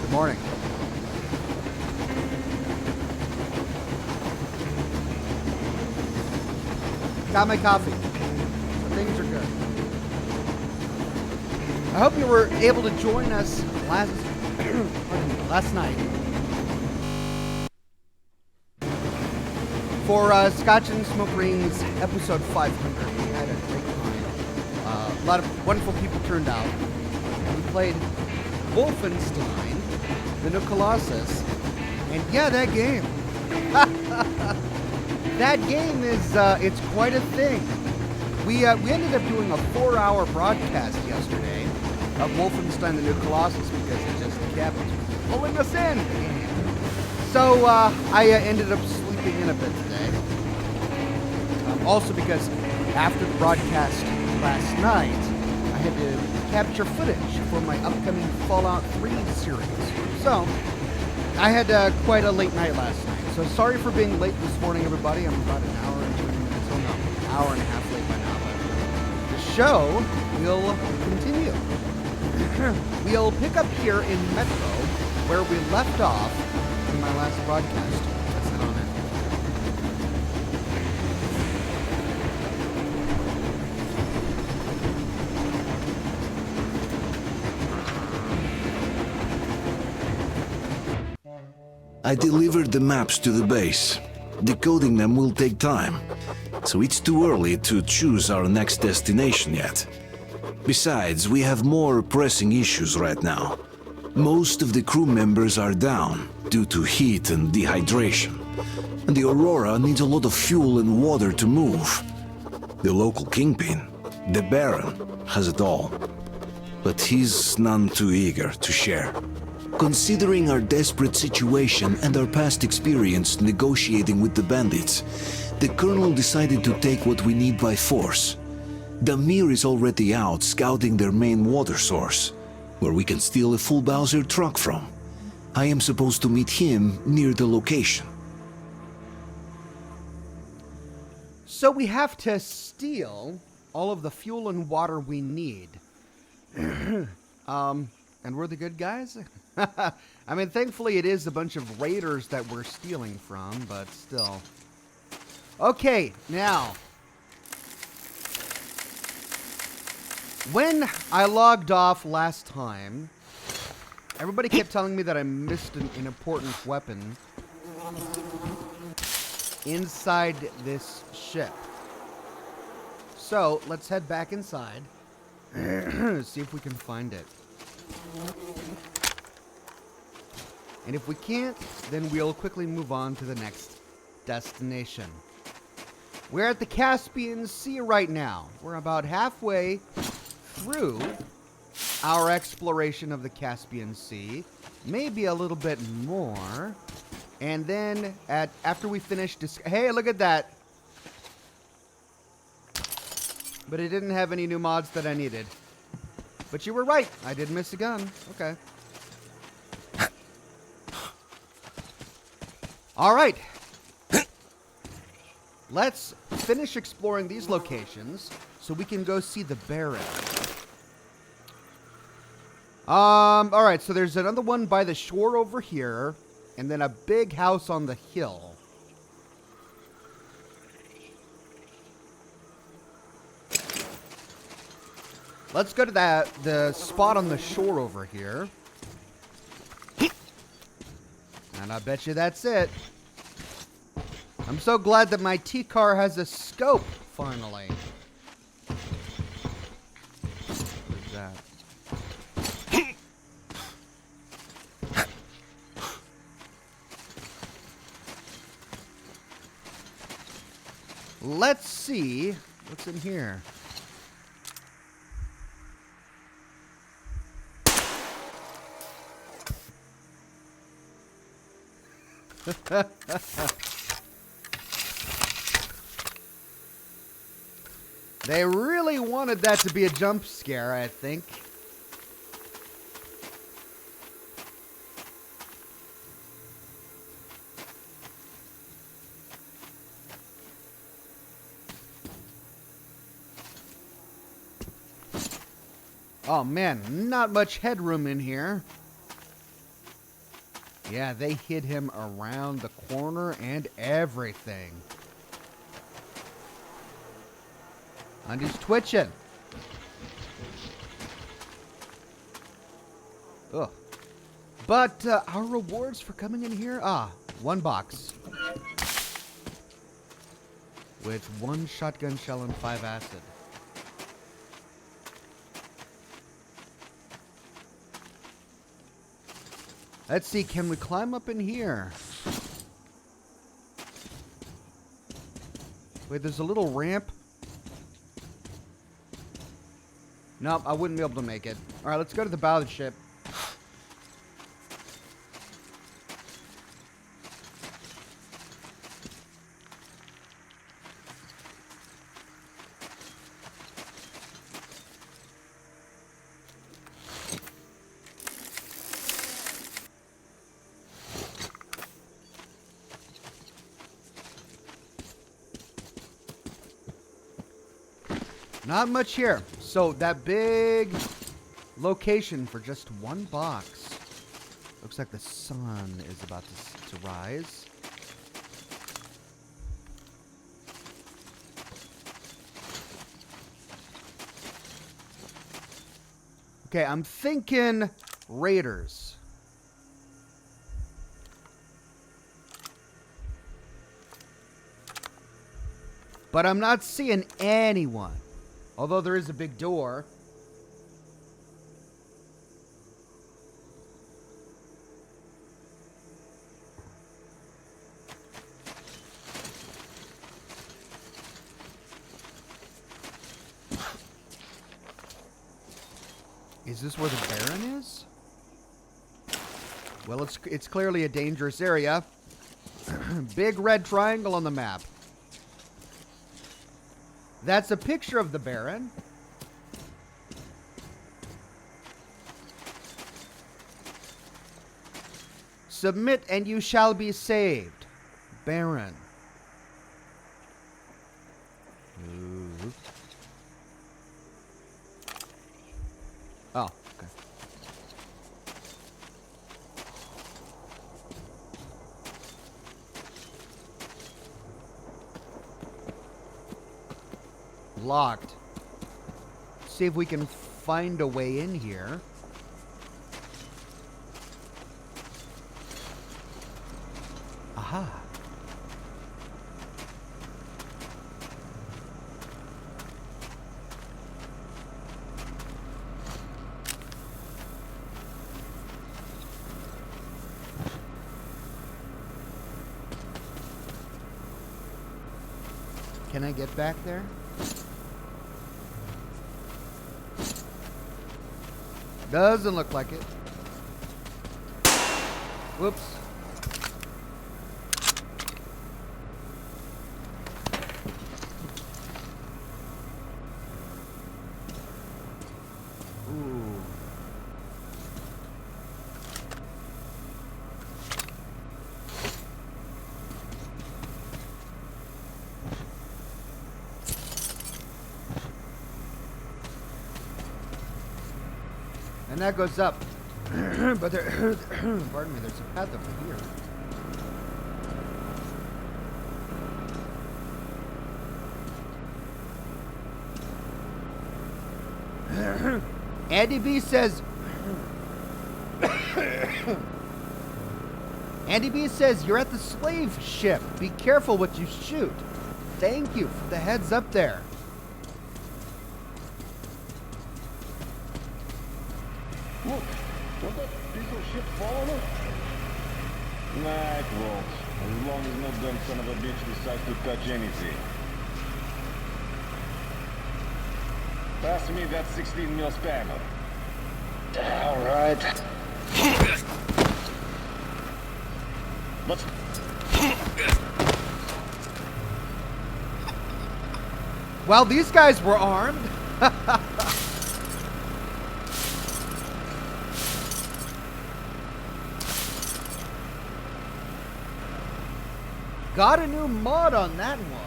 Good morning. Got my coffee. So things are good. I hope you were able to join us last night for Scotch and Smoke Rings episode 500. We had a great time. A lot of wonderful people turned out. We played Wolfenstein, the New Colossus, and yeah, that game. That game is, it's quite a thing. We ended up doing a 4-hour broadcast yesterday of Wolfenstein, the New Colossus, because it just kept pulling us in. So, I ended up sleeping in a bit today. Also because after the broadcast last night, I had to capture footage for my upcoming Fallout 3 series. So, I had quite a late night last night. So sorry for being late this morning, everybody. I'm about an hour and 30 minutes, oh no, an hour and a half late by now. But the show will continue. We'll pick up here in Metro, where we left off in my last broadcast. Let's head on in. I delivered the maps to the base. Decoding them will take time, so it's too early to choose our next destination yet. Besides, we have more pressing issues right now. Most of the crew members are down due to heat and dehydration, and the Aurora needs a lot of fuel and water to move. The local kingpin, the Baron, has it all, but he's none too eager to share. Considering our desperate situation and our past experience negotiating with the bandits, the Colonel decided to take what we need by force. Damir is already out scouting their main water source, where we can steal a full Bowser truck from. I am supposed to meet him near the location. So we have to steal all of the fuel and water we need. And we're the good guys? I mean, thankfully it is a bunch of raiders that we're stealing from, but still. Okay, now. When I logged off last time, everybody kept telling me that I missed an important weapon inside this ship. So, let's head back inside. See if we can find it. And if we can't, then we'll quickly move on to the next destination. We're at the Caspian Sea right now. We're about halfway through our exploration of the Caspian Sea. Maybe a little bit more. And then after we finish... Hey, look at that! But it didn't have any new mods that I needed. But you were right. I did miss a gun. Okay. All right. Let's finish exploring these locations so we can go see the Baron. All right. So there's another one by the shore over here, and then a big house on the hill. Let's go to the spot on the shore over here. And I bet you that's it. I'm so glad that my T-car has a scope, finally. What is that? Let's see what's in here. They really wanted that to be a jump scare, I think. Oh man, not much headroom in here. Yeah, they hid him around the corner and everything. And he's twitching. Ugh. But our rewards for coming in here? Ah, 1 box. With 1 shotgun shell and 5 acid. Let's see, can we climb up in here? Wait, there's a little ramp. Nope, I wouldn't be able to make it. Alright, let's go to the bow of the ship. Not much here. So that big location for just 1 box. Looks like the sun is about to rise. Okay, I'm thinking raiders. But I'm not seeing anyone. Although there is a big door. Is this where the Baron is? Well, it's clearly a dangerous area. Big red triangle on the map. That's a picture of the Baron. Submit and you shall be saved. Baron. Ooh. Oh, okay. Locked. See if we can find a way in here. Aha. Can I get back there? Doesn't look like it. Whoops. Ooh. And that goes up. But there, pardon me, there's a path over here. Andy B says... Andy B says, you're at the slave ship. Be careful what you shoot. Thank you for the heads up there. Look, will that piece of shit fall on us? Nah, it won't. As long as no dumb son of a bitch decides to touch anything. Pass me that 16 mil spanner. All right. Let's... Well, these guys were armed. Got a new mod on that one.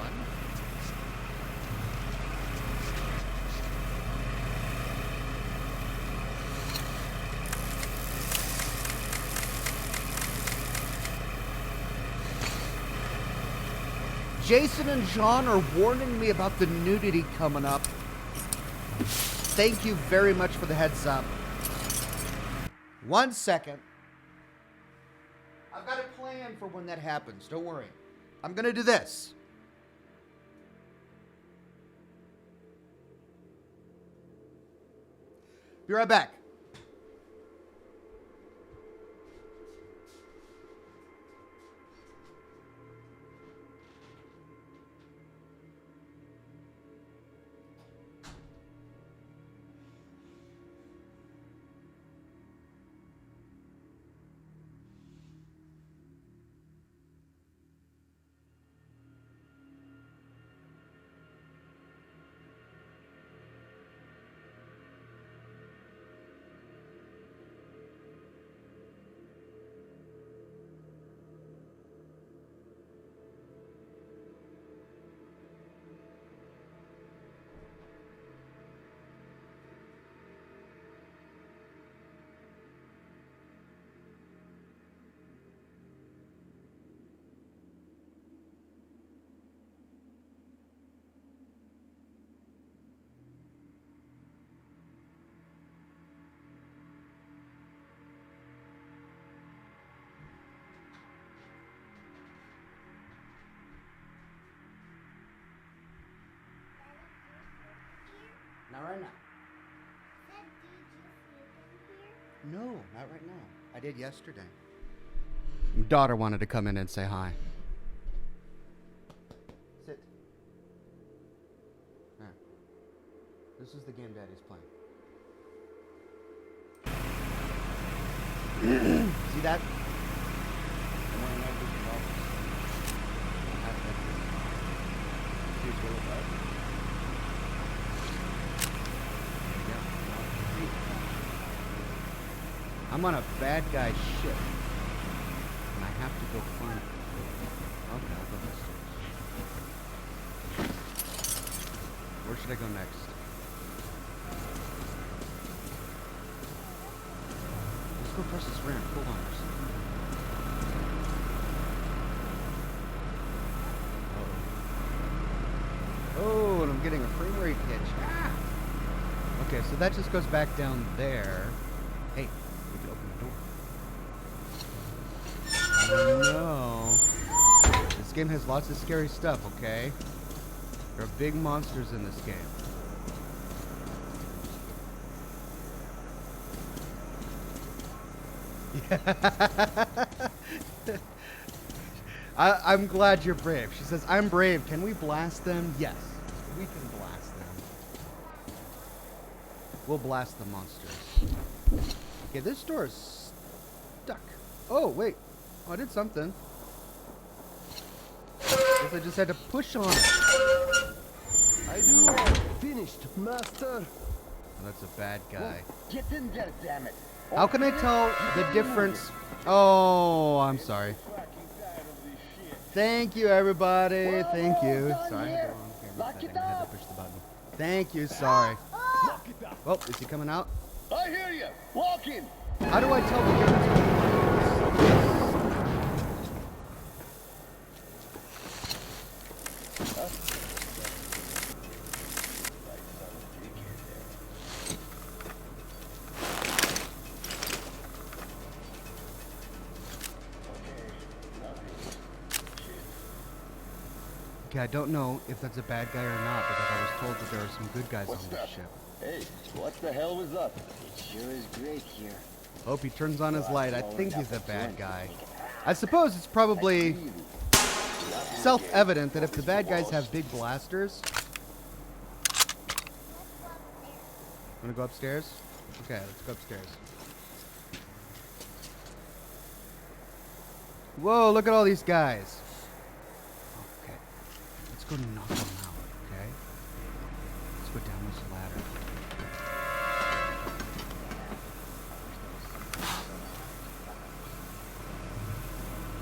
Jason and John are warning me about the nudity coming up. Thank you very much for the heads up. 1 second. I've got a plan for when that happens. Don't worry. I'm going to do this. Be right back. Not right now. No, not right now. I did yesterday. Your daughter wanted to come in and say hi. Sit. There. This is the game Daddy's playing. See that? I'm on a bad guy ship, and I have to go find it. Okay, I'll go this way. Where should I go next? Let's go press this ramp. Hold on. Oh, and I'm getting a frame rate hitch. Ah! Okay, so that just goes back down there. Hey. No. This game has lots of scary stuff, okay? There are big monsters in this game. I'm glad you're brave. She says, I'm brave. Can we blast them? Yes, we can blast them. We'll blast the monsters. Okay, this door is stuck. Oh, wait. Oh, I did something. Guess I just had to push on it. I do. Finished, master. Oh, that's a bad guy. Get in there, damn it. How can I tell the difference? Oh, I'm sorry. Thank you, everybody. Thank you. Sorry, I had the wrong camera setting. I had to push the button. Thank you. Sorry. Oh, is he coming out? I hear you. Walk in. How do I tell the difference between Okay, I don't know if that's a bad guy or not, because I was told that there are some good guys on this ship. Hey, what the hell was up? It sure is great here. Hope he turns on his light. I think he's a bad guy. I suppose it's probably self-evident that if the bad guys have big blasters... Wanna go upstairs? Okay, let's go upstairs. Whoa, look at all these guys. Okay. Let's go knock them out, okay? Let's go down this ladder.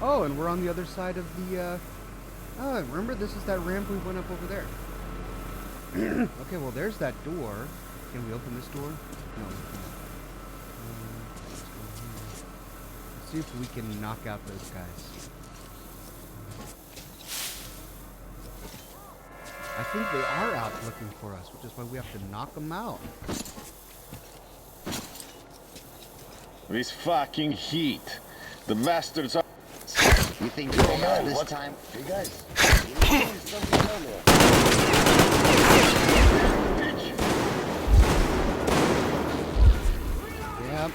Oh, and we're on the other side of the, oh, remember this is that ramp we went up over there. Okay, well, there's that door. Can we open this door? No, we can't. Let's go here. Let's see if we can knock out those guys. I think they are out looking for us, which is why we have to knock them out. This fucking heat. The bastards are... You think you can out this time? Hey guys. Yep.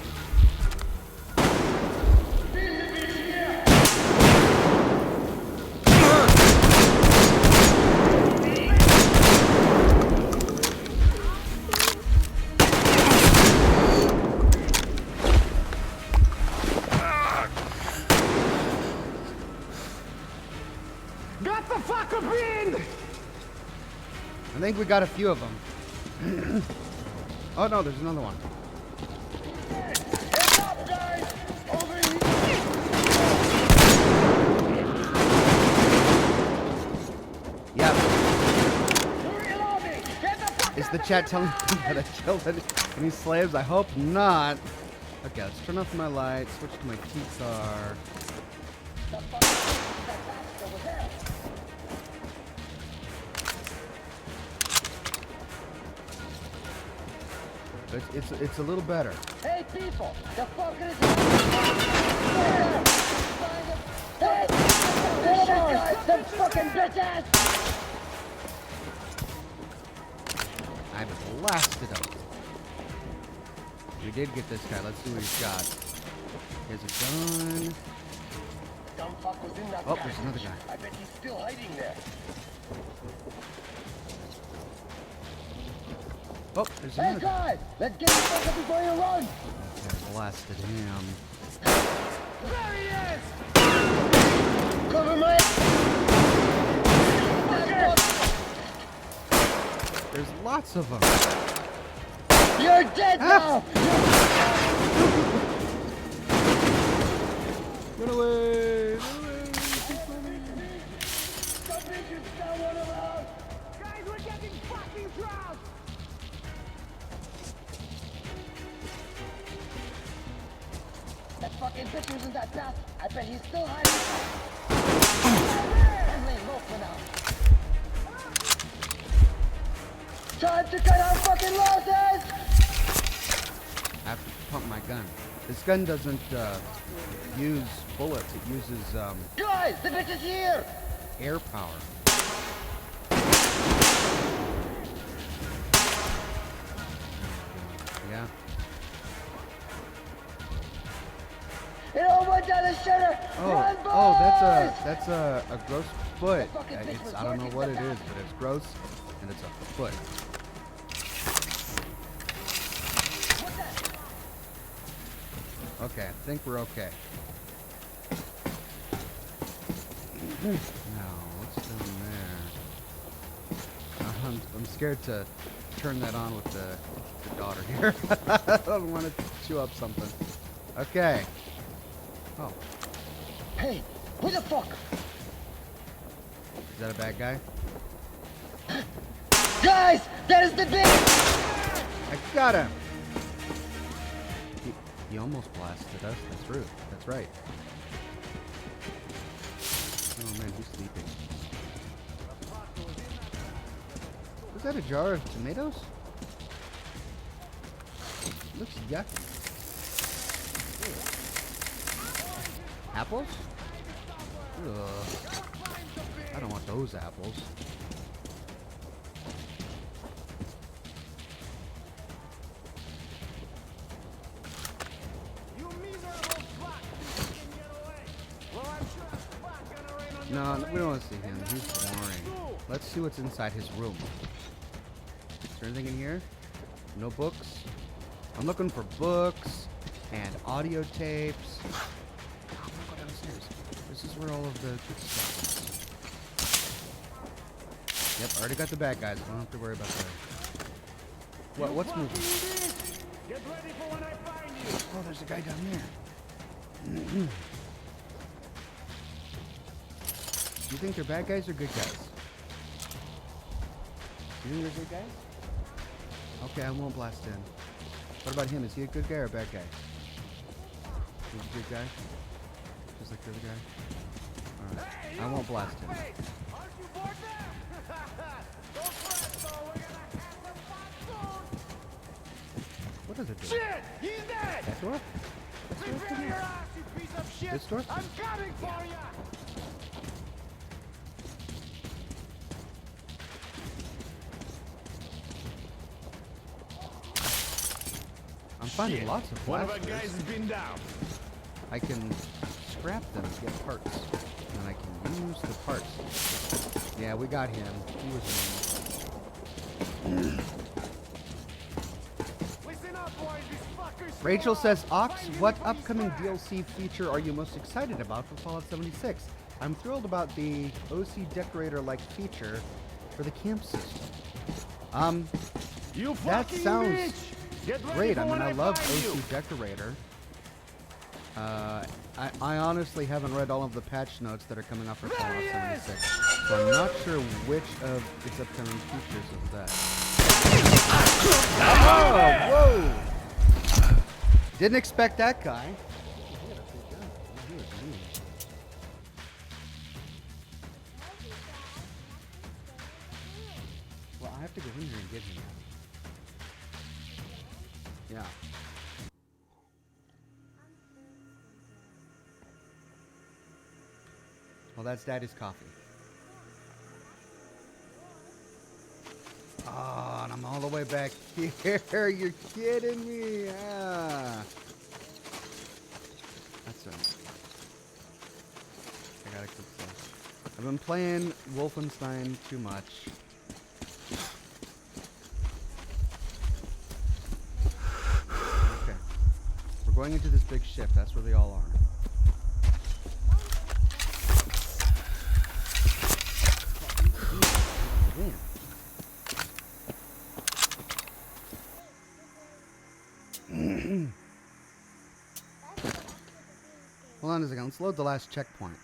Got the fuck up in! I think we got a few of them. Oh no, there's another one. Heads up, guys! Over here! Yep. Reloading! Get the fuck Is the chat telling me that I killed any slaves? I hope not. Okay, let's turn off my light, switch to my T-SAR. It's a little better. Hey people, the fucker is Hey! Shit, guys, them fucking bitch ass! I blasted him. We did get this guy. Let's see what he's got. Here's a gun. Dumb fuck was in that Oh, there's another guy. I bet he's still hiding there. Oh, there's Hey another guy. guys, let's get the fuck up before you run! Okay, blasted him. There he is! Cover my... There's lots of them. You're dead now! Run away! Run away! Guys, we're getting fucking drowned! That fucking bitch was in that path. I bet he's still hiding. I'm laying low for now. Time to cut our fucking losses! I have to pump my gun. This gun doesn't use bullets. It uses Guys, the bitch is here! air power. Yeah. It all went down the shutter! Run, boys! Oh, that's a gross foot. I don't know what it is, but it's gross, and it's a foot. Okay, I think we're okay. Now, what's down there? I'm scared to turn that on with the daughter here. I don't want to chew up something. Okay. Oh, Hey, who the fuck? is that a bad guy? Guys, that is the bitch! I got him! He almost blasted us. That's rude. That's right. Oh man, he's sleeping. Was that a jar of tomatoes? Looks yucky. Ew. Apples? Ugh. I don't want those apples. No, we don't want to see him. He's boring. Let's see what's inside his room. Is there anything in here? No books? I'm looking for books and audio tapes. I'm gonna go downstairs. This is where all of the good stuff is. Yep, already got the bad guys. I don't have to worry about that. What's moving? Get ready for when I find you! Oh, there's a guy down there. Do you think they're bad guys or good guys? You think they're good guys? Okay, I won't blast in. What about him? Is he a good guy or a bad guy? He's a good guy? Just like the other guy? Alright. I won't blast him. You bored there? Don't fret, though. We're gonna have some fun soon. What does it do? Shit! He's dead! That door? Prepare your ass, you piece of shit! This door? I'm coming for ya! I'm finding lots of One of our blasters. guys has been down. I can scrap them to get parts. And I can use the parts. Yeah, we got him. He was Listen up, boys. These fuckers. Rachel says, Ox, what upcoming DLC feature are you most excited about for Fallout 76? I'm thrilled about the OC Decorator-like feature for the camp system. You That fucking sounds bitch! Get ready great. for I mean, when I love find you. OC Decorator. I honestly haven't read all of the patch notes that are coming up for There Fallout he is! 76, so I'm not sure which of its upcoming features is that. Oh, whoa! Didn't expect that guy. Well, I have to go in here and get him. Yeah. Well, that's Daddy's coffee. Oh, and I'm all the way back here. You're kidding me. Yeah. That's right. I gotta cook this. I've been playing Wolfenstein too much. Okay. We're going into this big ship. That's where they all are. Hold on a second. Let's load the last checkpoint.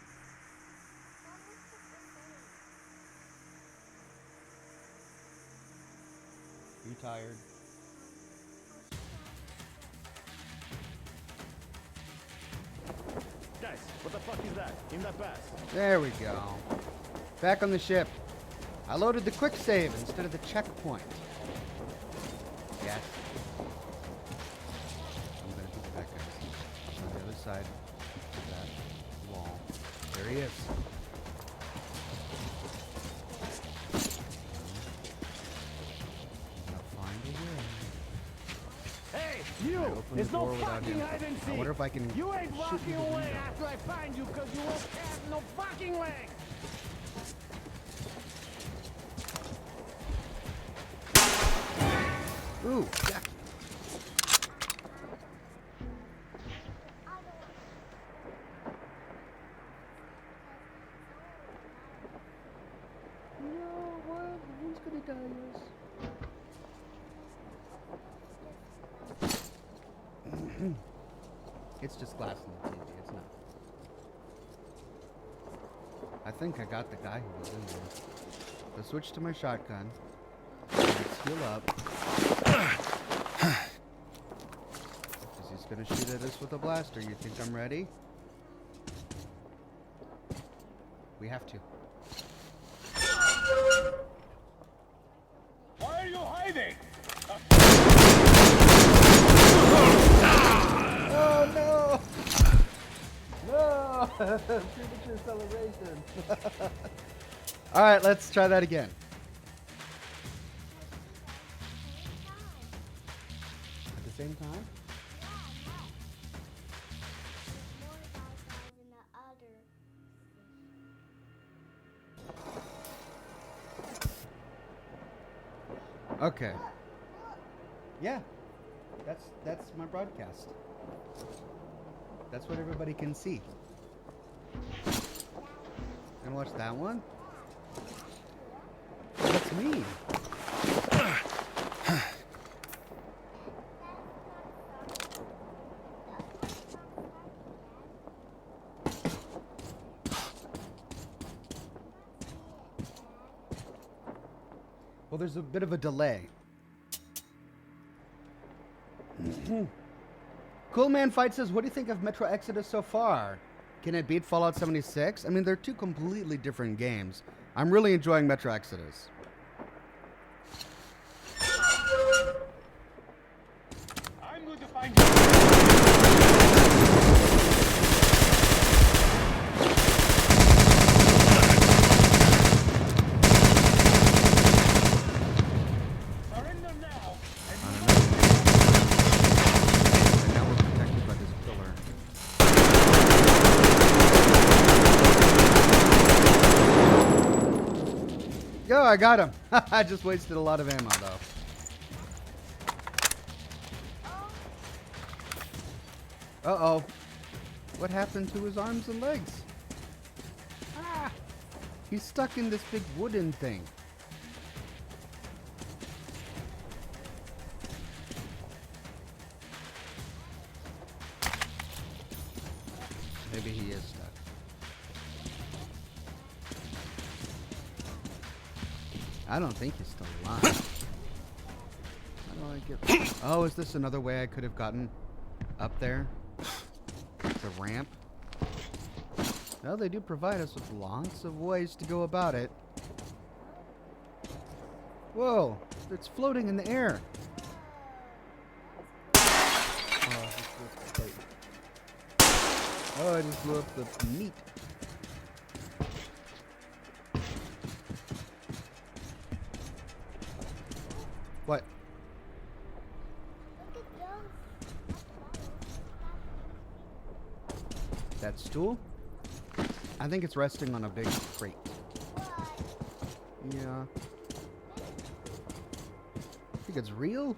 You tired? Guys, what the fuck is that? In that pass. There we go. Back on the ship. I loaded the quick save instead of the checkpoint. Yes. I'm gonna do that, guys. On the other side of that wall. There he is. I'm gonna find a way. Hey, I you! open the There's no door without fucking him. hide and I seek. wonder if I can You ain't shoot walking through the away window. after I find you because you won't have no fucking leg. Ooh, yeah. No, what? Who's gonna die us? It's just glass in the TV, it's not. I think I got the guy who was in there. So switch to my shotgun. Let's heal up. Because he's gonna shoot at us with a blaster. You think I'm ready? We have to. Why are you hiding? Oh no! No! Premature celebration. Alright, let's try that again. At the same time? Okay. Yeah. That's my broadcast. That's what everybody can see. And watch that one? That's me. Well, there's a bit of a delay. Cool Man Fight says, what do you think of Metro Exodus so far? Can it beat Fallout 76? I mean, they're two completely different games. I'm really enjoying Metro Exodus. I'm going to find you. Surrender now. And now we're protected by this pillar. Yo, I got him. I just wasted a lot of ammo, though. Uh-oh. What happened to his arms and legs? Ah! He's stuck in this big wooden thing. Maybe he is stuck. I don't think he's still alive. How do I get... Oh, is this another way I could have gotten up there? The ramp? Well, they do provide us with lots of ways to go about it. Whoa! It's floating in the air. Oh, I just blew up the meat. What? That stool? I think it's resting on a big crate. Yeah. Think it's real?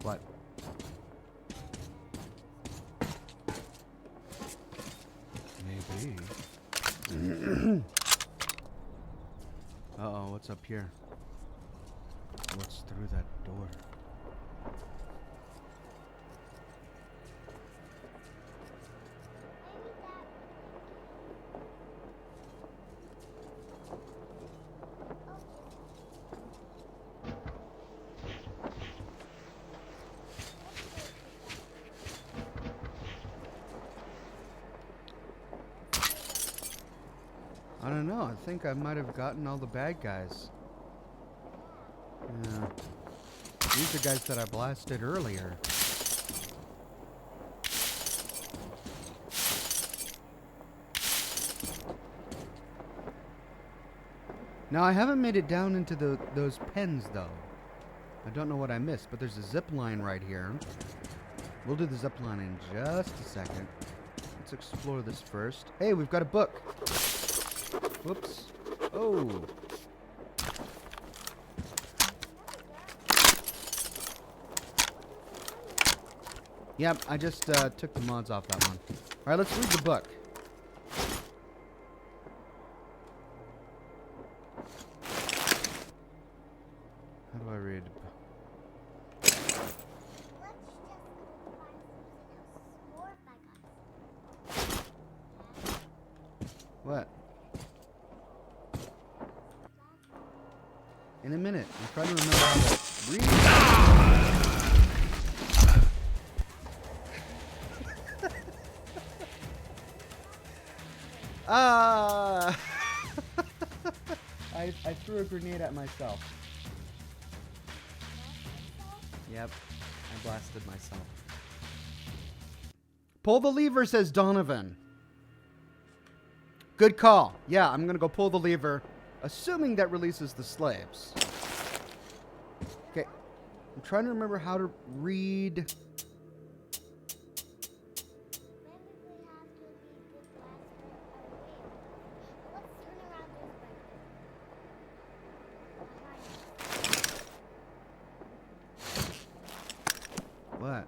What? Maybe. Uh-oh, what's up here? What's through that door? I don't know. I think I might have gotten all the bad guys. Yeah. These are guys that I blasted earlier. Now, I haven't made it down into those pens, though. I don't know what I missed, but there's a zip line right here. We'll do the zip line in just a second. Let's explore this first. Hey, we've got a book. Whoops. Oh. Yep, I just took the mods off that one. Alright, let's read the book. How do I read? What? In a minute. I'm trying to remember how to read. Ah! I threw a grenade at myself. Yep. I blasted myself. Pull the lever, says Donovan. Good call. Yeah, I'm gonna go pull the lever, assuming that releases the slaves. Okay. I'm trying to remember how to read. What?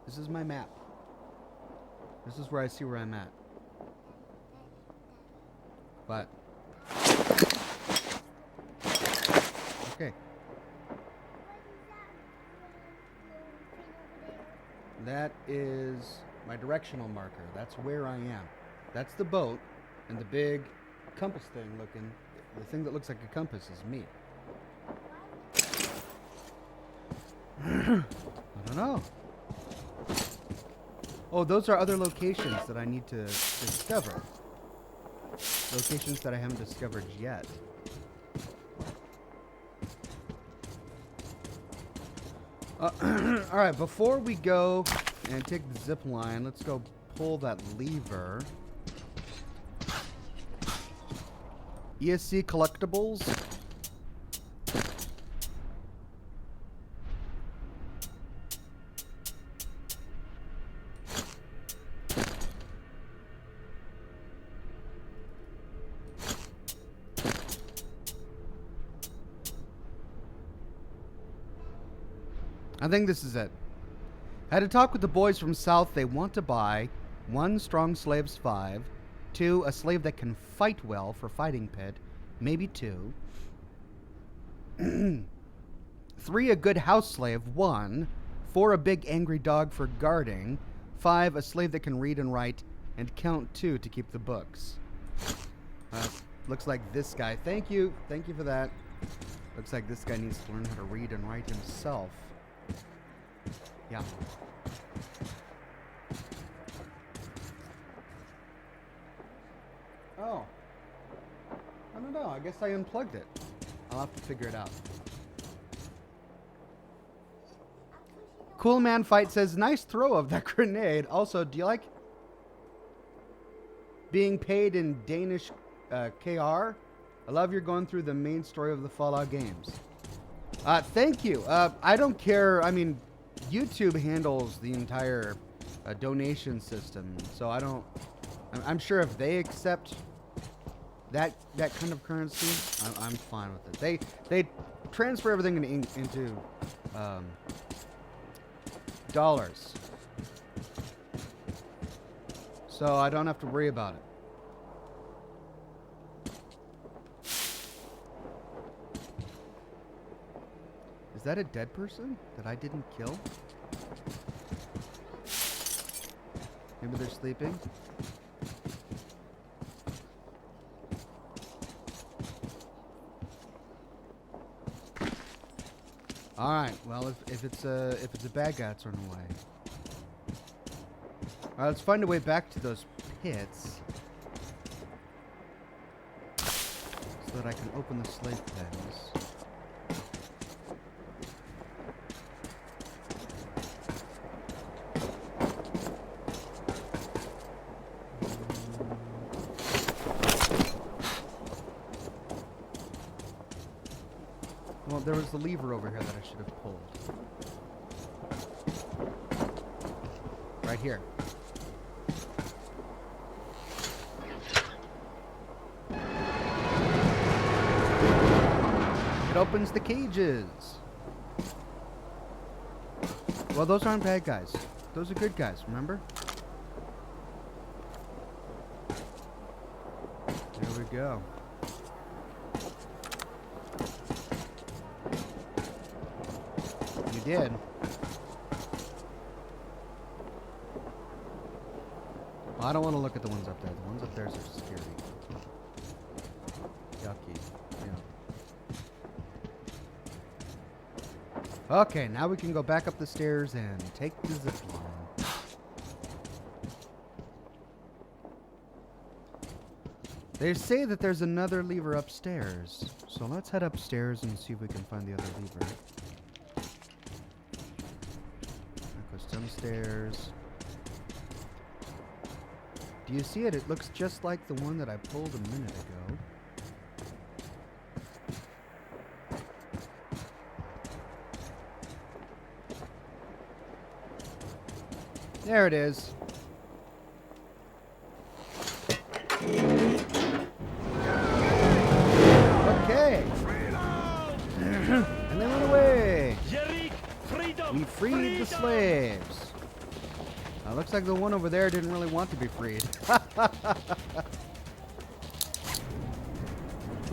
This is my map. This is where I see where I'm at. What? Okay. That is my directional marker. That's where I am. That's the boat, and the big compass thing looking, the thing that looks like a compass is me. I don't know. Oh, those are other locations that I need to discover. Locations that I haven't discovered yet. Alright, before we go and take the zip line, let's go pull that lever. ESC collectibles. I think this is it. I had a talk with the boys from South. They want to buy 1 strong slaves 5, 2 a slave that can fight well for fighting pit, maybe 2, 3 a good house slave 1, 4 a big angry dog for guarding, 5 a slave that can read and write, and count 2 to keep the books. Looks like this guy. Thank you for that. Looks like this guy needs to learn how to read and write himself. Yeah. Oh. I don't know. I guess I unplugged it. I'll have to figure it out. Cool Man Fight says, nice throw of that grenade. Also, do you like being paid in Danish KR? I love you're going through the main story of the Fallout games. Thank you. I don't care. I mean, YouTube handles the entire donation system, so I don't. I'm sure if they accept that kind of currency, I'm fine with it. They transfer everything into dollars, so I don't have to worry about it. Is that a dead person that I didn't kill? Maybe they're sleeping. All right. Well, if it's a bad guy, it's on the way. All right. Let's find a way back to those pits so that I can open the slave pens. Well, there was the lever over here that I should have pulled. Right here. It opens the cages. Well, those aren't bad guys. Those are good guys, remember? There we go. You did. Well, I don't want to look at the ones up there. The ones up there are scary. Yucky. Yeah. Okay, now we can go back up the stairs and take the zip line. They say that there's another lever upstairs. So let's head upstairs and see if we can find the other lever. Stairs. Do you see it? It looks just like the one that I pulled a minute ago. There it is. Okay. And they went away. We freed the slaves. Looks like the one over there didn't really want to be freed.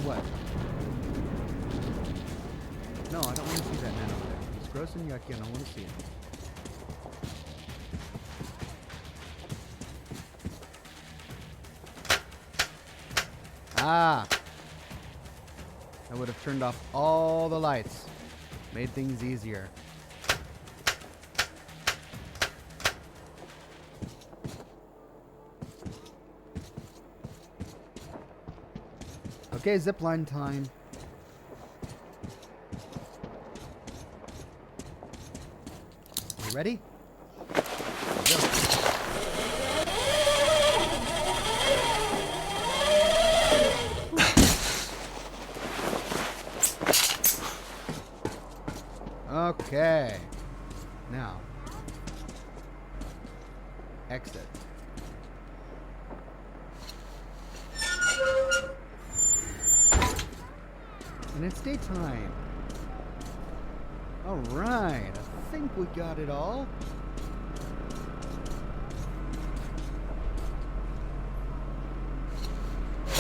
What? No, I don't want to see that man over there. He's gross and yucky and I don't want to see it. Ah! I would have turned off all the lights. Made things easier. Okay, zipline time. You ready? Okay. Now. Exit. And it's daytime. Alright. I think we got it all. I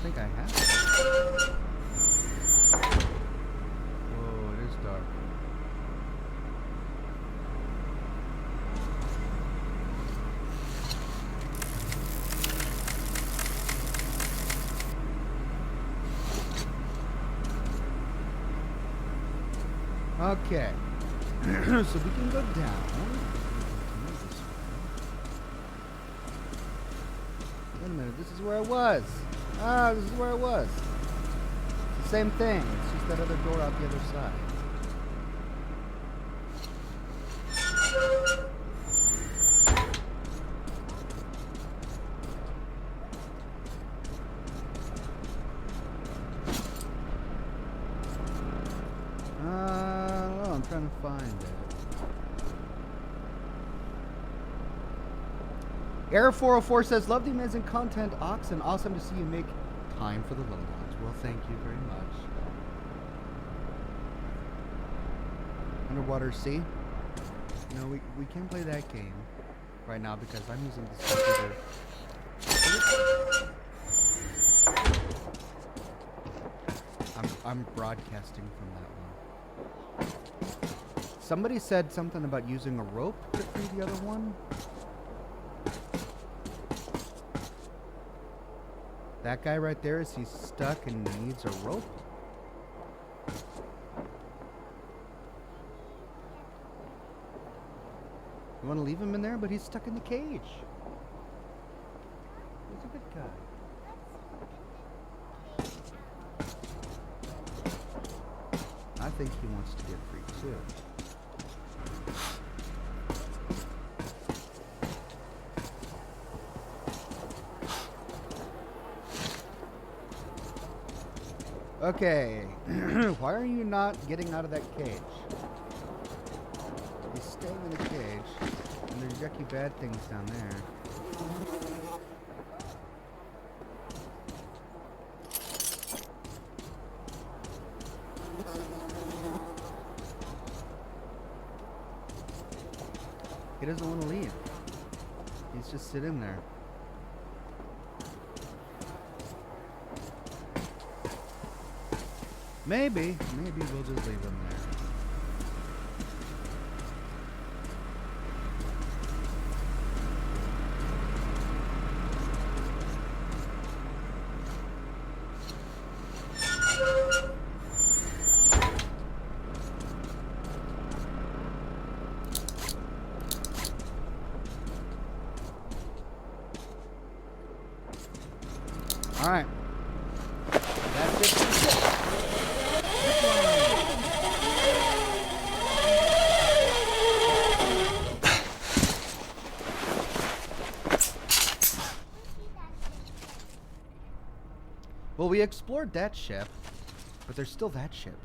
think I have it. Whoa, it is dark. Okay. So we can go down. Wait a minute, this is where I was. Ah, this is where I was. It's the same thing. It's just that other door out the other side. Oh, I'm trying to find it. Air 404 says, love the amazing content, Ox, and awesome to see you make time for the little ones. Well, thank you very much. Underwater Sea. No, we can't play that game right now because I'm using this computer. I'm broadcasting from that one. Somebody said something about using a rope to free the other one. That guy right there, is he stuck and needs a rope? You want to leave him in there, but he's stuck in the cage. He's a good guy. I think he wants to get free too. Okay, why are you not getting out of that cage? He's staying in the cage, and there's yucky bad things down there. He doesn't want to leave. He's just sitting there. Maybe we'll just leave him there. All right. That's it. Well, we explored that ship, but there's still that ship.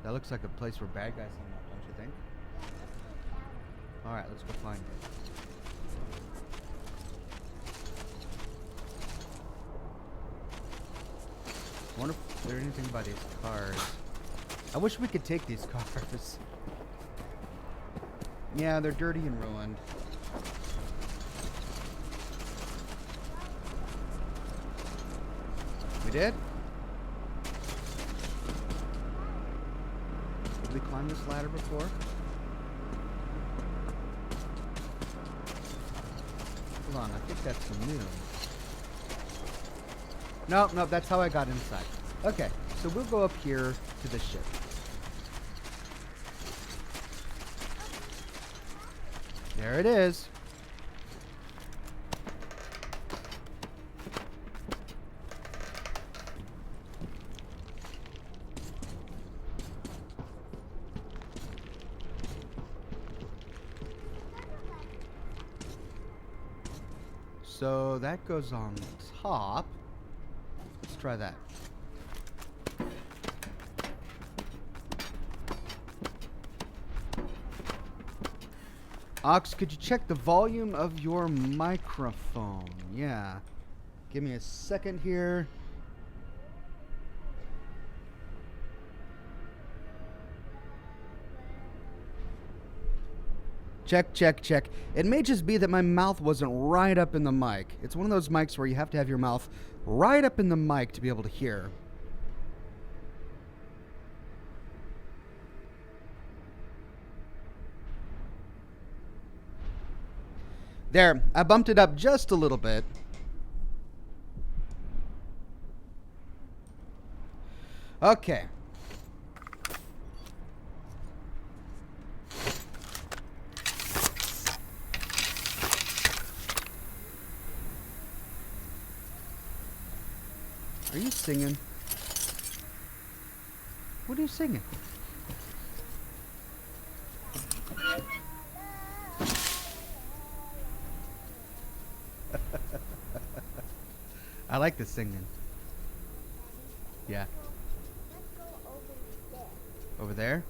That looks like a place where bad guys hang out, don't you think? Alright, let's go find it. I wonder if there's anything about these cars. I wish we could take these cars. Yeah, they're dirty and ruined. We did? Did we climb this ladder before? Hold on, I think that's new. No, that's how I got inside. Okay, so we'll go up here to the ship. There it is. so that goes on top. Let's try that. Ox, could you check the volume of your microphone? Yeah. Give me a second here. Check, check, check. It may just be that my mouth wasn't right up in the mic. It's one of those mics where you have to have your mouth right up in the mic to be able to hear. There, I bumped it up just a little bit. Okay. Are you singing? What are you singing? I like the singing. Yeah. Let's go over there. Over there?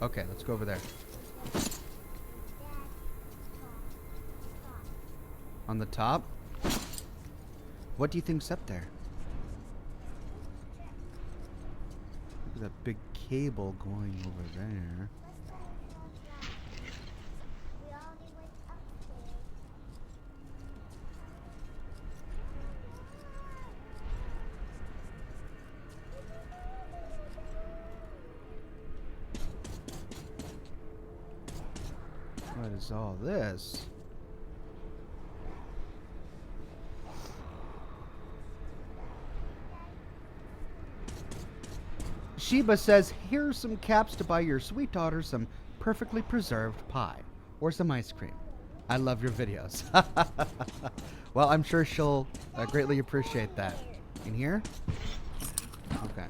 Okay, let's go over there. On the top? What do you think's up there? Look at that big cable going over there. We already went upstairs. What is all this? Sheba says, here's some caps to buy your sweet daughter some perfectly preserved pie or some ice cream. I love your videos. Well, I'm sure she'll greatly appreciate that. In here? Okay.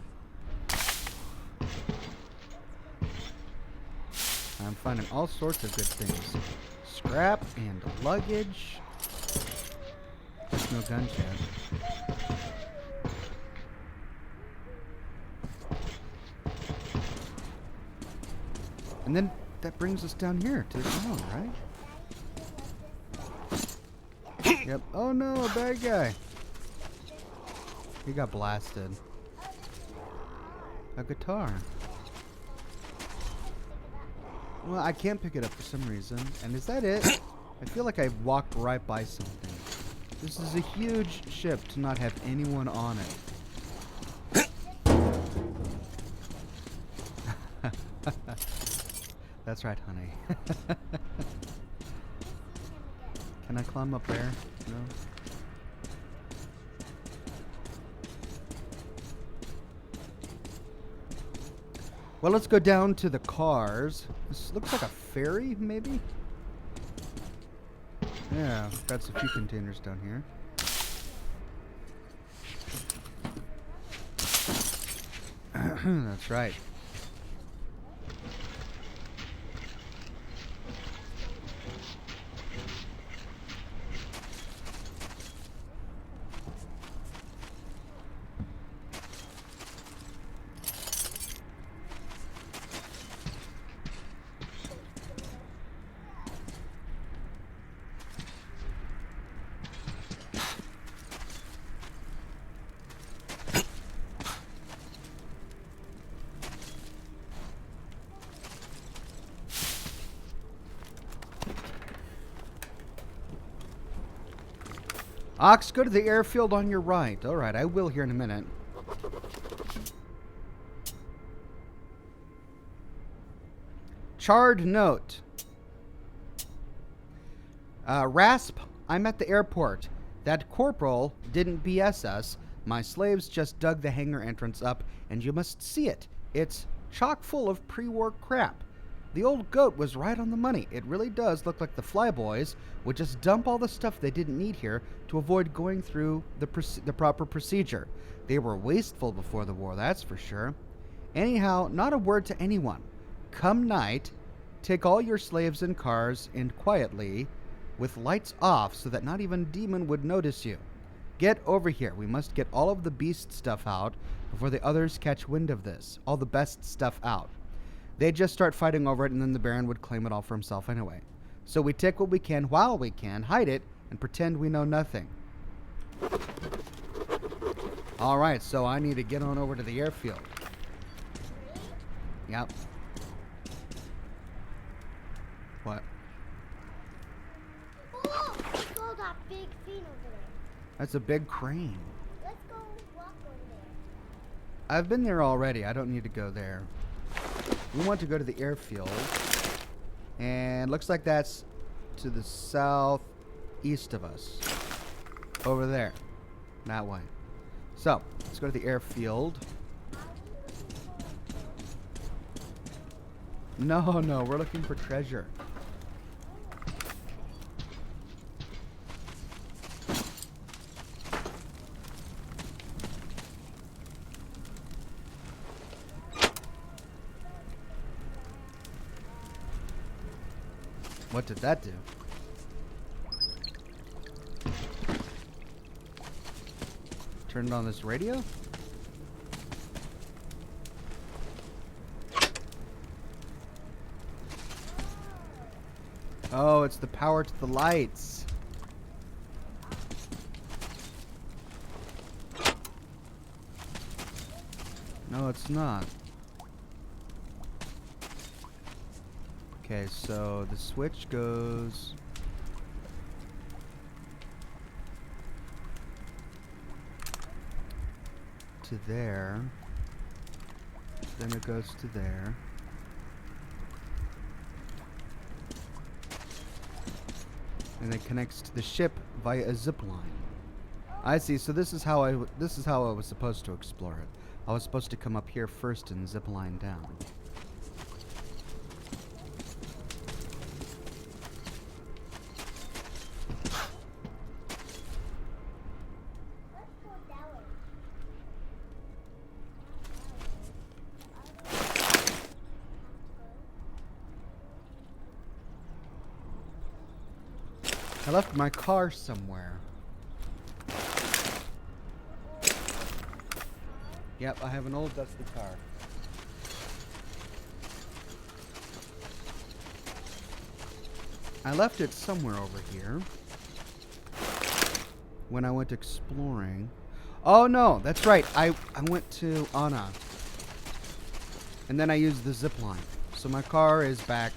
I'm finding all sorts of good things. Scrap and luggage. There's no guns yet. And then that brings us down here to the ground, right? Yep. Oh no, a bad guy. He got blasted. A guitar. Well, I can't pick it up for some reason. And is that it? I feel like I walked right by something. This is a huge ship to not have anyone on it. That's right, honey. Can I climb up there? No? Well, let's go down to the cars. This looks like a ferry, maybe? Yeah, got a few containers down here. That's right. Ox, go to the airfield on your right. All right, I will here in a minute. Charred note. Rasp, I'm at the airport. That corporal didn't BS us. My slaves just dug the hangar entrance up, and you must see it. It's chock full of pre-war crap. The old goat was right on the money. It really does look like the flyboys would just dump all the stuff they didn't need here to avoid going through the proper procedure. They were wasteful before the war, that's for sure. Anyhow, not a word to anyone. Come night, take all your slaves and cars and quietly with lights off so that not even Demon would notice you. Get over here. We must get all of the beast stuff out before the others catch wind of this. All the best stuff out. They'd just start fighting over it, and then the Baron would claim it all for himself anyway. So we take what we can while we can, hide it, and pretend we know nothing. Alright, so I need to get on over to the airfield. Yep. What? Oh, let's go that big thing over there. That's a big crane. Let's go walk over there. I've been there already. I don't need to go there. We want to go to the airfield. And looks like that's to the southeast of us. Over there. That way. So, let's go to the airfield. No, we're looking for treasure. What did that do? Turned on this radio? Oh, it's the power to the lights. No, it's not. Okay, so the switch goes to there. Then it goes to there. And it connects to the ship via a zip line. I see. So this is how I was supposed to explore it. I was supposed to come up here first and zip line down. Let's go that way. I left my car somewhere. Yep, I have an old dusty car. I left it somewhere over here when I went exploring. Oh no, that's right. I went to Anna. And then I used the zip line. So my car is back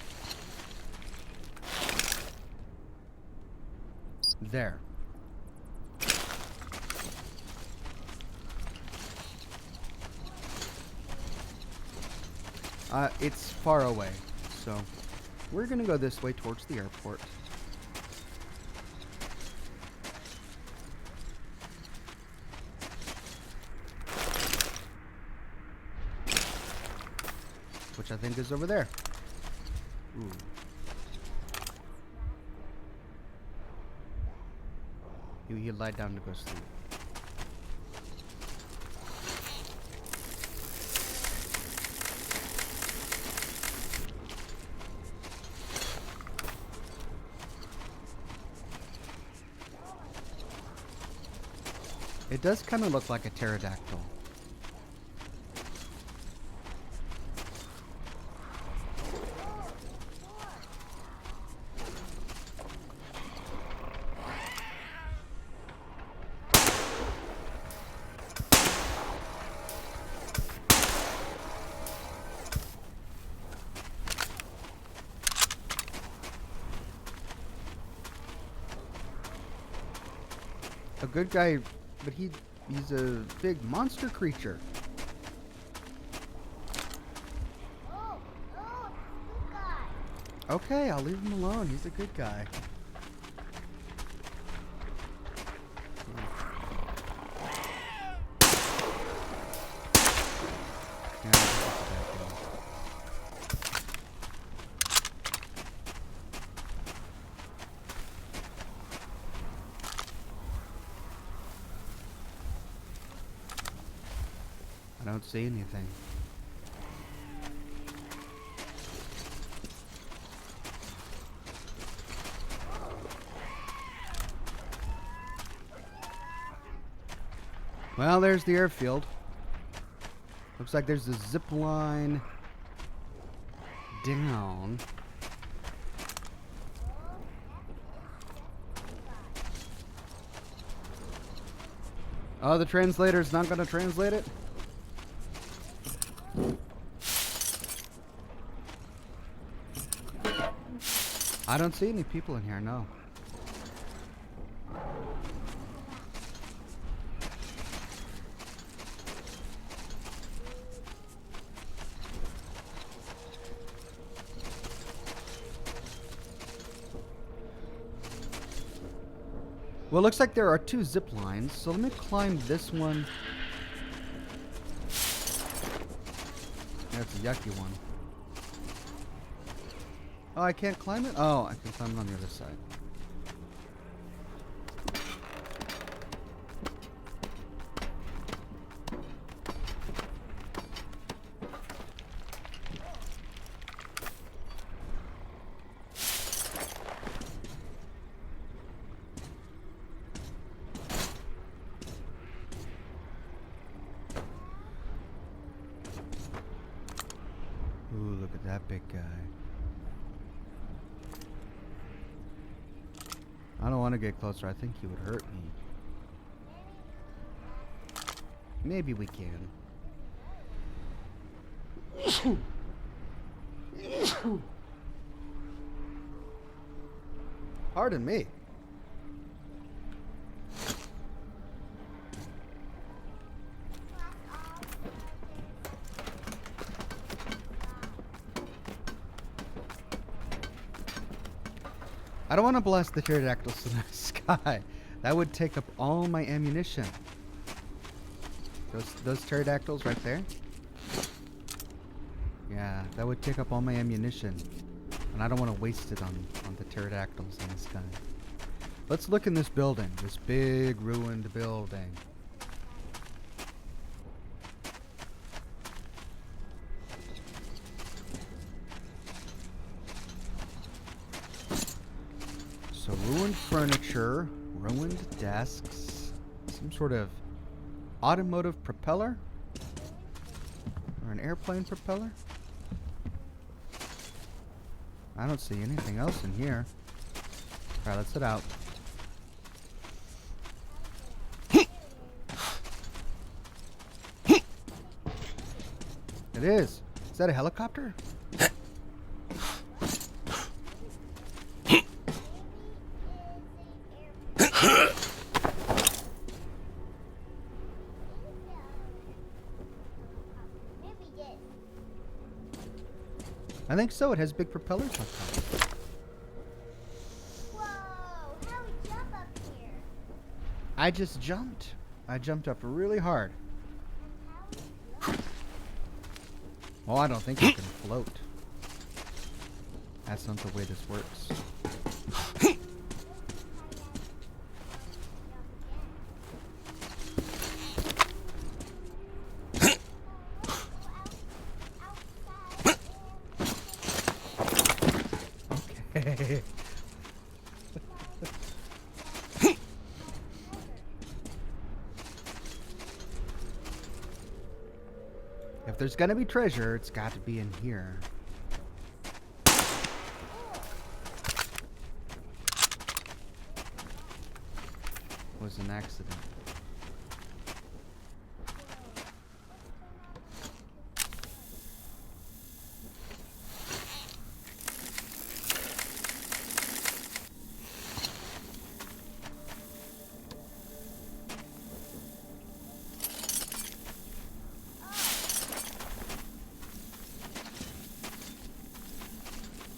there. It's far away, so we're gonna go this way towards the airport. Which I think is over there. Ooh. You lie down to go sleep. It does kind of look like a pterodactyl. A good guy, but he's a big monster creature. Oh, good guy. Okay, I'll leave him alone. He's a good guy. Yeah, I think that's a bad thing. I don't see anything. Well, there's the airfield. Looks like there's a zip line down. Oh, the translator's not going to translate it? I don't see any people in here, no. Well, it looks like there are 2 zip lines, so let me climb this one. That's a yucky one. Oh, I can't climb it? Oh, I can climb it on the other side. Ooh, look at that big guy. I don't want to get closer. I think he would hurt me. Maybe we can. Pardon me. I don't want to blast the pterodactyls in the sky. That would take up all my ammunition. Those pterodactyls right there? Yeah, that would take up all my ammunition. And I don't want to waste it on the pterodactyls in the sky. Let's look in this building. This big ruined building. So ruined furniture, ruined desks, some sort of automotive propeller, or an airplane propeller. I don't see anything else in here. Alright, let's head out. It is. Is that a helicopter? I think so. It has big propellers on top. Whoa! How we jump up here? I just jumped. I jumped up really hard. Well, I don't think you can float. That's not the way this works. Okay. If there's gonna be treasure, it's got to be in here. Was an accident.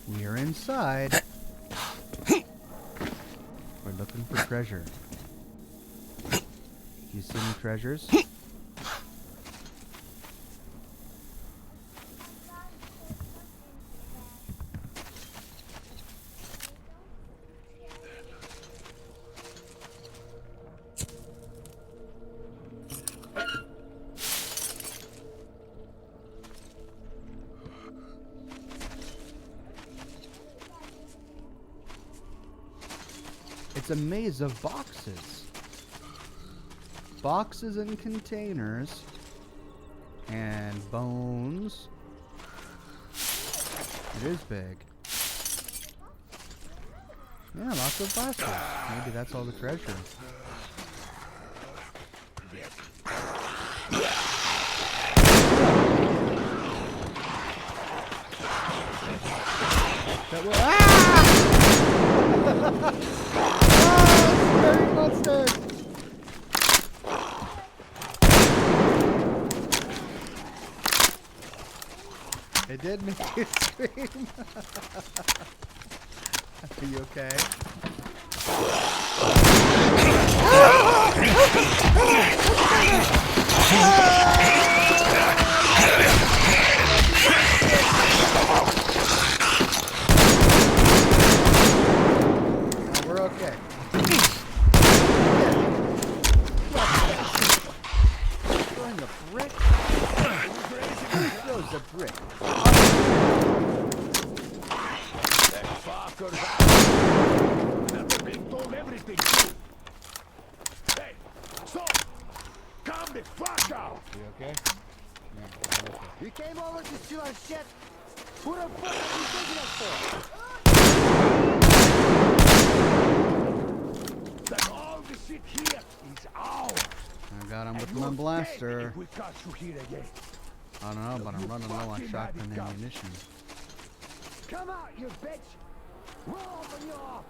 We are inside. We're looking for treasure. Do you see any treasures? It's a maze of boxes. boxes and containers. And bones. It is big. Yeah, lots of blasters. Maybe that's all the treasure. That was, scary monster! It did make you scream. Are you okay? No, we're okay. Throwing a brick? Who throws a brick? That fucker's out. Never been told everything too. Hey, so calm the fuck out. You okay? Yeah, I'm okay. You came over to steal our shit. Who the fuck are you taking us for? That all the shit here is ours. I got him with And my you're blaster. dead if we catch you here again. I don't know, but I'm running low on shotgun ammunition. Come out, you bitch! We'll open you up!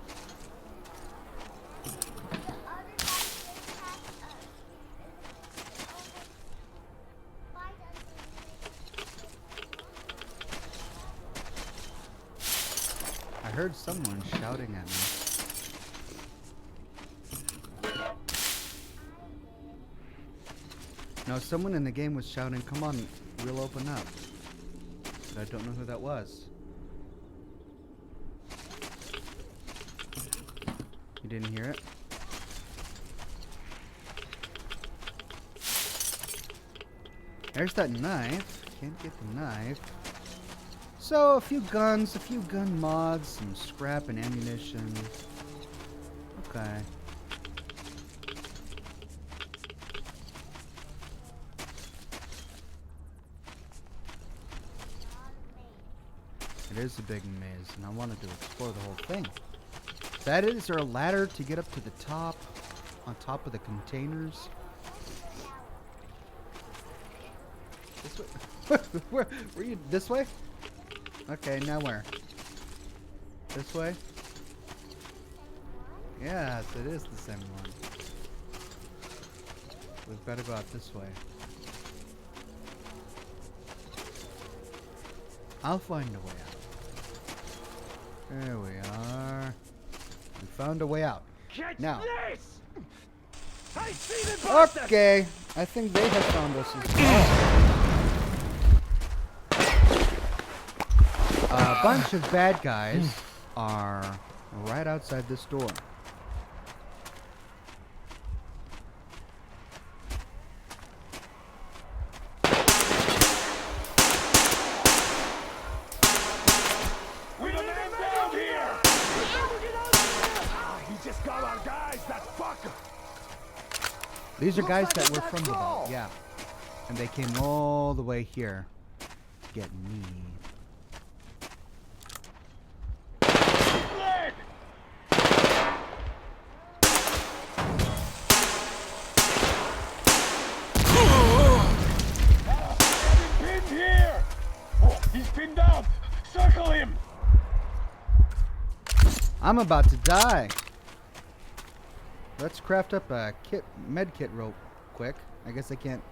I heard someone shouting at me. No, someone in the game was shouting, "Come on, we'll open up." But I don't know who that was. You didn't hear it? There's that knife. Can't get the knife. So, a few guns, a few gun mods, some scrap and ammunition. Okay. It is a big maze, and I wanted to explore the whole thing. Is that it? Is there a ladder to get up to the top? On top of the containers? This way? Where were you? This way? Okay, now where? This way? Yes, it is the same one. We've got to go out this way. I'll find a way out. There we are. We found a way out. Catch Now. this! I see the bastard! Okay, I think they have found us as well. A bunch of bad guys are right outside this door. We need a man down here! He just got our guys, that fucker! These are Looks guys like that a were back from the row. boat, yeah. And they came all the way here to get me. Leg! Pinned here! Oh, he's pinned down! Circle him! I'm about to die. Let's craft up a med kit real quick. I guess I can't.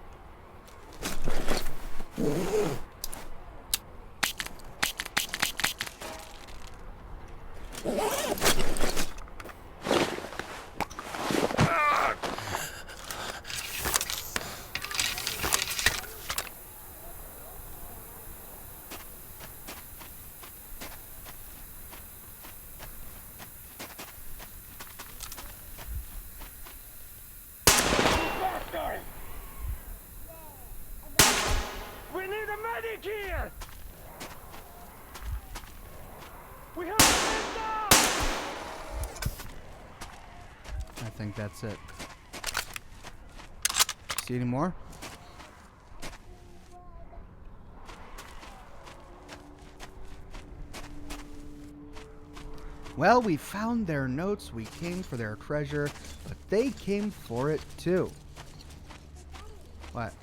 Bastard! We need a medic here! We have to get down! I think that's it. See any more? Well, we found their notes. We came for their treasure, but they came for it too. What?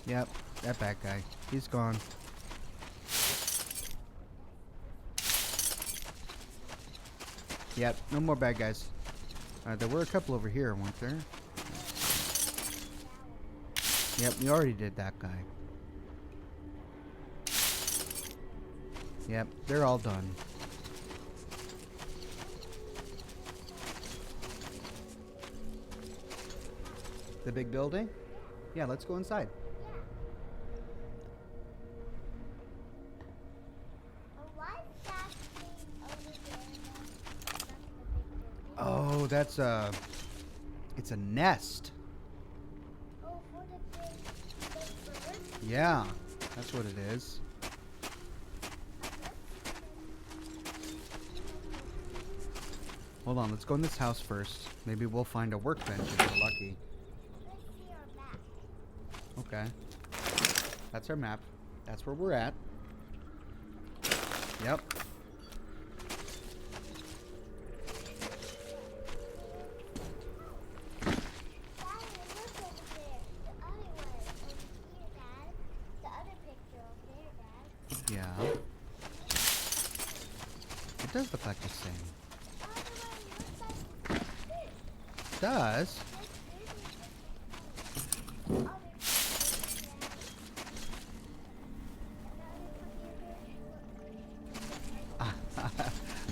Yep, that bad guy. He's gone. Yep, no more bad guys. There were a couple over here, weren't there? Yep, we already did that guy. Yep, they're all done. The big building? Yeah, let's go inside. Oh, that's a... It's a nest. Oh, for the big bird? Yeah, that's what it is. Hold on, let's go in this house first. Maybe we'll find a workbench if we're lucky. Let's see our map. Okay. That's our map. That's where we're at. Yep. Daddy, look over there. The other one. Over here, Dad. The other picture over there, Dad. Yeah. It does look like the same. The other one looks like this. Does?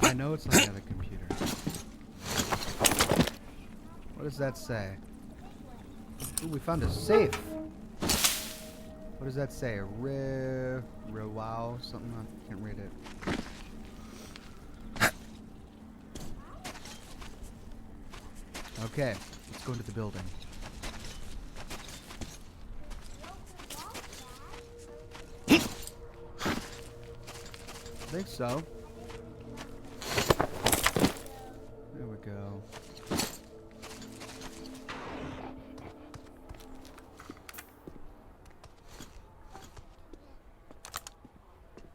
I know it's on the other computer. What does that say? Ooh, we found a safe. What does that say? Wow, something? I can't read it. Okay, let's go into the building. I think so. There we go.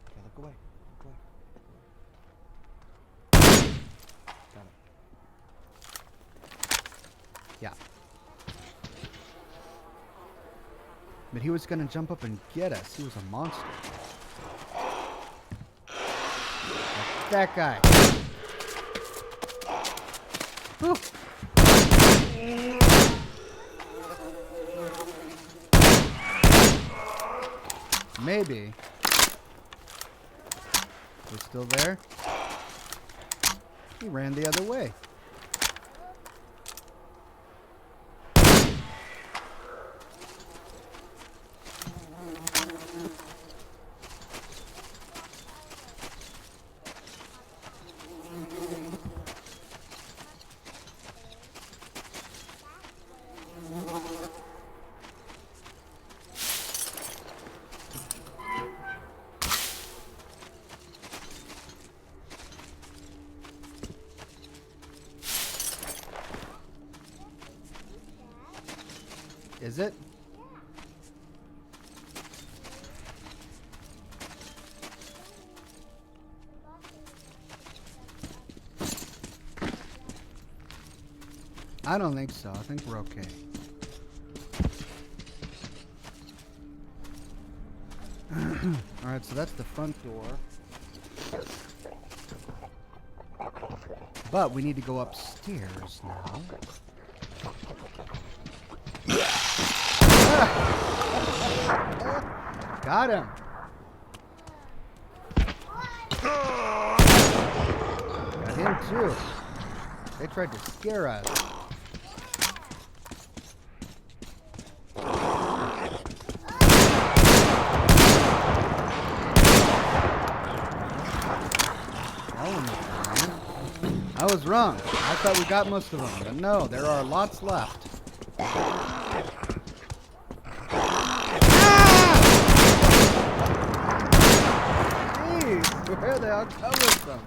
Okay, look away. Look away. Got it. Yeah. But he was gonna jump up and get us. He was a monster. Like that guy. Whew. Maybe. He's still there? He ran the other way. Is it? I don't think so. I think we're okay. Alright, so that's the front door. But we need to go upstairs now. Got him. Got him too. They tried to scare us. I was wrong. I thought we got most of them, but no, there are lots left. Jeez, where are they all coming from?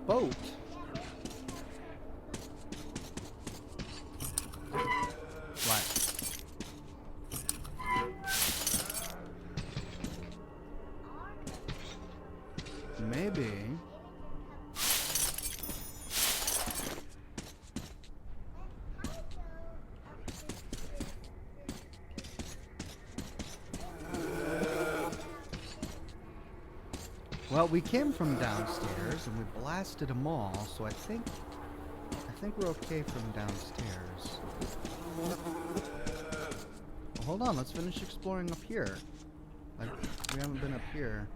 boat. What? Maybe. Well, we came from downstairs and we blasted them all, so I think we're okay from downstairs. Well, hold on, let's finish exploring up here. Like, we haven't been up here.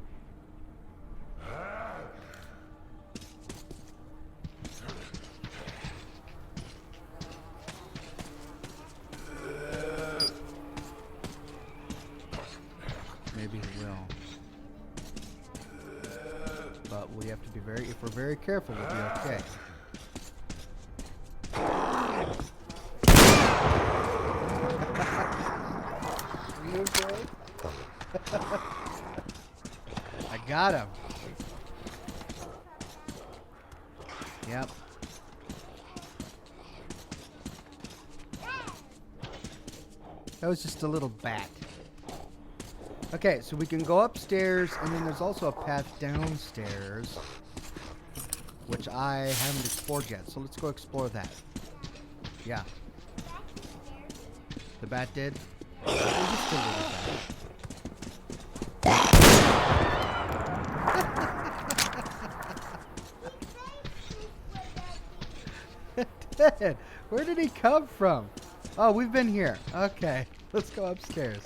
Maybe he will. But we have to be very, if we're very careful, we'll be okay. You okay? I got him. Yep. That was just a little bat. Okay, so we can go upstairs, and then there's also a path downstairs, which I haven't explored yet. So let's go explore that. Yeah. The bat did? It was just a little bat. It did. Where did he come from? Oh, we've been here. Okay, let's go upstairs.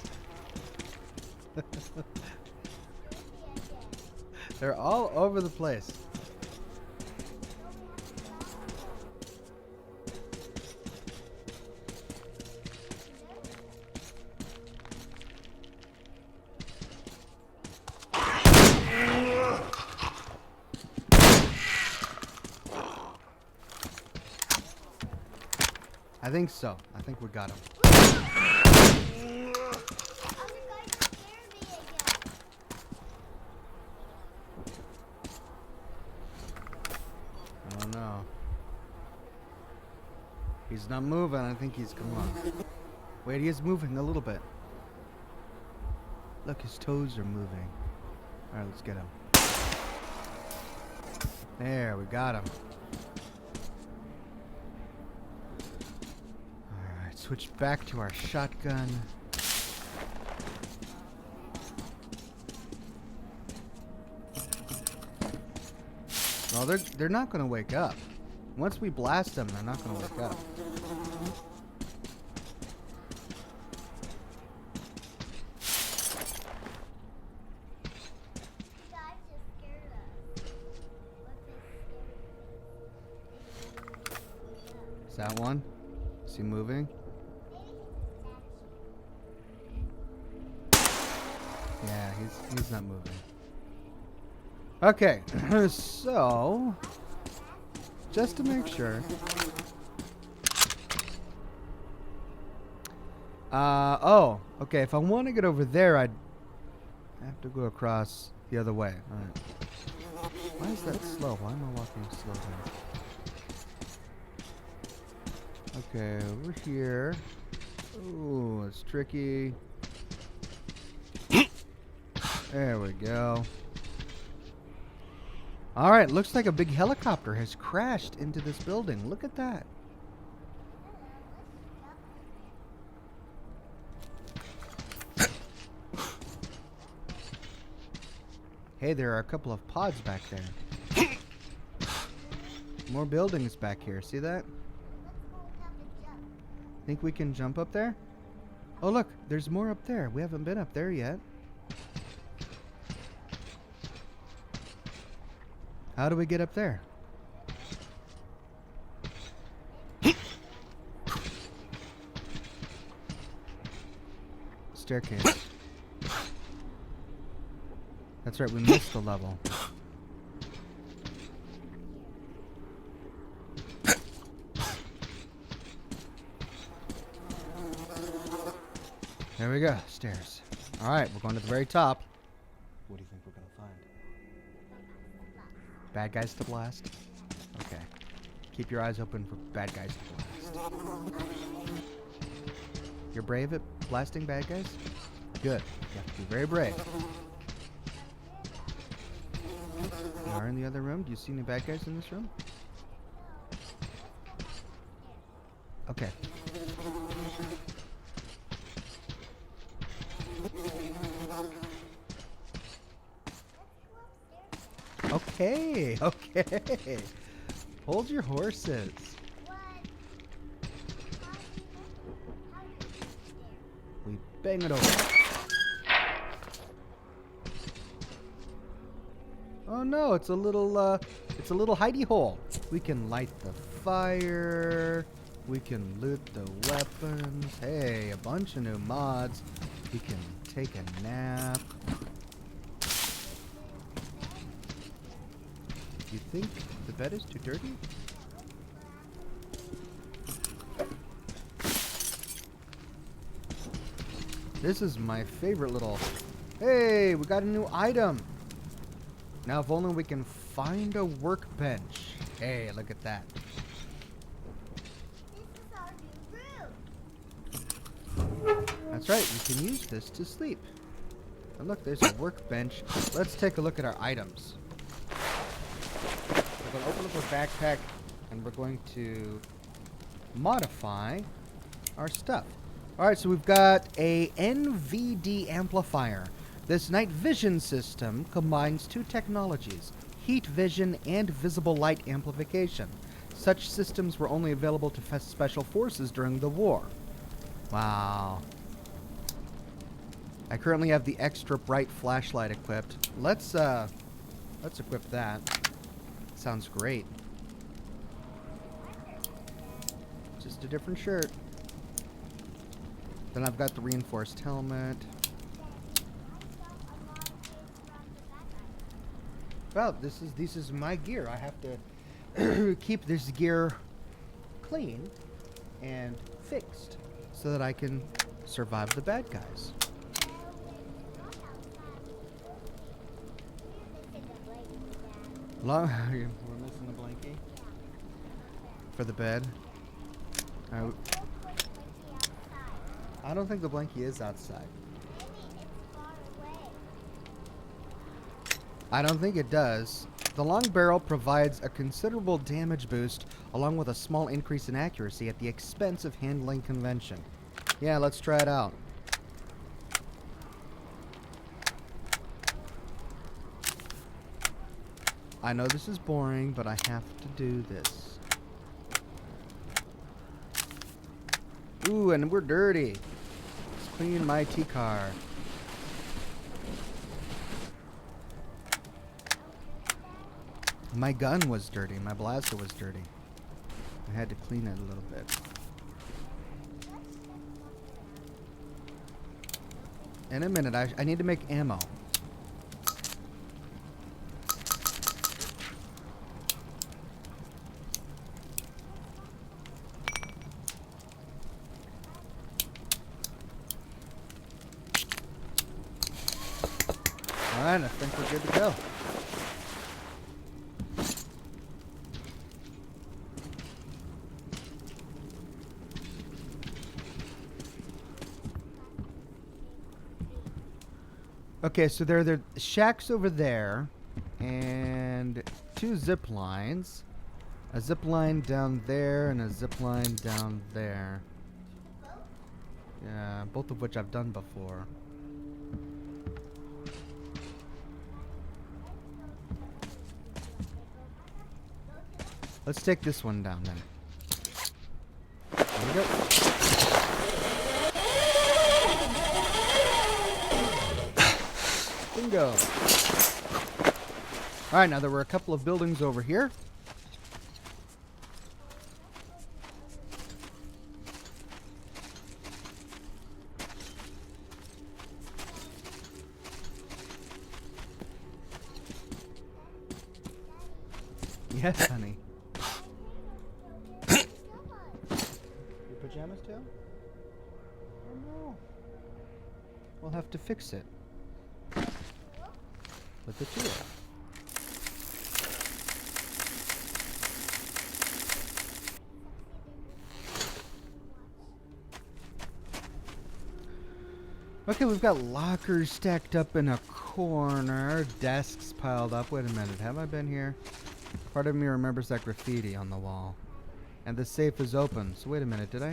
They're all over the place. I think so. I think we got him. Oh no. He's not moving. I think he's come on. Wait, he is moving a little bit. Look, his toes are moving. Alright, let's get him. There, we got him. Alright, switch back to our shotgun. Well, they're not going to wake up. Once we blast them, they're not going to wake up. Is that one? Is he moving? Yeah, he's not moving. Okay, so just to make sure. Oh, okay. If I want to get over there, I'd have to go across the other way. All right. Why is that slow? Why am I walking slow there? Okay, over here. Ooh, it's tricky. There we go. All right, looks like a big helicopter has crashed into this building. Look at that. Hey, there are a couple of pods back there. More buildings back here. See that? Think we can jump up there? Oh, look, there's more up there. We haven't been up there yet. How do we get up there? Staircase. That's right, we missed the level. There we go, stairs. Alright, we're going to the very top. What do you think we're going to find? Bad guys to blast? Okay. Keep your eyes open for bad guys to blast. You're brave at blasting bad guys? Good. You have to be very brave. You are in the other room? Do you see any bad guys in this room? Okay. Okay, okay. Hold your horses. We bang it over. Oh no, it's a little hidey hole. We can light the fire. We can loot the weapons. Hey, a bunch of new mods. We can take a nap. You think the bed is too dirty? This is my favorite little... Hey, we got a new item. Now if only we can find a workbench. Hey, look at that. This is our new room. That's right, you can use this to sleep. And look, there's a workbench. Let's take a look at our items. We're going to open up our backpack and we're going to modify our stuff. Alright, so we've got a NVD amplifier. This night vision system combines two technologies, heat vision and visible light amplification. Such systems were only available to special forces during the war. Wow. I currently have the extra bright flashlight equipped. Let's equip that. Sounds great. Just a different shirt. Then I've got the reinforced helmet. Well, this is my gear. I have to keep this gear clean and fixed so that I can survive the bad guys. We're missing a blankie for the bed. I don't think the blankie is outside. I don't think it does. The long barrel provides a considerable damage boost along with a small increase in accuracy at the expense of handling convention. Yeah, let's try it out. I know this is boring, but I have to do this. Ooh, and we're dirty. Let's clean my T-car. My gun was dirty. My blaster was dirty. I had to clean it a little bit. In a minute, I need to make ammo. Alright, I think we're good to go. Okay, so there are the shacks over there, and 2 zip lines. A zip line down there, and a zip line down there. Yeah, both of which I've done before. Let's take this one down then. There we go. Bingo. Alright, now there were a couple of buildings over here. Yes, honey. Your pajamas too? Oh no. We'll have to fix it. With the tool. Okay, we've got lockers stacked up in a corner, desks piled up. Wait a minute, have I been here? Part of me remembers that graffiti on the wall. And the safe is open. So wait a minute, did I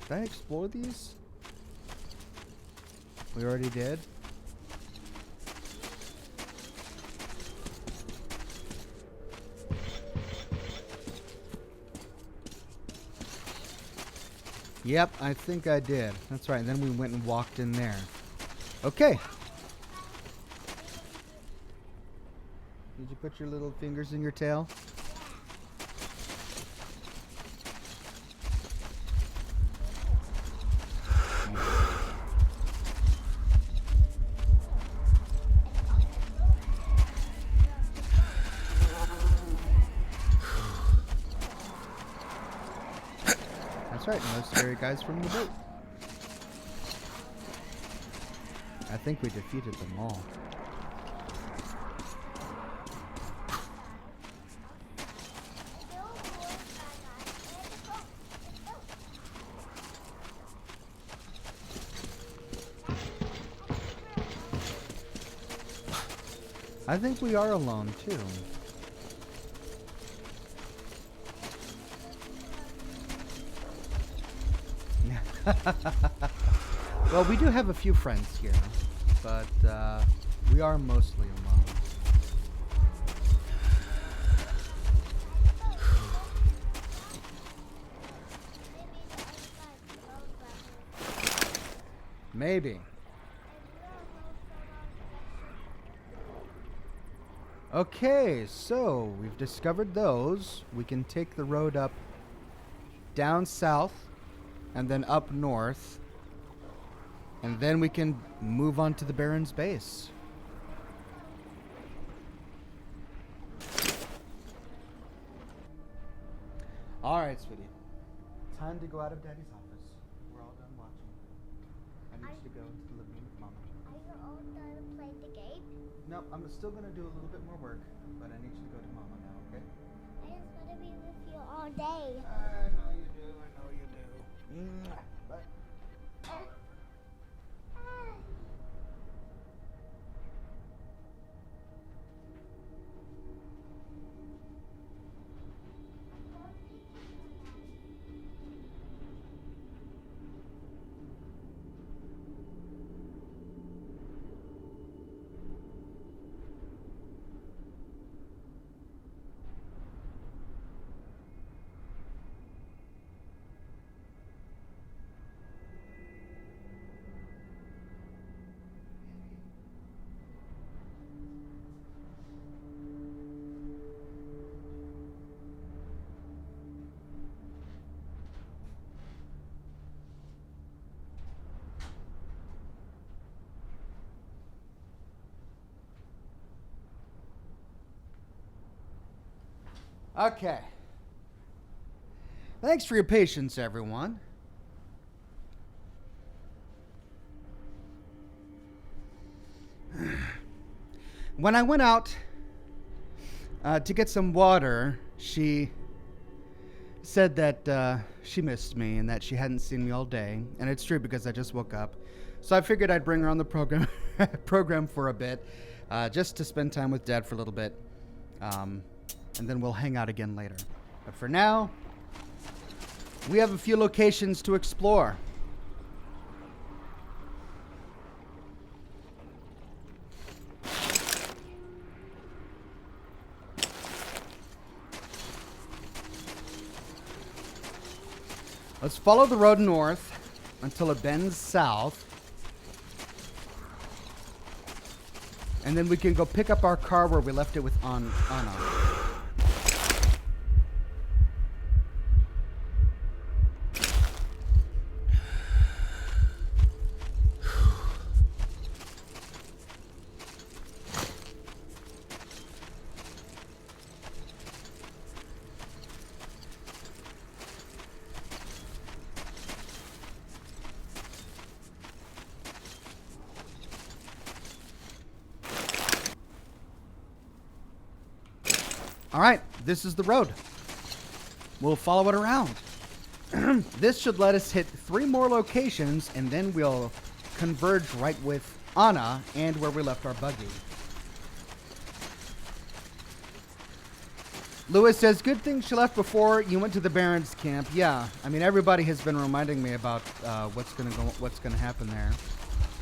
explore these? We already did? Yep, I think I did. That's right. And then we went and walked in there. Okay. Did you put your little fingers in your tail? That's right, no scary guys from the boat. I think we defeated them all. I think we are alone too. Well, we do have a few friends here, but we are mostly alone. Maybe. Okay, so we've discovered those. We can take the road up down south and then up north. And then we can move on to the Baron's base. All right, sweetie. Time to go out of Daddy's office. We're all done watching. I need you to go into the living room with Mama. Are you all done playing the game? No, I'm still going to do a little bit more work, but I need you to go to Mama now, okay? I just want to be with you all day. I know you do. I know you do. Bye. Okay. Thanks for your patience, everyone. When I went out to get some water, she said that she missed me and that she hadn't seen me all day. And it's true because I just woke up. So I figured I'd bring her on the program for a bit, just to spend time with Dad for a little bit. And then we'll hang out again later. But for now, we have a few locations to explore. Let's follow the road north until it bends south. And then we can go pick up our car where we left it with Anna. All right, this is the road. We'll follow it around. This should let us hit 3 more locations, and then we'll converge right with Anna and where we left our buggy. Lewis says, good thing she left before you went to the Barons camp. Yeah, I mean, everybody has been reminding me about what's gonna happen there.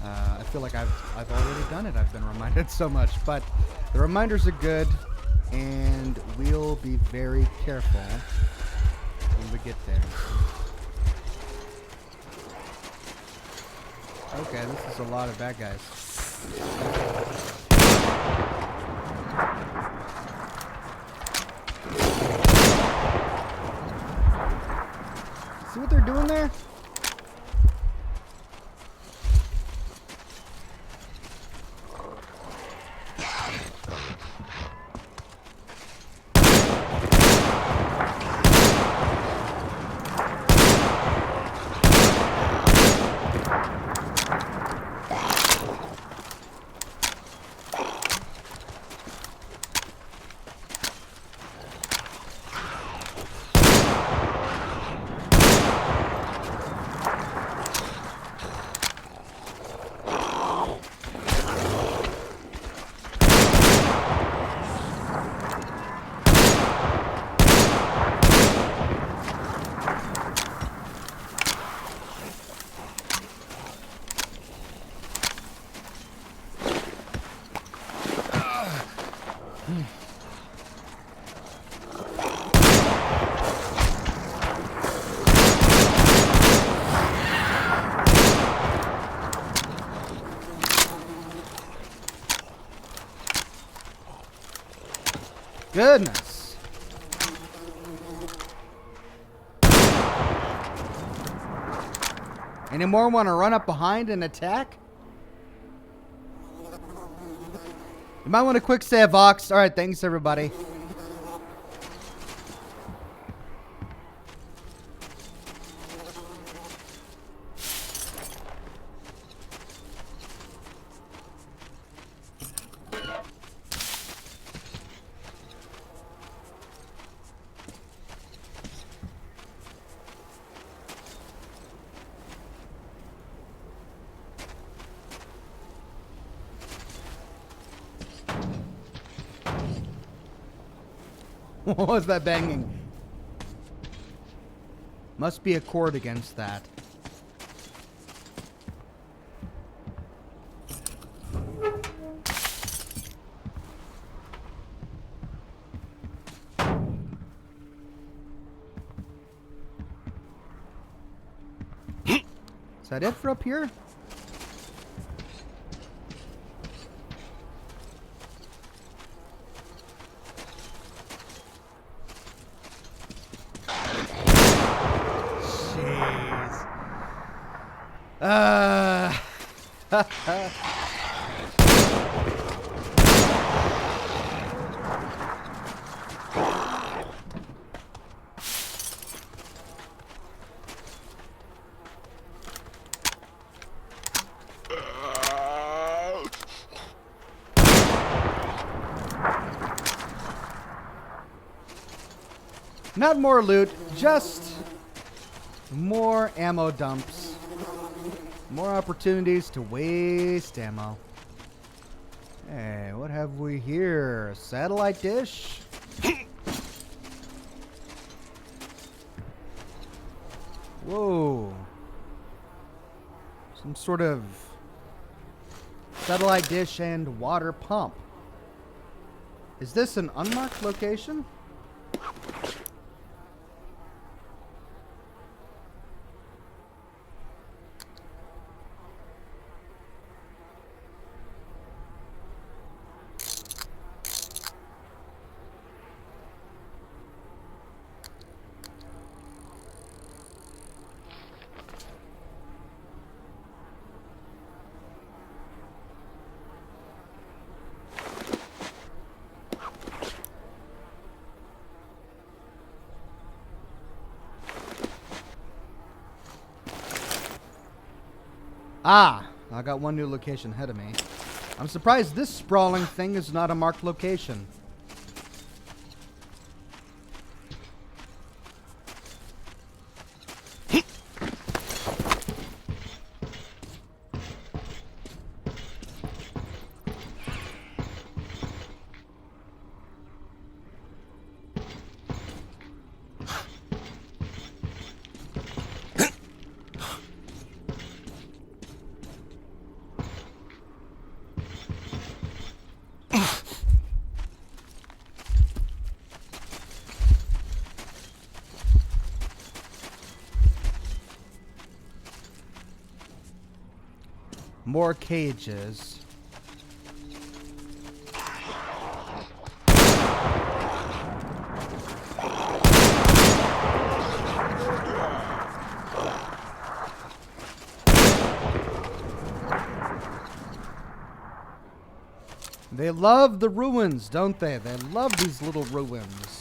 I feel like I've already done it. I've been reminded so much, but the reminders are good, and we'll be very careful when we get there. Okay, this is a lot of bad guys. See what they're doing there? Goodness. Any more want to run up behind and attack? You might want to quick save Ox. All right, thanks everybody. What was that banging? Must be a cord against that. Is that it for up here? Not more loot, just more ammo dumps. More opportunities to waste ammo. Hey, what have we here? A satellite dish? Whoa. Some sort of satellite dish and water pump. Is this an unmarked location? Ah, I got one new location ahead of me. I'm surprised this sprawling thing is not a marked location. More cages. They love the ruins, don't they? They love these little ruins.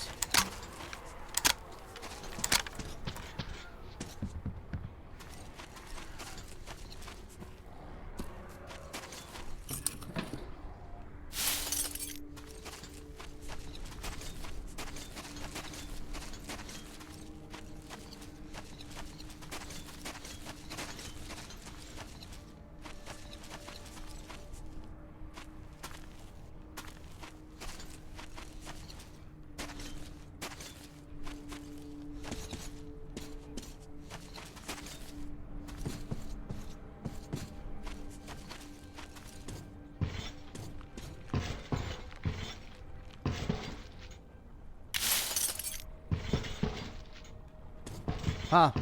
Huh.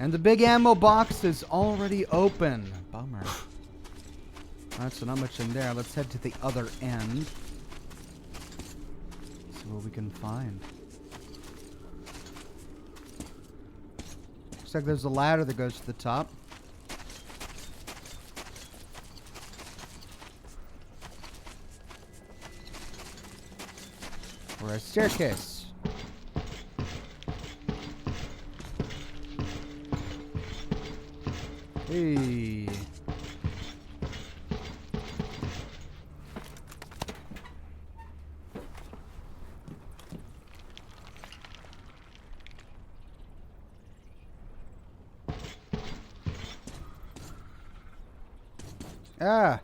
And the big ammo box is already open. Bummer. Alright, so not much in there. Let's head to the other end. See what we can find. Looks like there's a ladder that goes to the top. Or a staircase. Hey. Ah.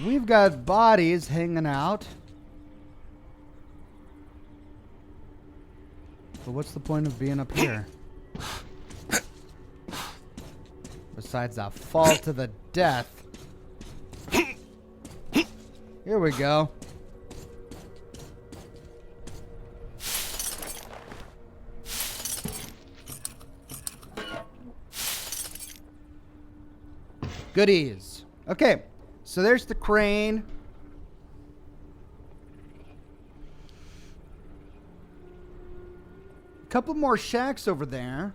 We've got bodies hanging out. But what's the point of being up here? Besides a fall to the death. Here we go. Goodies. Okay, so there's the crane. A couple more shacks over there.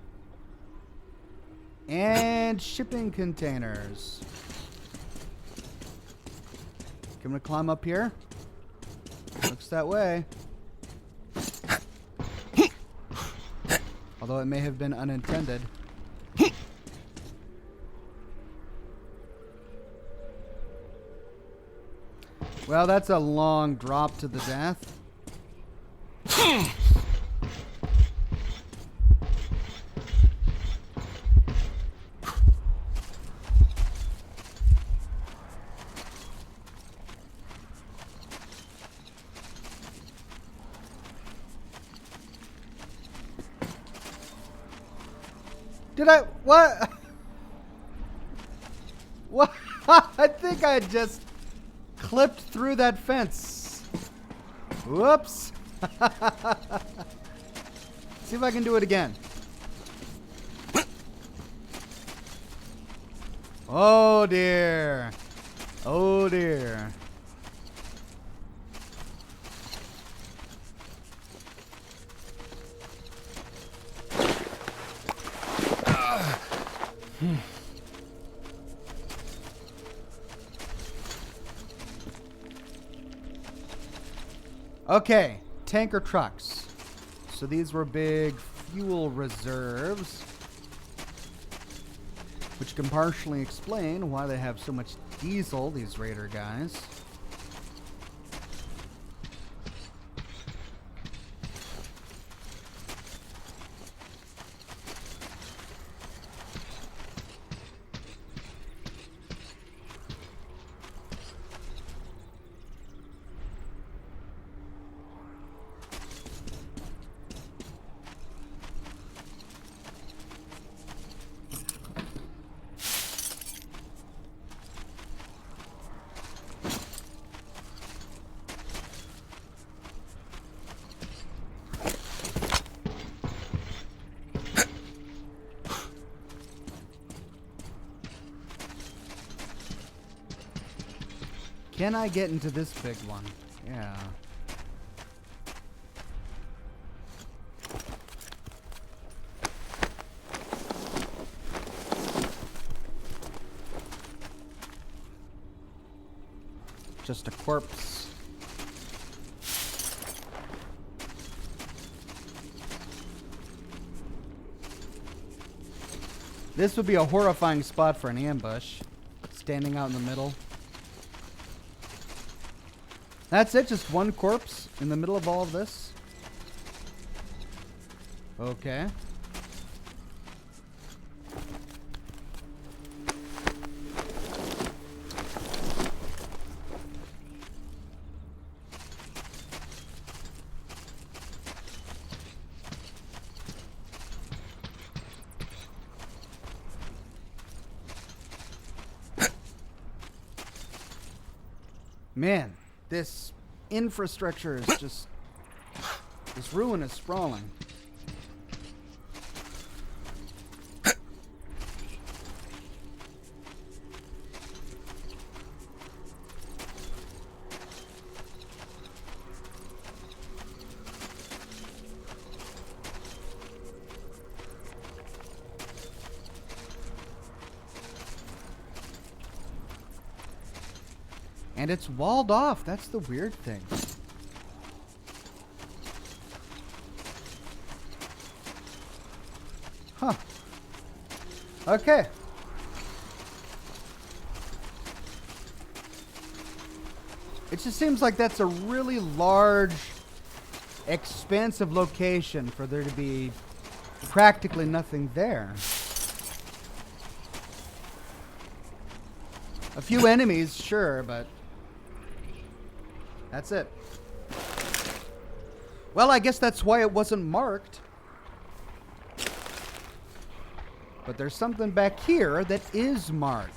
And shipping containers. Can we climb up here? Looks that way. Although it may have been unintended. Well, that's a long drop to the death. Did I? What? What? I think I just clipped through that fence. Whoops. See if I can do it again. Oh dear. Oh dear. Okay, tanker trucks. So these were big fuel reserves, which can partially explain why they have so much diesel, these raider guys. Can I get into this big one? Yeah. Just a corpse. This would be a horrifying spot for an ambush. Standing out in the middle. That's it, just one corpse in the middle of all of this. Okay. Man, this infrastructure is just... This ruin is sprawling. And it's walled off. That's the weird thing. Huh. Okay. It just seems like that's a really large, expansive location for there to be practically nothing there. A few enemies, sure, but that's it. Well, I guess that's why it wasn't marked. But there's something back here that is marked.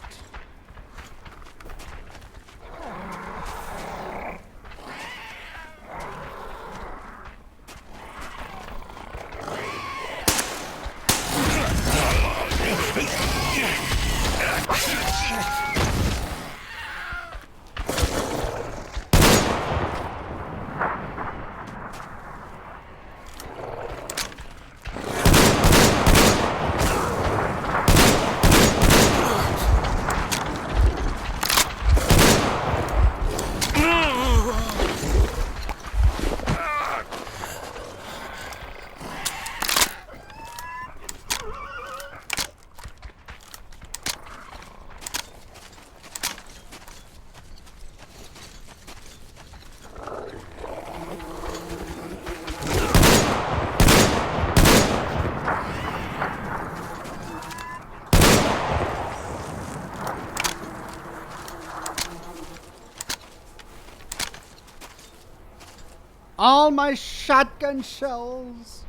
All my shotgun shells.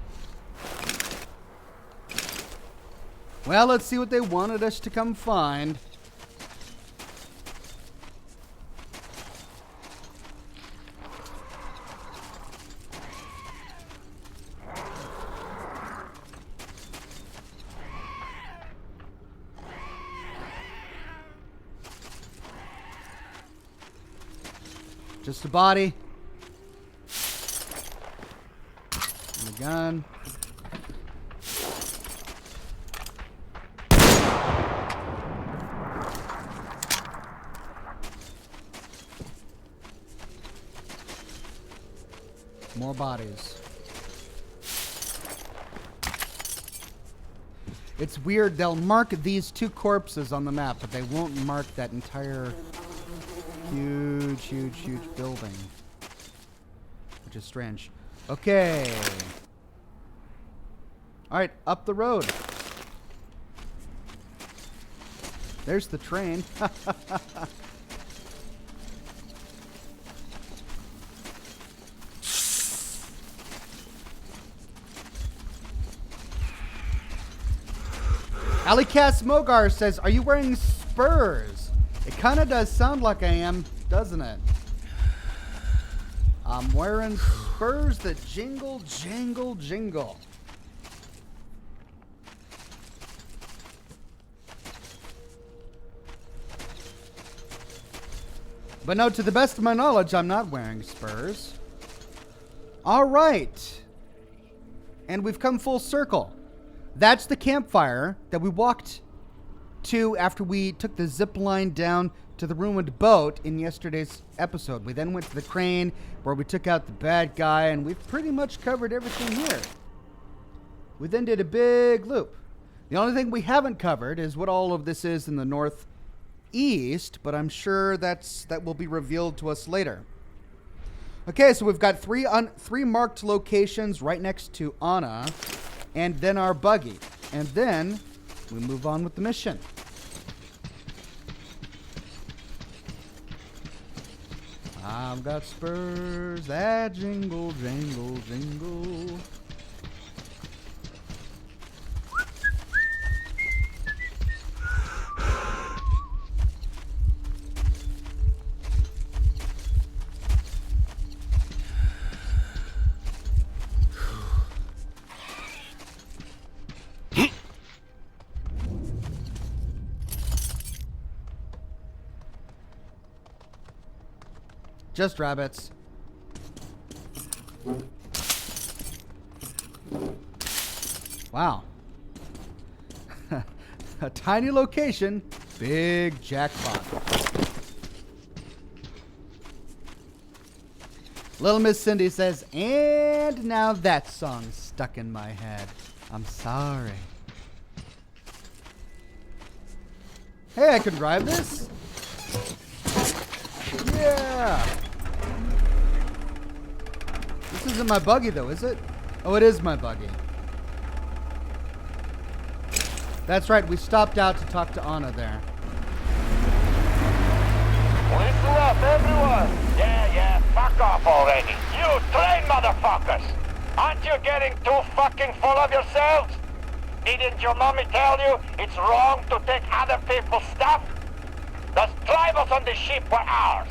Well, let's see what they wanted us to come find. Just a body. And a gun. More bodies. It's weird, they'll mark these two corpses on the map, but they won't mark that entire huge building. Which is strange. Okay. Alright, up the road. There's the train. Alicast Mogar says, are you wearing spurs? It kind of does sound like I am, doesn't it? I'm wearing spurs that jingle, jangle, jingle. But no, to the best of my knowledge, I'm not wearing spurs. All right. And we've come full circle. That's the campfire that we walked to after we took the zip line down to the ruined boat in yesterday's episode. We then went to the crane where we took out the bad guy, and we've pretty much covered everything here. We then did a big loop. The only thing we haven't covered is what all of this is in the northeast, but I'm sure that will be revealed to us later. Okay, so we've got three marked locations right next to Anna, and then our buggy. And then we move on with the mission. I've got spurs that jingle, jingle, jingle. Just rabbits. Wow. A tiny location, big jackpot. Little Miss Cindy says, and now that song's stuck in my head. I'm sorry. Hey, I can drive this? Yeah. This isn't my buggy though, is it? Oh, it is my buggy. That's right, we stopped out to talk to Anna there. Listen up, everyone! Yeah, fuck off already. You train motherfuckers! Aren't you getting too fucking full of yourselves? Didn't your mommy tell you it's wrong to take other people's stuff? Those tribals on the ship were ours.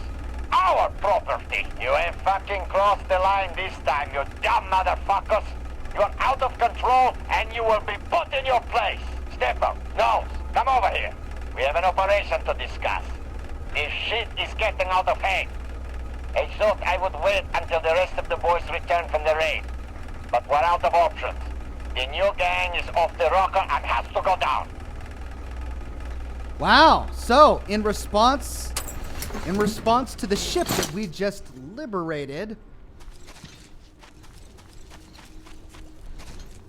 Our property. You ain't fucking crossed the line this time, you dumb motherfuckers. You're out of control and you will be put in your place. Stepper, Nose, come over here. We have an operation to discuss. This shit is getting out of hand. I thought I would wait until the rest of the boys return from the raid. But we're out of options. The new gang is off the rocker and has to go down. Wow. So, in response to the ship that we just liberated,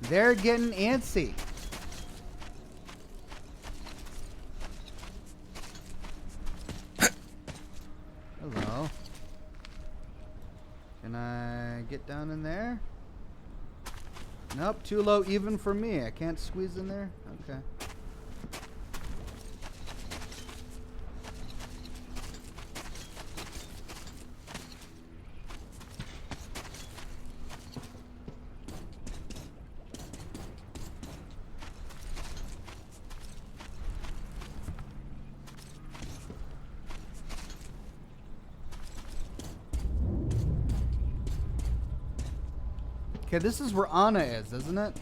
they're getting antsy. Hello. Can I get down in there? Nope, too low even for me. I can't squeeze in there? Okay. Okay, this is where Anna is, isn't it?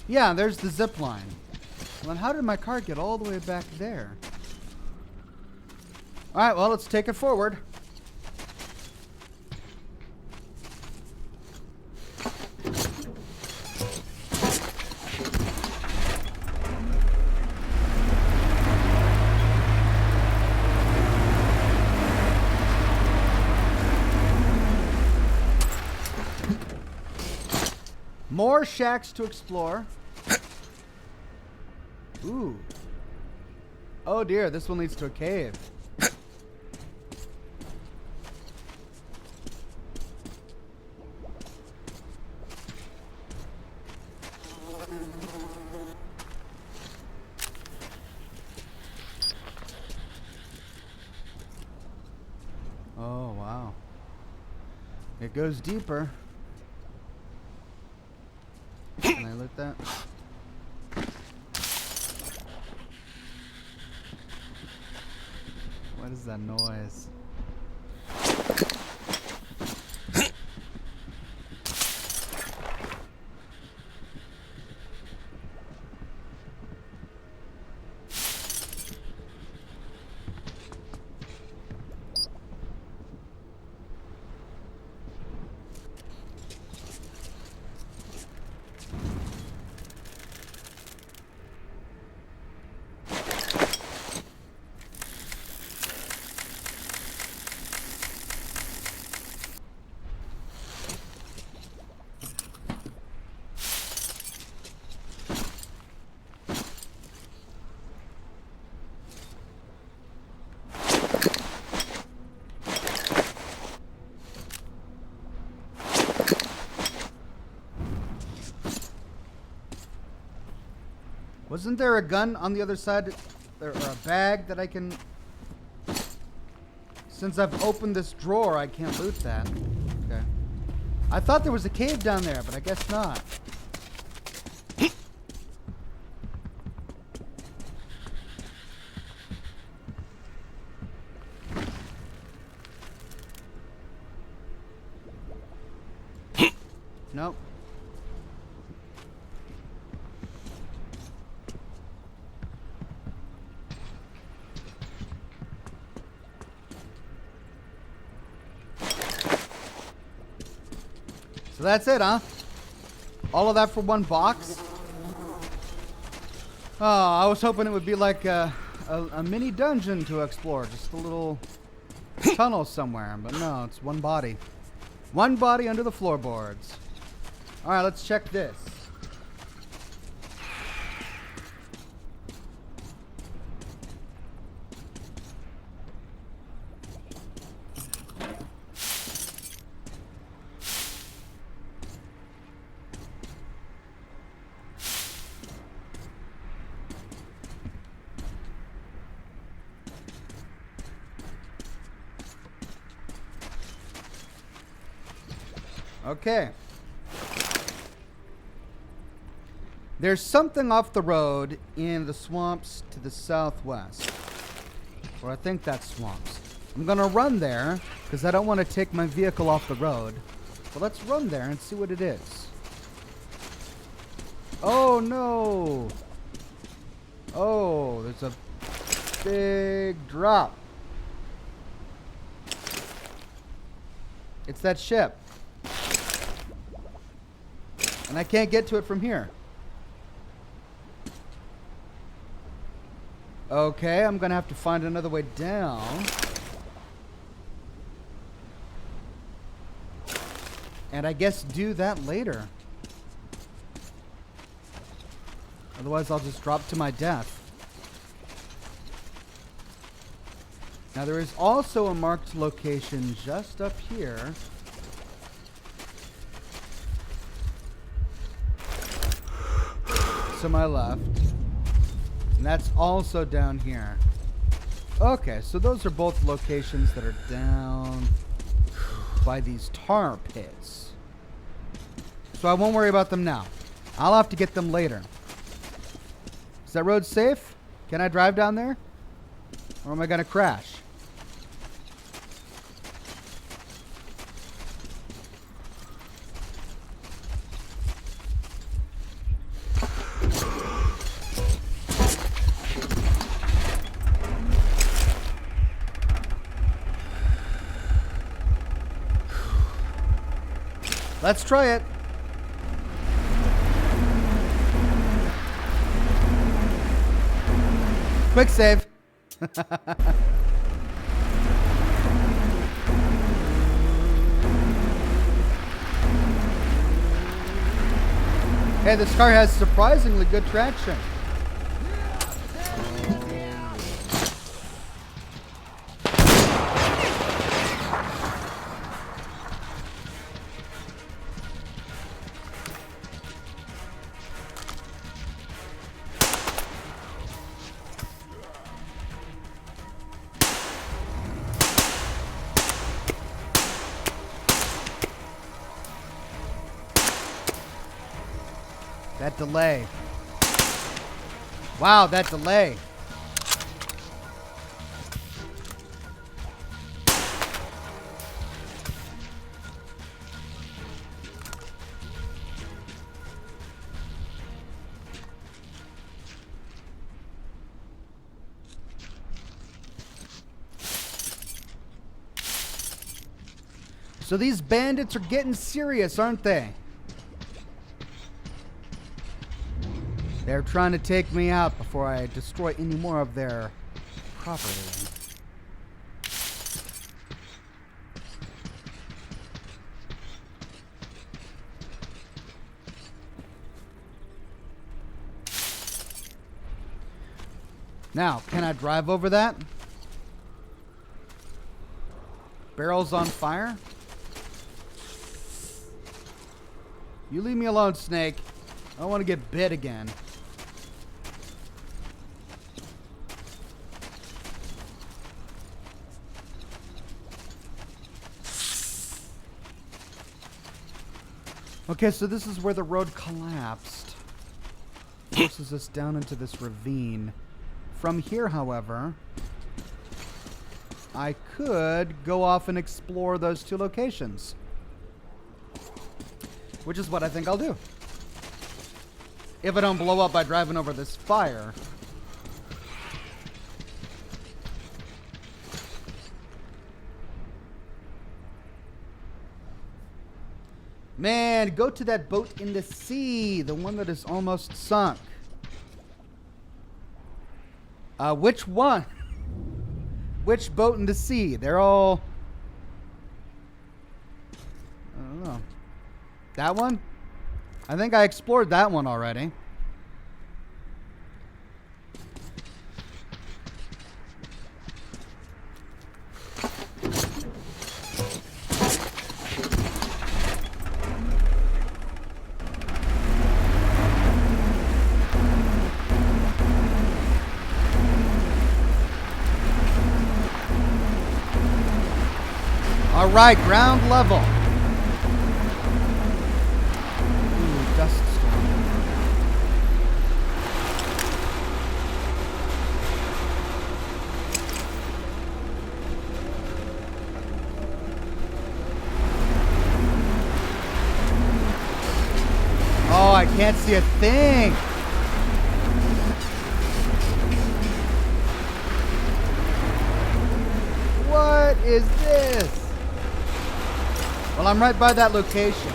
Yeah, there's the zip line. Well, then how did my car get all the way back there? All right, well, let's take it forward. More shacks to explore. Ooh. Oh dear, this one leads to a cave. Oh, wow. It goes deeper. Can I loot that? is that noise? Wasn't there a gun on the other side, or a bag that I can... Since I've opened this drawer, I can't loot that. Okay. I thought there was a cave down there, but I guess not. Nope. So that's it, huh? All of that for one box? Oh, I was hoping it would be like a mini dungeon to explore. Just a little tunnel somewhere. But no, it's one body. One body under the floorboards. Alright, let's check this. Okay. There's something off the road in the swamps to the southwest. Or I think that's swamps. I'm gonna run there because I don't want to take my vehicle off the road. But let's run there and see what it is. Oh no! Oh, there's a big drop. It's that ship. And I can't get to it from here. Okay, I'm gonna have to find another way down. And I guess do that later. Otherwise I'll just drop to my death. Now there is also a marked location just up here. To my left. And that's also down here. Okay, so those are both locations that are down by these tar pits. So I won't worry about them now. I'll have to get them later. Is that road safe? Can I drive down there? Or am I gonna crash? Let's try it. Quick save. Hey, this car has surprisingly good traction. That delay. Wow, that delay. So these bandits are getting serious, aren't they? They're trying to take me out before I destroy any more of their property. Now, can I drive over that? Barrels on fire? You leave me alone, Snake. I don't want to get bit again. Okay, so this is where the road collapsed. Forces us down into this ravine. From here, however, I could go off and explore those two locations. Which is what I think I'll do. If I don't blow up by driving over this fire. Man, go to that boat in the sea. The one that is almost sunk. Which one? Which boat in the sea? They're all... I don't know. That one? I think I explored that one already. All right, ground level. Ooh, dust storm. Oh, I can't see a thing. What is this? Well, I'm right by that location.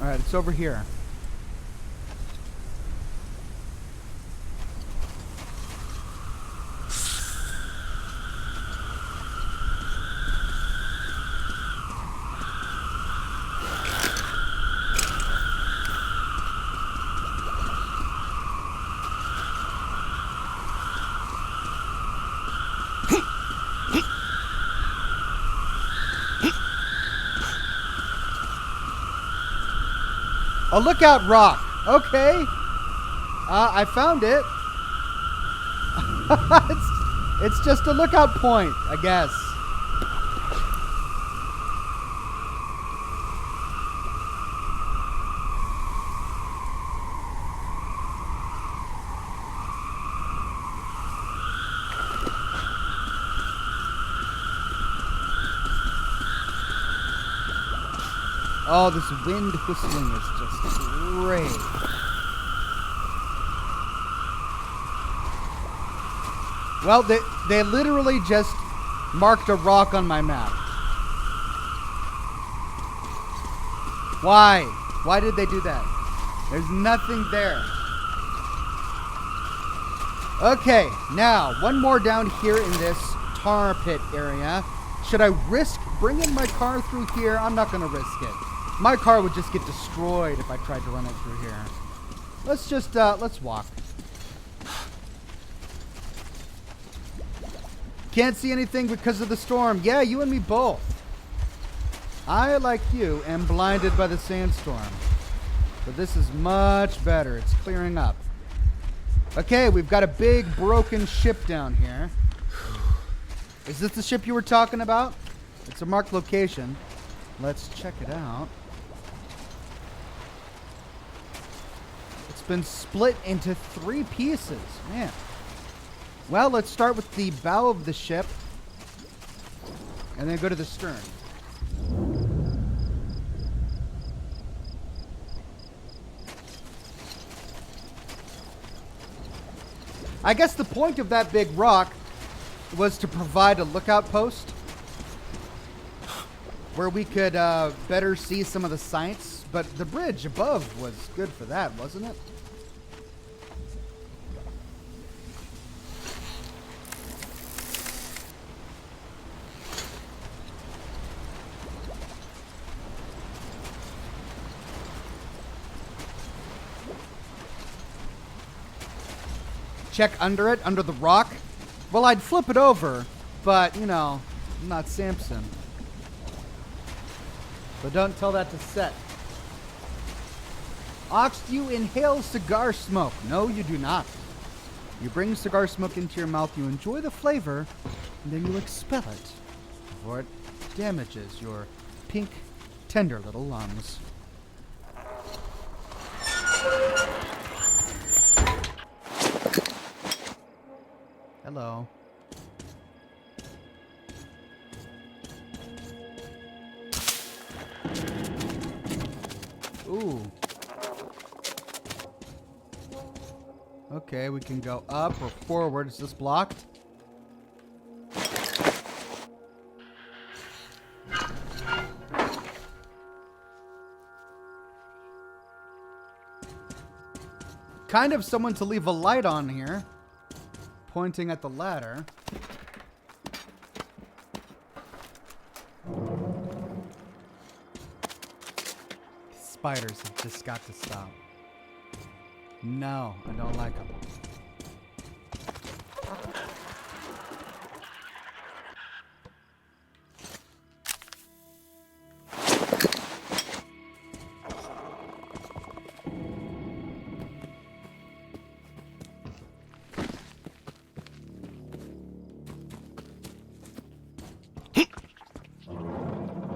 All right, it's over here. A lookout rock. Okay. I found it. it's just a lookout point, I guess. Oh, this wind whistling is just great. Well, they literally just marked a rock on my map. Why? Why did they do that? There's nothing there. Okay, now, one more down here in this tar pit area. Should I risk bringing my car through here? I'm not going to risk it. My car would just get destroyed if I tried to run it through here. Let's just, let's walk. Can't see anything because of the storm. Yeah, you and me both. I, like you, am blinded by the sandstorm. But this is much better. It's clearing up. Okay, we've got a big broken ship down here. Is this the ship you were talking about? It's a marked location. Let's check it out. It's been split into 3 pieces. Man. Well, let's start with the bow of the ship. And then go to the stern. I guess the point of that big rock was to provide a lookout post where we could better see some of the sights, but the bridge above was good for that, wasn't it? Check under it, under the rock. Well, I'd flip it over, but, you know, I'm not Samson. So don't tell that to Set. Ox, do you inhale cigar smoke? No, you do not. You bring cigar smoke into your mouth, you enjoy the flavor, and then you expel it before it damages your pink, tender little lungs. Hello. Ooh. Okay, we can go up or forward. Is this blocked? Kind of someone to leave a light on here. Pointing at the ladder. Spiders have just got to stop. No, I don't like them.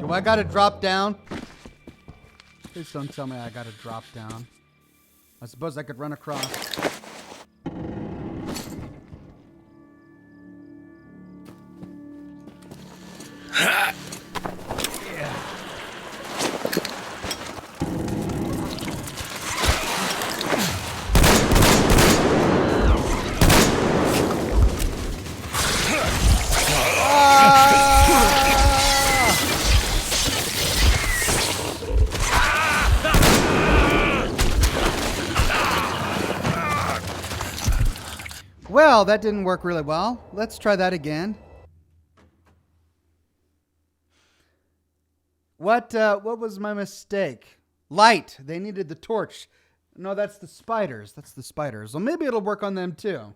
Do I gotta drop down? Please don't tell me I gotta drop down. I suppose I could run across. Well, that didn't work really well. Let's try that again. What was my mistake? Light. They needed the torch. No, that's the spiders. That's the spiders. Well, maybe it'll work on them too.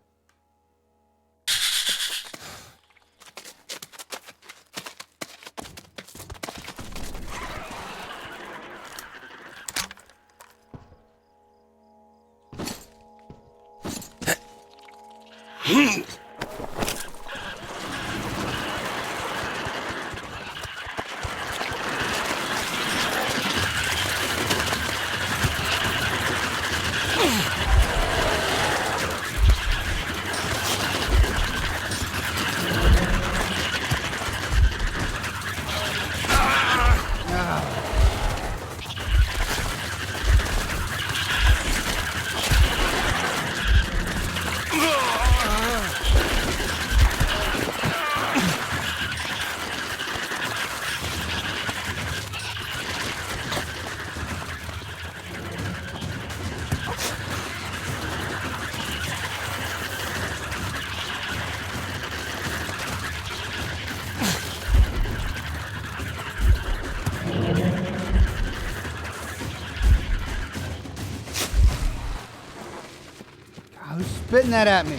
Who's spitting that at me?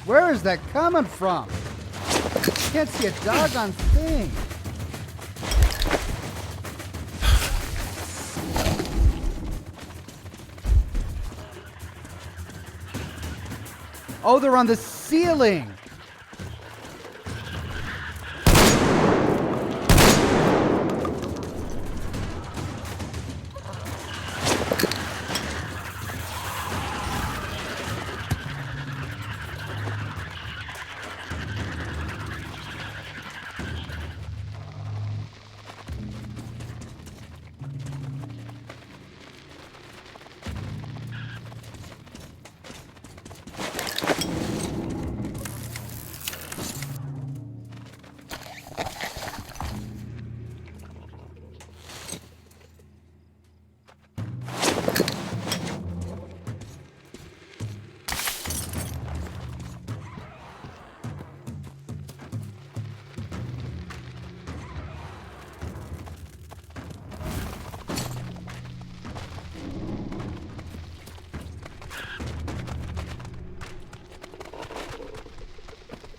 Where is that coming from? Can't see a doggone thing. Oh, they're on the ceiling.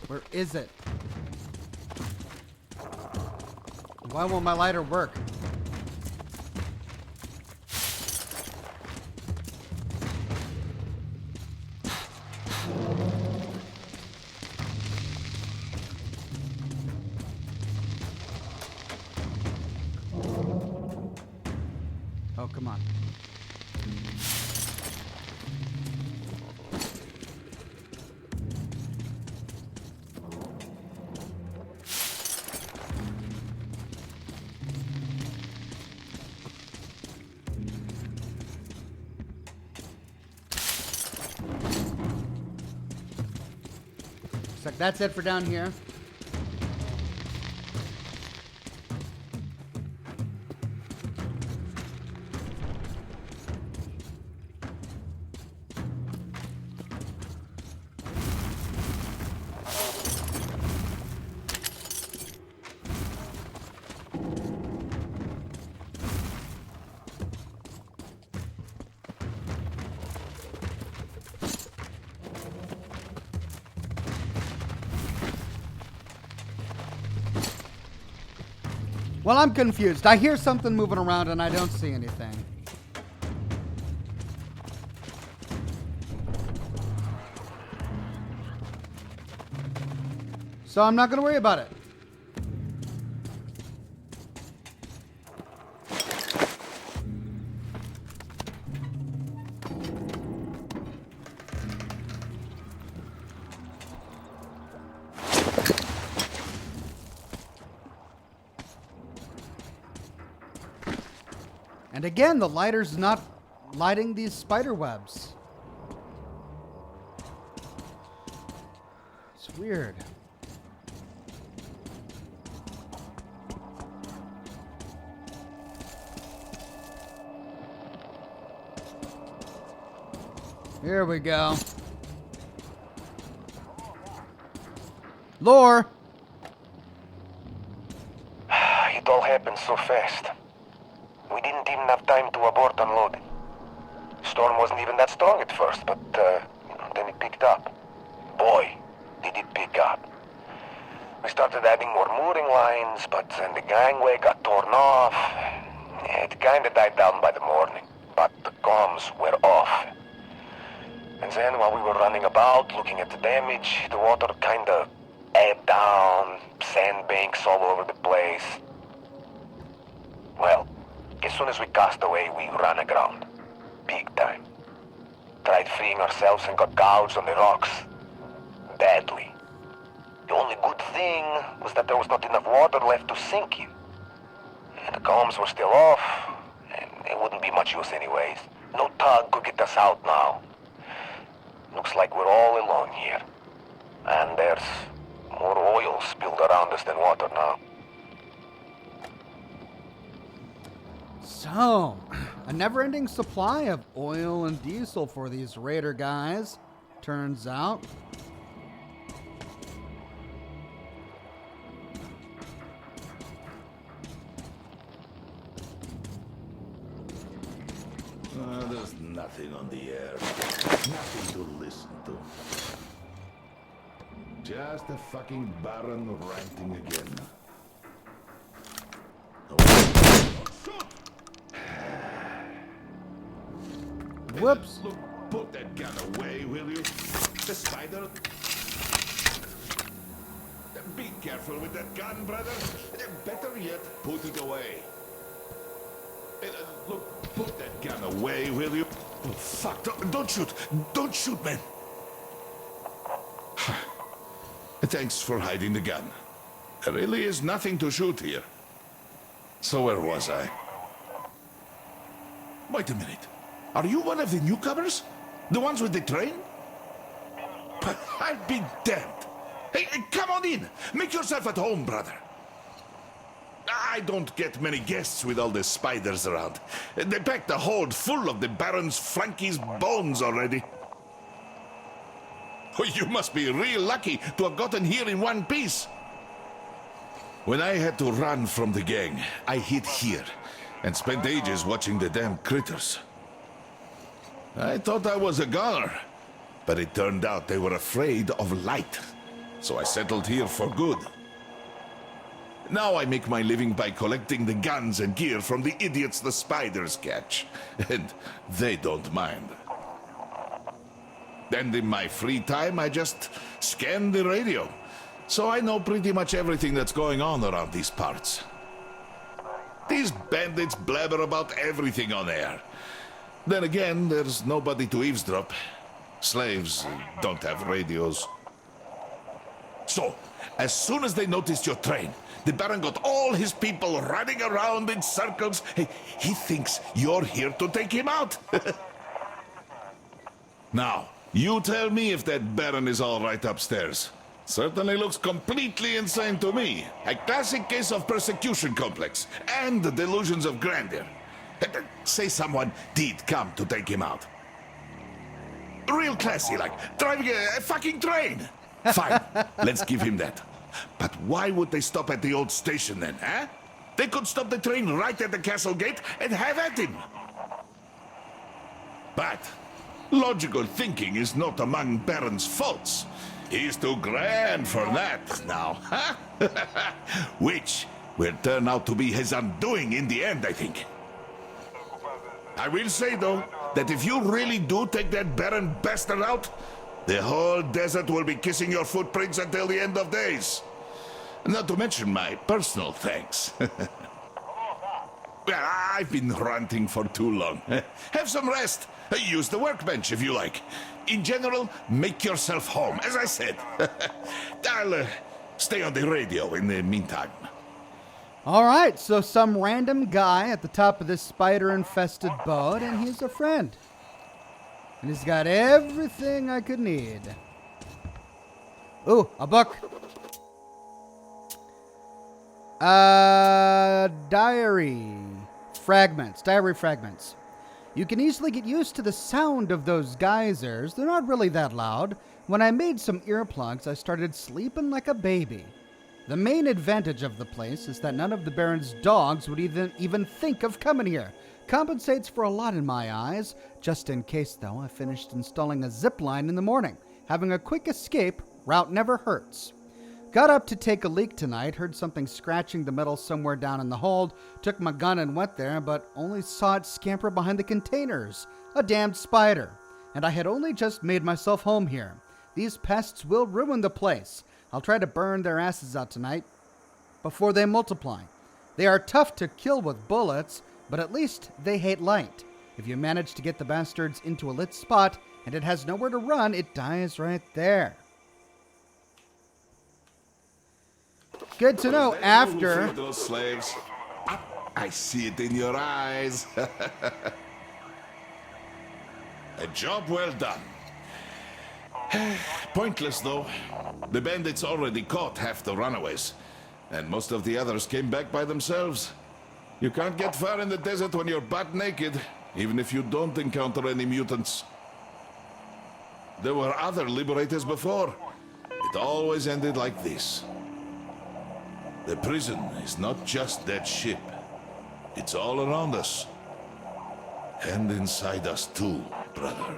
Where is it? Why won't my lighter work? Oh, come on. Looks like that's it for down here. Well, I'm confused. I hear something moving around and I don't see anything. So I'm not going to worry about it. And again, the lighter's not lighting these spider webs. It's weird. Here we go. Lore! It all happened so fast. We didn't even have time to abort unloading. Storm wasn't even that strong at first, but then it picked up. Boy, did it pick up. We started adding more mooring lines, but then the gangway got torn off. It kinda died down by the morning, but the comms were off. And then while we were running about, looking at the damage, the water kinda ebbed down, sandbanks all over the place. Well, as soon as we cast away, we ran aground. Big time. Tried freeing ourselves and got gouged on the rocks. Badly. The only good thing was that there was not enough water left to sink in. And the comms were still off, and it wouldn't be much use anyways. No tug could get us out now. Looks like we're all alone here. And there's more oil spilled around us than water now. So, a never-ending supply of oil and diesel for these raider guys, turns out. There's nothing on the air. Nothing to listen to. Just a fucking Baron ranting again. Whoops. Look, put that gun away, will you? The spider. Be careful with that gun, brother. Better yet, put it away. Look, put that gun away, will you? Oh, fuck, don't shoot. Don't shoot, man. Thanks for hiding the gun. There really is nothing to shoot here. So where was I? Wait a minute. Are you one of the newcomers? The ones with the train? I'd be damned. Hey, come on in. Make yourself at home, brother. I don't get many guests with all the spiders around. They packed the hold full of the Baron's Frankie's bones already. Oh, you must be real lucky to have gotten here in one piece. When I had to run from the gang, I hid here and spent ages watching the damn critters. I thought I was a goner, but it turned out they were afraid of light. so I settled here for good. Now I make my living by collecting the guns and gear from the idiots the spiders catch, and they don't mind. And in my free time, I just scan the radio, so I know pretty much everything that's going on around these parts. These bandits blabber about everything on air. Then again, there's nobody to eavesdrop. Slaves don't have radios. So, as soon as they noticed your train, the Baron got all his people running around in circles. He thinks you're here to take him out. Now, you tell me if that Baron is all right upstairs. Certainly looks completely insane to me. A classic case of persecution complex and the delusions of grandeur. Say someone did come to take him out. Real classy, like driving a fucking train. Fine, let's give him that. But why would they stop at the old station then, huh? They could stop the train right at the castle gate and have at him. But logical thinking is not among Baron's faults. He's too grand for that now, huh? Which will turn out to be his undoing in the end, I think. I will say, though, that if you really do take that Baron bastard out, the whole desert will be kissing your footprints until the end of days. Not to mention my personal thanks. Well, I've been ranting for too long. Have some rest. Use the workbench if you like. In general, make yourself home, as I said. I'll stay on the radio in the meantime. All right, so some random guy at the top of this spider-infested boat, and he's a friend. And he's got everything I could need. Ooh, a book. Diary fragments. You can easily get used to the sound of those geysers. They're not really that loud. When I made some earplugs, I started sleeping like a baby. The main advantage of the place is that none of the Baron's dogs would even think of coming here. Compensates for a lot in my eyes. Just in case, though, I finished installing a zip line in the morning. Having a quick escape route never hurts. Got up to take a leak tonight, heard something scratching the metal somewhere down in the hold, took my gun and went there, but only saw it scamper behind the containers. A damned spider. And I had only just made myself home here. These pests will ruin the place. I'll try to burn their asses out tonight before they multiply. They are tough to kill with bullets, but at least they hate light. If you manage to get the bastards into a lit spot and it has nowhere to run, it dies right there. Good to know after. Those slaves. I see it in your eyes. A job well done. Pointless, though. The bandits already caught half the runaways, and most of the others came back by themselves. You can't get far in the desert when you're butt naked, even if you don't encounter any mutants. There were other liberators before. It always ended like this. The prison is not just that ship. It's all around us. And inside us too, brother.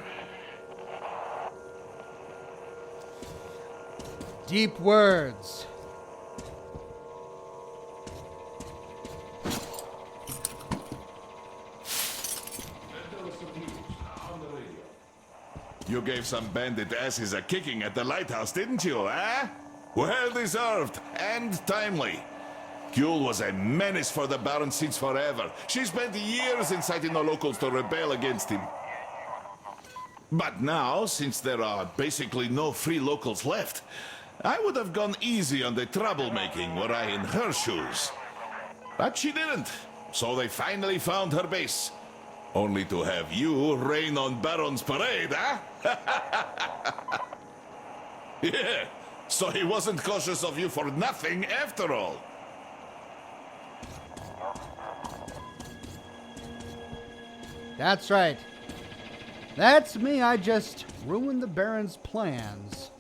Deep words. You gave some bandit asses a kicking at the lighthouse, didn't you, eh? Well deserved and timely. Kuhl was a menace for the Baron since forever. She spent years inciting the locals to rebel against him. But now, since there are basically no free locals left, I would have gone easy on the troublemaking were I in her shoes. But she didn't, so they finally found her base. Only to have you rain on Baron's parade, huh? Yeah, so he wasn't cautious of you for nothing after all. That's right. That's me. I just ruined the Baron's plans.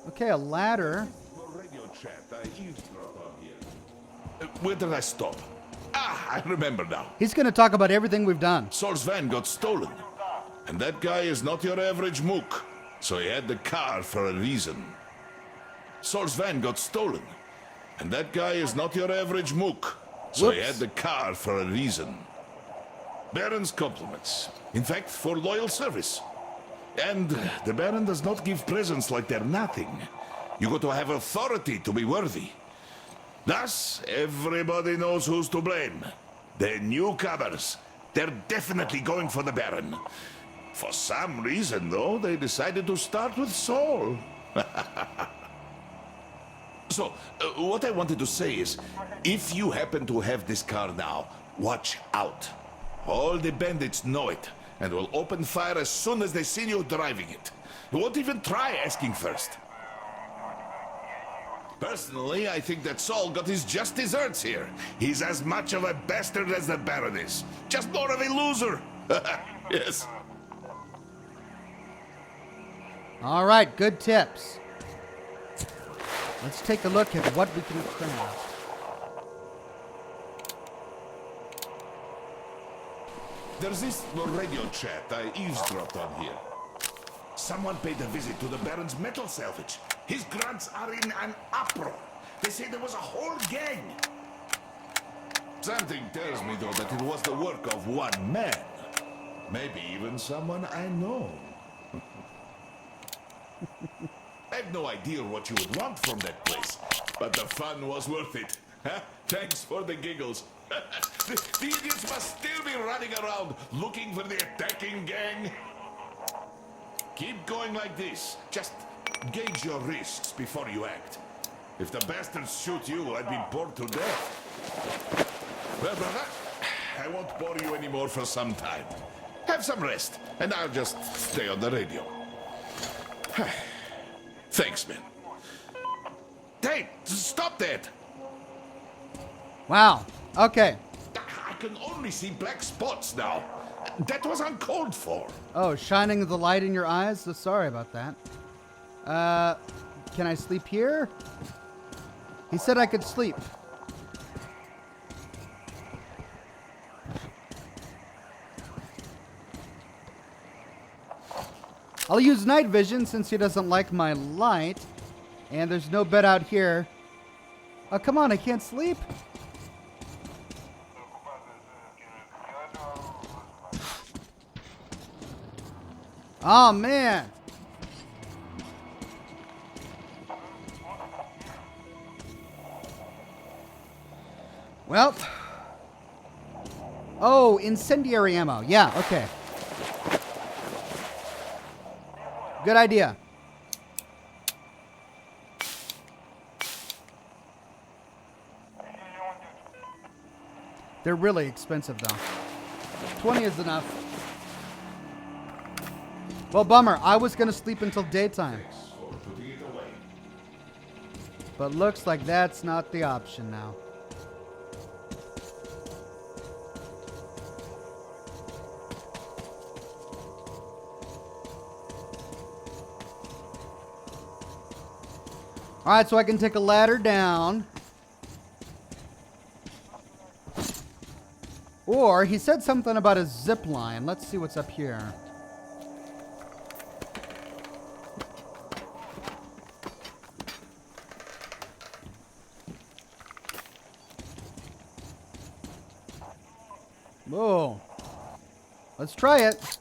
Okay, a ladder. Radio chat, I eavesdrop on here. Where did I stop? Ah, I remember now. He's going to talk about everything we've done. Sol's van got stolen. And that guy is not your average mook. So he had the car for a reason. Sol's van got stolen. And that guy is not your average mook. So he had the car for a reason. Baron's compliments. In fact, for loyal service. And the Baron does not give presents like they're nothing. You got to have authority to be worthy. Thus, everybody knows who's to blame. The newcomers. They're definitely going for the Baron. For some reason, though, they decided to start with Sol. So, what I wanted to say is, if you happen to have this car now, watch out. All the bandits know it, and will open fire as soon as they see you driving it. You won't even try asking first. Personally, I think that Sol got his just desserts here. He's as much of a bastard as the Baron is. Just more of a loser. Yes. All right, good tips. Let's take a look at what we can craft. There's this radio chat I eavesdropped on here. Someone paid a visit to the Baron's metal salvage. His grunts are in an uproar. They say there was a whole gang. Something tells me, though, that it was the work of one man. Maybe even someone I know. I have no idea what you would want from that place, but the fun was worth it. Thanks for the giggles. The idiots must still be running around looking for the attacking gang. Keep going like this. Just gauge your risks before you act. If the bastards shoot you, I'd be bored to death. Well, brother, I won't bore you anymore for some time. Have some rest, and I'll just stay on the radio. Thanks, man. Hey, stop that! Wow. Okay. I can only see black spots now. That was uncalled for. Oh, shining the light in your eyes? So sorry about that. Can I sleep here? He said I could sleep. I'll use night vision since he doesn't like my light. And there's no bed out here. Oh, come on, I can't sleep. Oh, man. Well. Oh, incendiary ammo. Yeah, okay. Good idea. They're really expensive, though. 20 is enough. Well, bummer. I was going to sleep until daytime. But looks like that's not the option now. All right, so I can take a ladder down. Or he said something about a zip line. Let's see what's up here. Whoa. Let's try it.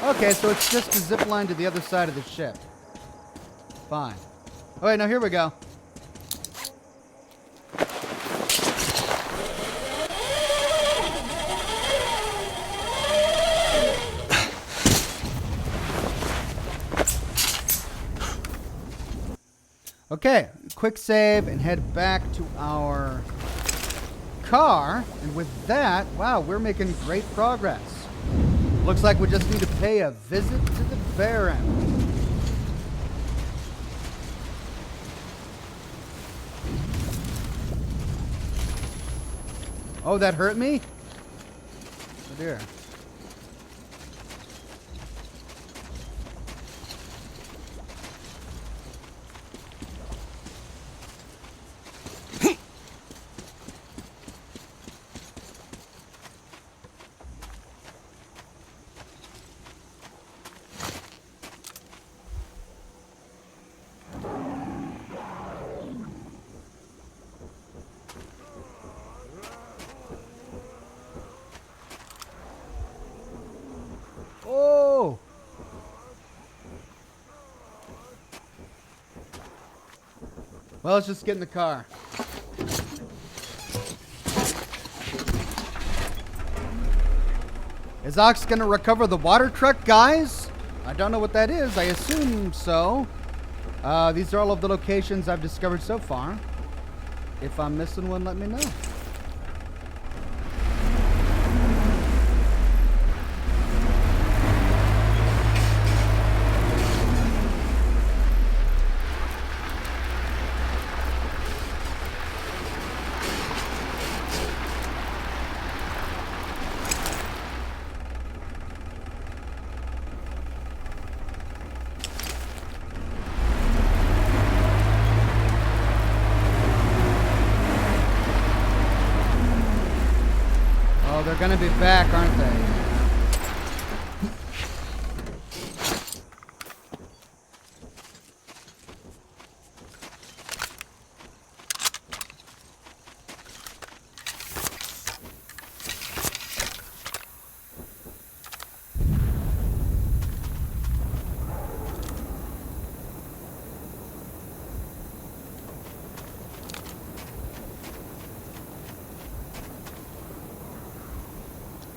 Okay, so it's just a zip line to the other side of the ship. Fine. Oh, wait, no, here we go. Okay, quick save and head back to our car. And with that, wow, we're making great progress. Looks like we just need to pay a visit to the Baron. Oh, that hurt me? Oh dear. Well, let's just get in the car. Is Ox gonna recover the water truck, guys? I don't know what that is. I assume so. These are all of the locations I've discovered so far. If I'm missing one, let me know. They're gonna be back, aren't they?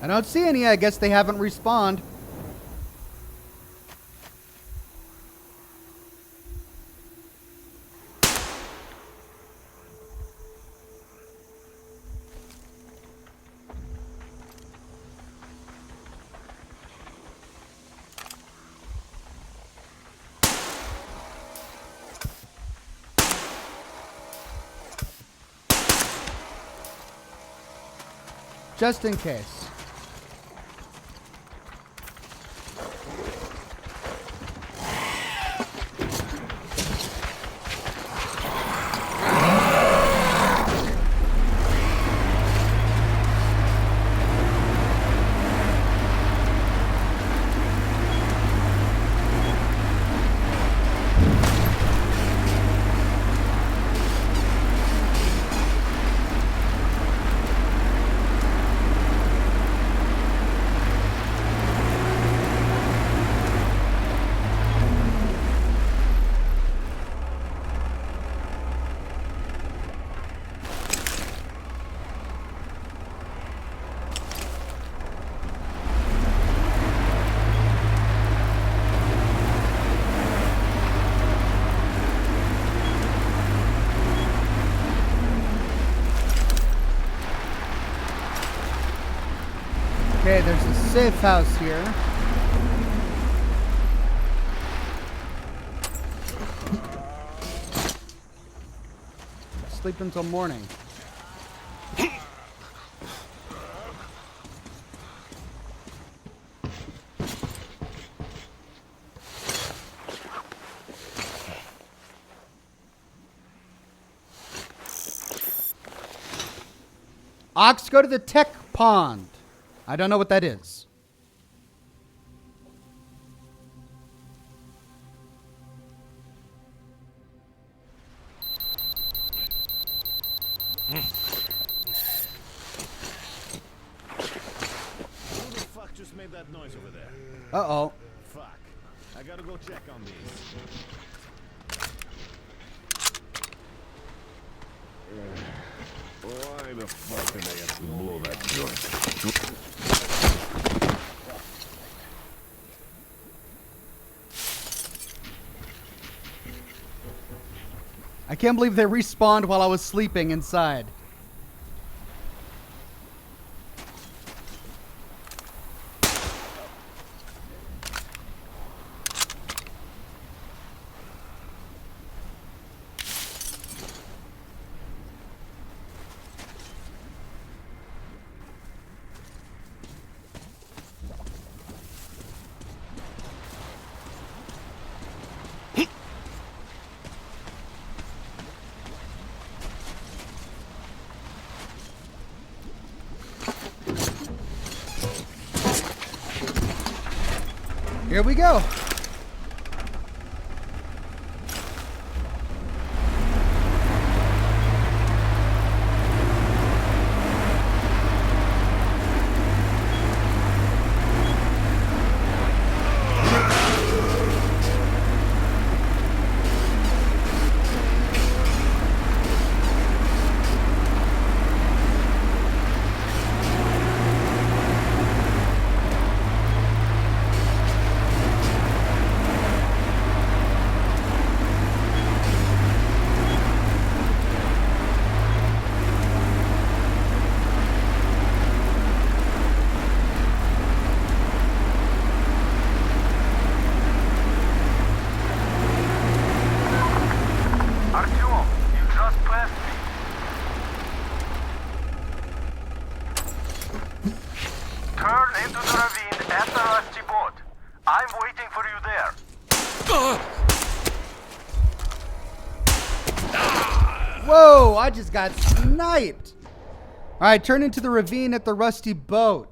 I don't see any. I guess they haven't respawned. Just in case. Okay, there's a safe house here. Sleep until morning. Ox, go to the tech pond. I don't know what that is. Who the fuck just made that noise over there? Uh-oh. Fuck. I gotta go check on these. Why the fuck did they have to blow that joint? I can't believe they respawned while I was sleeping inside. Here we go. Whoa, I just got sniped. All right, turn into the ravine at the rusty boat.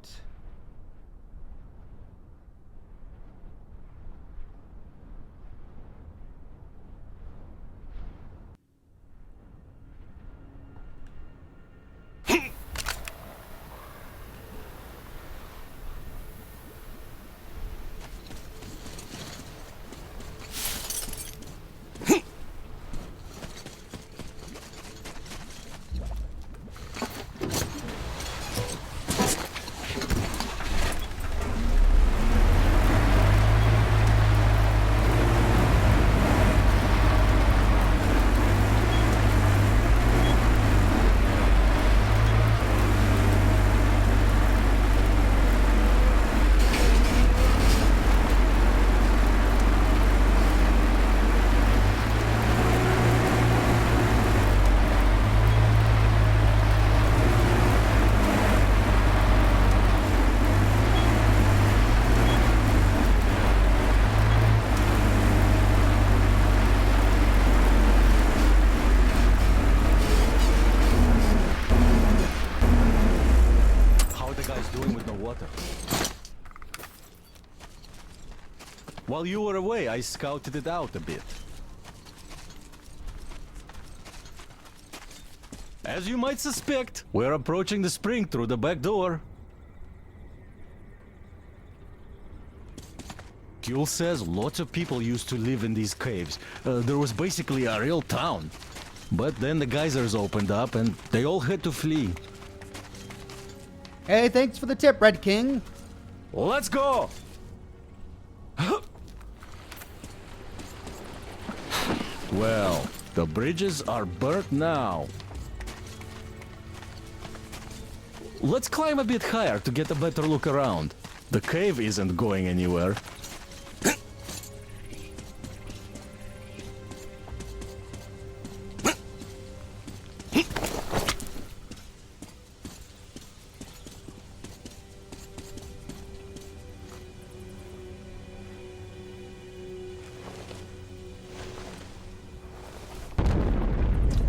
While you were away, I scouted it out a bit. As you might suspect, we're approaching the spring through the back door. Kuhl says lots of people used to live in these caves. There was basically a real town. But then the geysers opened up and they all had to flee. Hey, thanks for the tip, Red King. Let's go! Well, the bridges are burnt now. Let's climb a bit higher to get a better look around. The cave isn't going anywhere.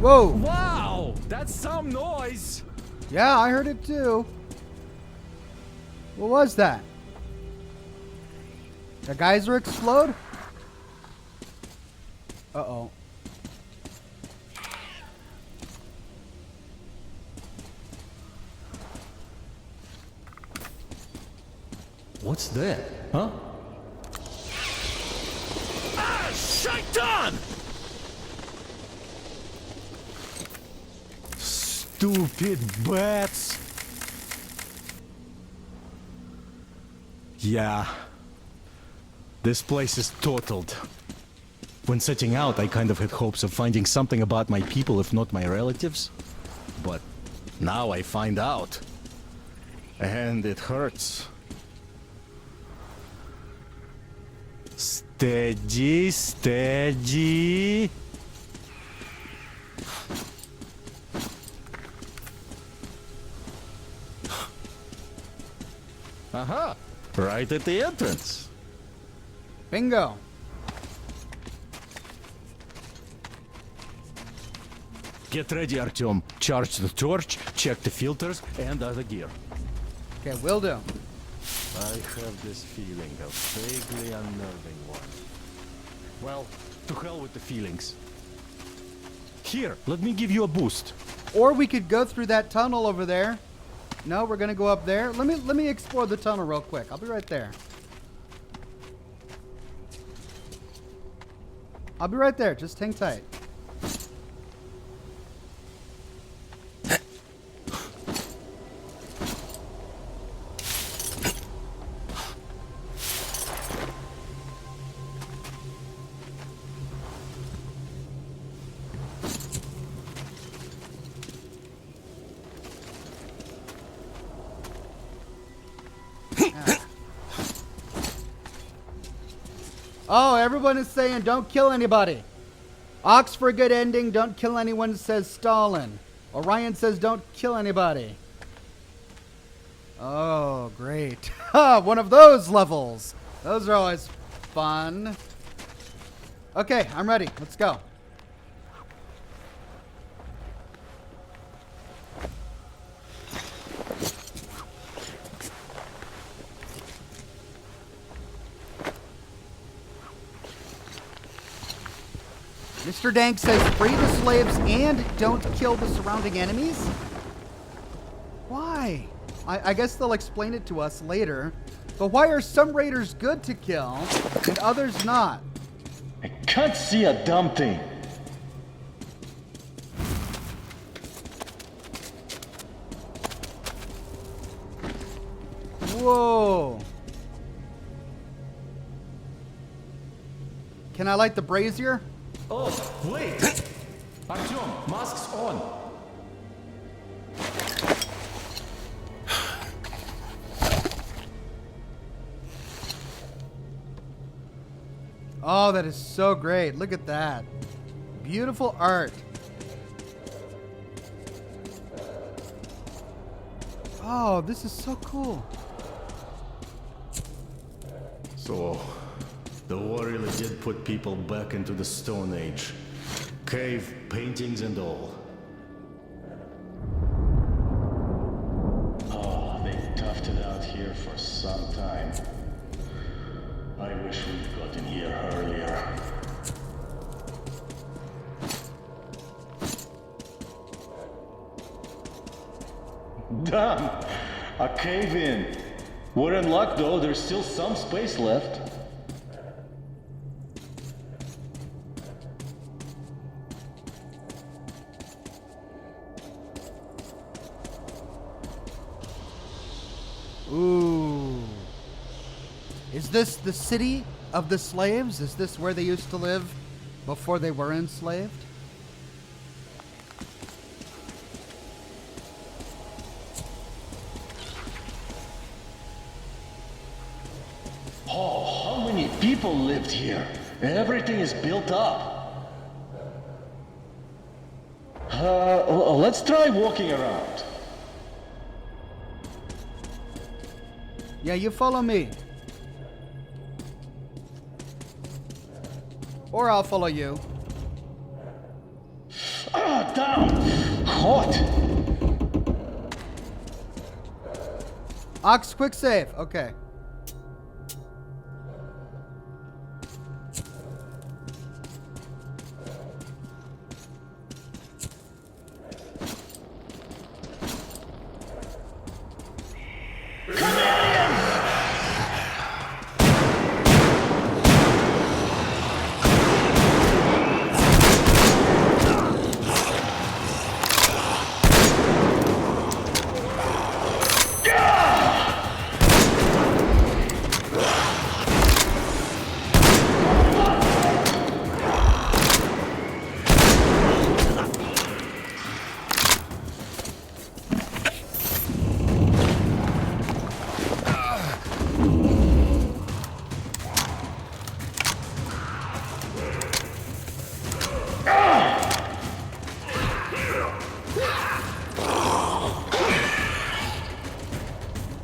Whoa! Wow! That's some noise! Yeah, I heard it too. What was that? The geyser explode? Uh-oh. What's that? Huh? Ah! Shaitan! Stupid bats! Yeah. This place is totaled. When setting out, I kind of had hopes of finding something about my people, if not my relatives. But now I find out. And it hurts. Steady, steady. Aha! Right at the entrance. Bingo. Get ready, Artyom. Charge the torch, check the filters, and other gear. Okay, will do. I have this feeling, a vaguely unnerving one. Well, to hell with the feelings. Here, let me give you a boost. Or we could go through that tunnel over there. No, we're gonna go up there. Let me explore the tunnel real quick. I'll be right there. I'll be right there. Just hang tight. Oh, everyone is saying don't kill anybody. Ox for a good ending, don't kill anyone, says Stalin. Orion says don't kill anybody. Oh, great. One of those levels. Those are always fun. Okay, I'm ready. Let's go. Mr. Dank says free the slaves and don't kill the surrounding enemies? Why? I guess they'll explain it to us later. But why are some raiders good to kill and others not? I can't see a damn thing. Whoa. Can I light the brazier? Oh, wait! Artyom, masks on! Oh, that is so great. Look at that. Beautiful art. Oh, this is so cool. So, the war really did put people back into the Stone Age. Cave paintings and all. Oh, they toughed it out here for some time. I wish we'd gotten here earlier. Damn! A cave in. We're in luck though, there's still some space left. Ooh. Is this the city of the slaves? Is this where they used to live before they were enslaved? Oh, how many people lived here? Everything is built up. Let's try walking around. Yeah, you follow me. Or I'll follow you. Ah, damn! Hot! Ox, quick save. Okay.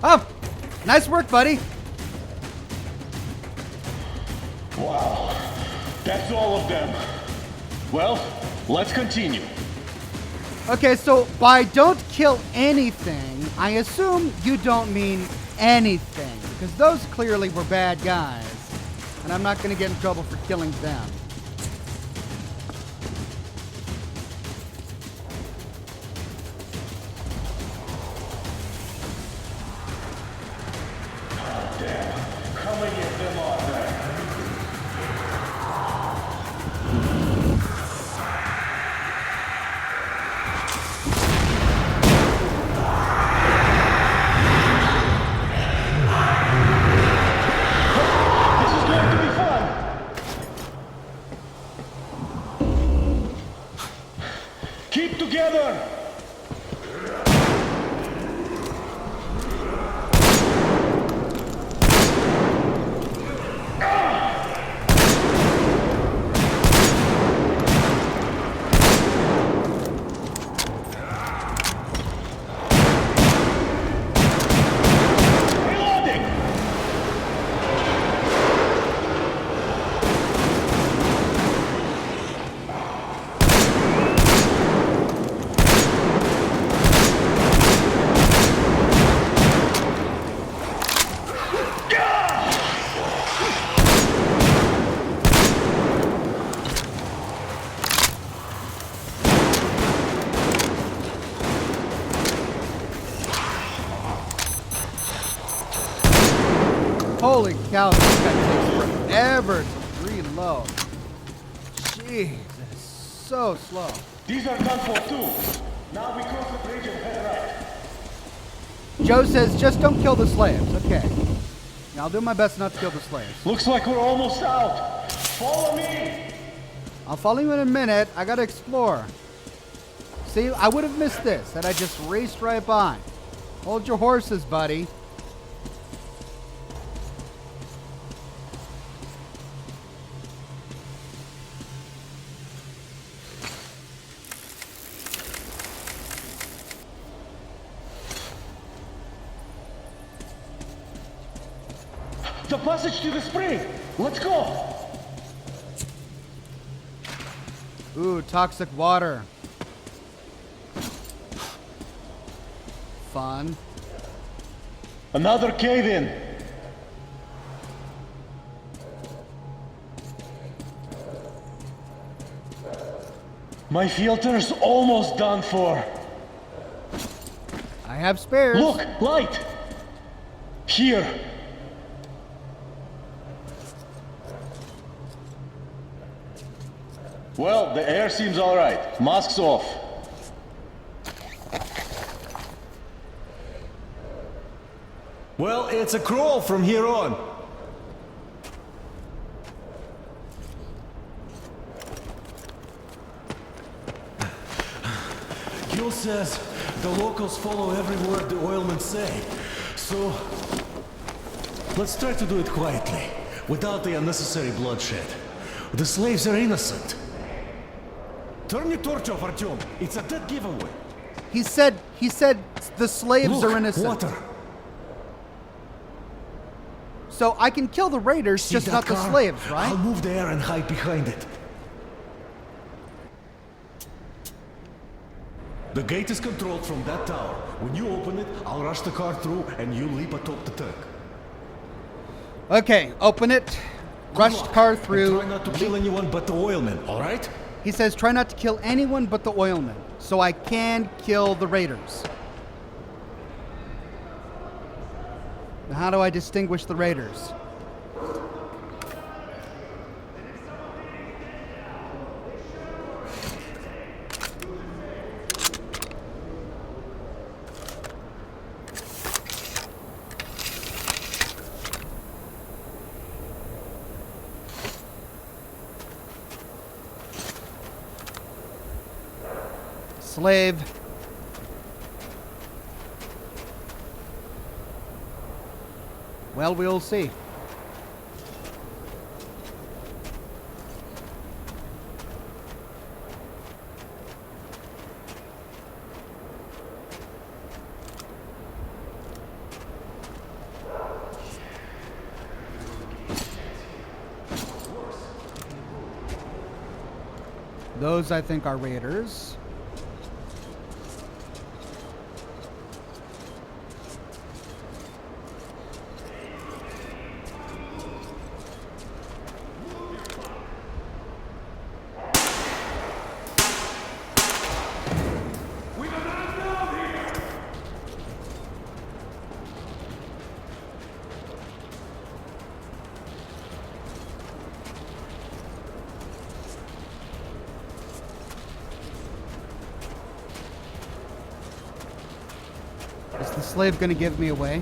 Oh, nice work, buddy. Wow, that's all of them. Well, let's continue. Okay, so by don't kill anything, I assume you don't mean anything, because those clearly were bad guys, and I'm not going to get in trouble for killing them. How many of them are there? This is going to be fun. Keep together. Holy cow, this guy takes forever to reload. Jeez, that is so slow. These are done for too. Now we cross the bridge and head right. Joe says, just don't kill the slaves. Okay. Now, I'll do my best not to kill the slaves. Looks like we're almost out. Follow me. I'll follow you in a minute. I gotta explore. See, I would have missed this had I just raced right by. Hold your horses, buddy. The passage to the spring. Let's go. Ooh, toxic water. Fun. Another cave in. My filter's almost done for. I have spares. Look, light. Here. Well, the air seems all right. Masks off. Well, it's a crawl from here on. Gil says the locals follow every word the oilmen say. So, let's try to do it quietly, without the unnecessary bloodshed. The slaves are innocent. Turn your torch off, Artyom. It's a dead giveaway. He said the slaves Look, are innocent. water. So I can kill the raiders, See just that not the car? slaves, right? I'll move there and hide behind it. The gate is controlled from that tower. When you open it, I'll rush the car through and you leap atop the tank. Okay, open it. Rushed car through. And try not to kill anyone but the oilmen, alright? He says try not to kill anyone but the oilmen, so I can kill the raiders. Now how do I distinguish the raiders? Slave. Well, we'll see. Those, I think, are raiders. Is the slave gonna give me away?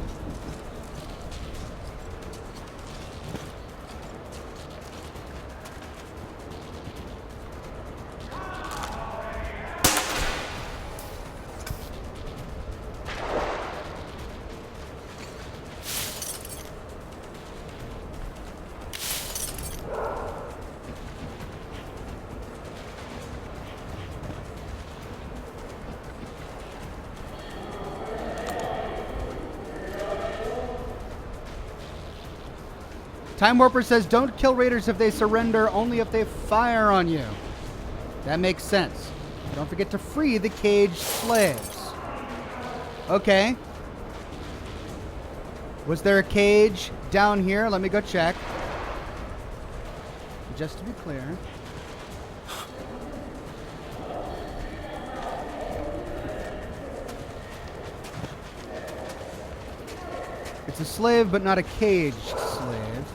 Time Warper says, don't kill raiders if they surrender, only if they fire on you. That makes sense. Don't forget to free the caged slaves. Okay. Was there a cage down here? Let me go check. Just to be clear. It's a slave, but not a caged slave. slave.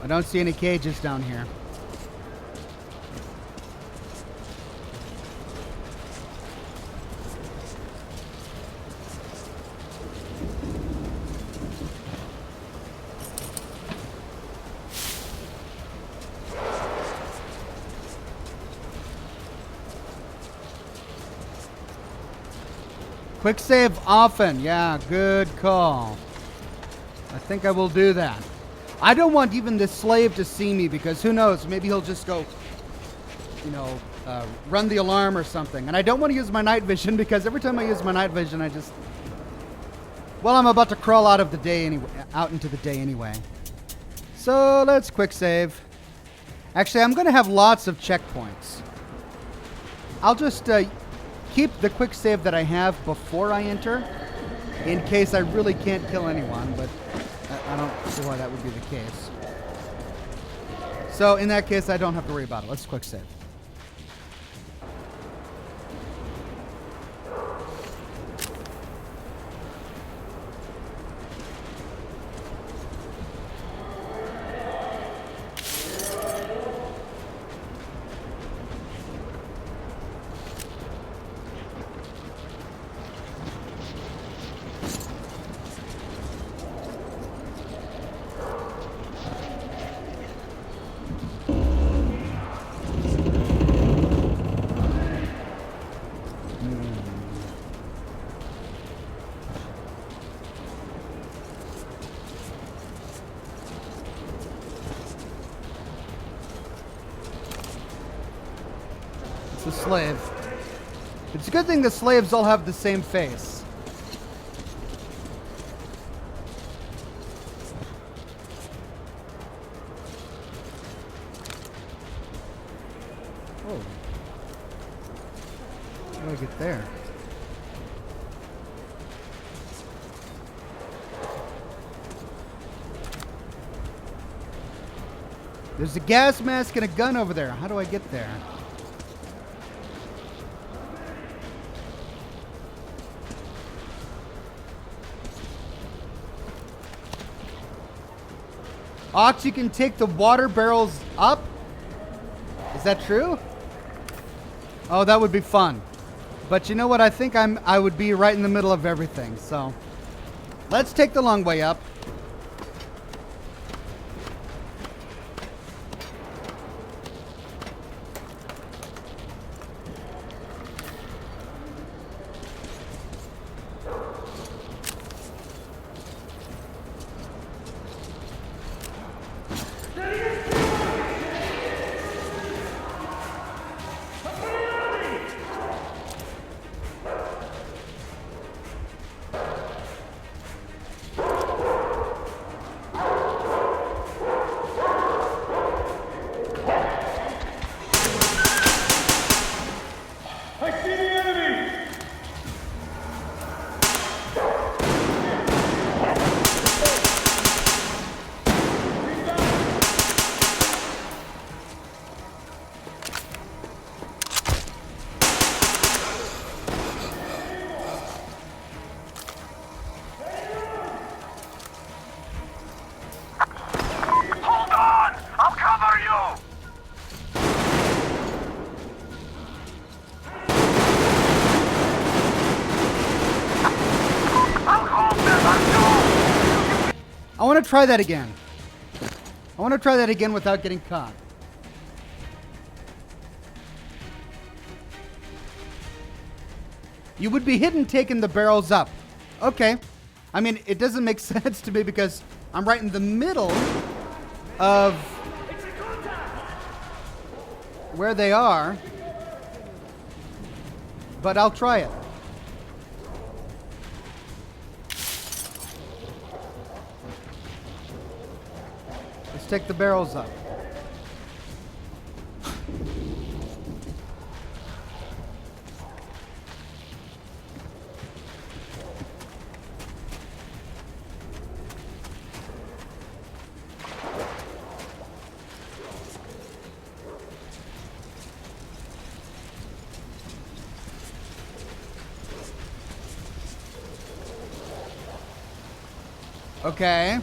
I don't see any cages down here. Quick save often. Yeah, good call. I think I will do that. I don't want even this slave to see me because who knows, maybe he'll just go, you know, run the alarm or something. And I don't want to use my night vision because every time I use my night vision, I just... Well, I'm about to crawl out of the day anyway, out into the day anyway. So let's quick save. Actually, I'm going to have lots of checkpoints. I'll just keep the quick save that I have before I enter in case I really can't kill anyone, but I don't see why that would be the case. So in that case, I don't have to worry about it. Let's quick save. The slave. It's a good thing the slaves all have the same face. Oh. How do I get there? There's a gas mask and a gun over there. How do I get there? Ox, you can take the water barrels up? Is that true? Oh, that would be fun. But you know what? I think I would be right in the middle of everything. So let's take the long way up. I want to try that again. I want to try that again without getting caught. You would be hidden taking the barrels up. Okay. I mean, it doesn't make sense to me because I'm right in the middle of where they are. But I'll try it. Let's take the barrels up. Okay.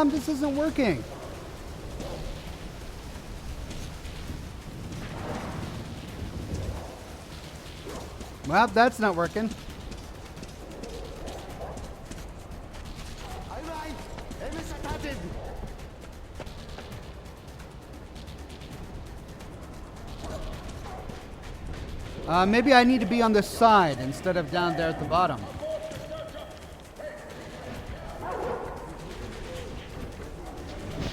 This isn't working. Well, that's not working. Maybe I need to be on the side instead of down there at the bottom.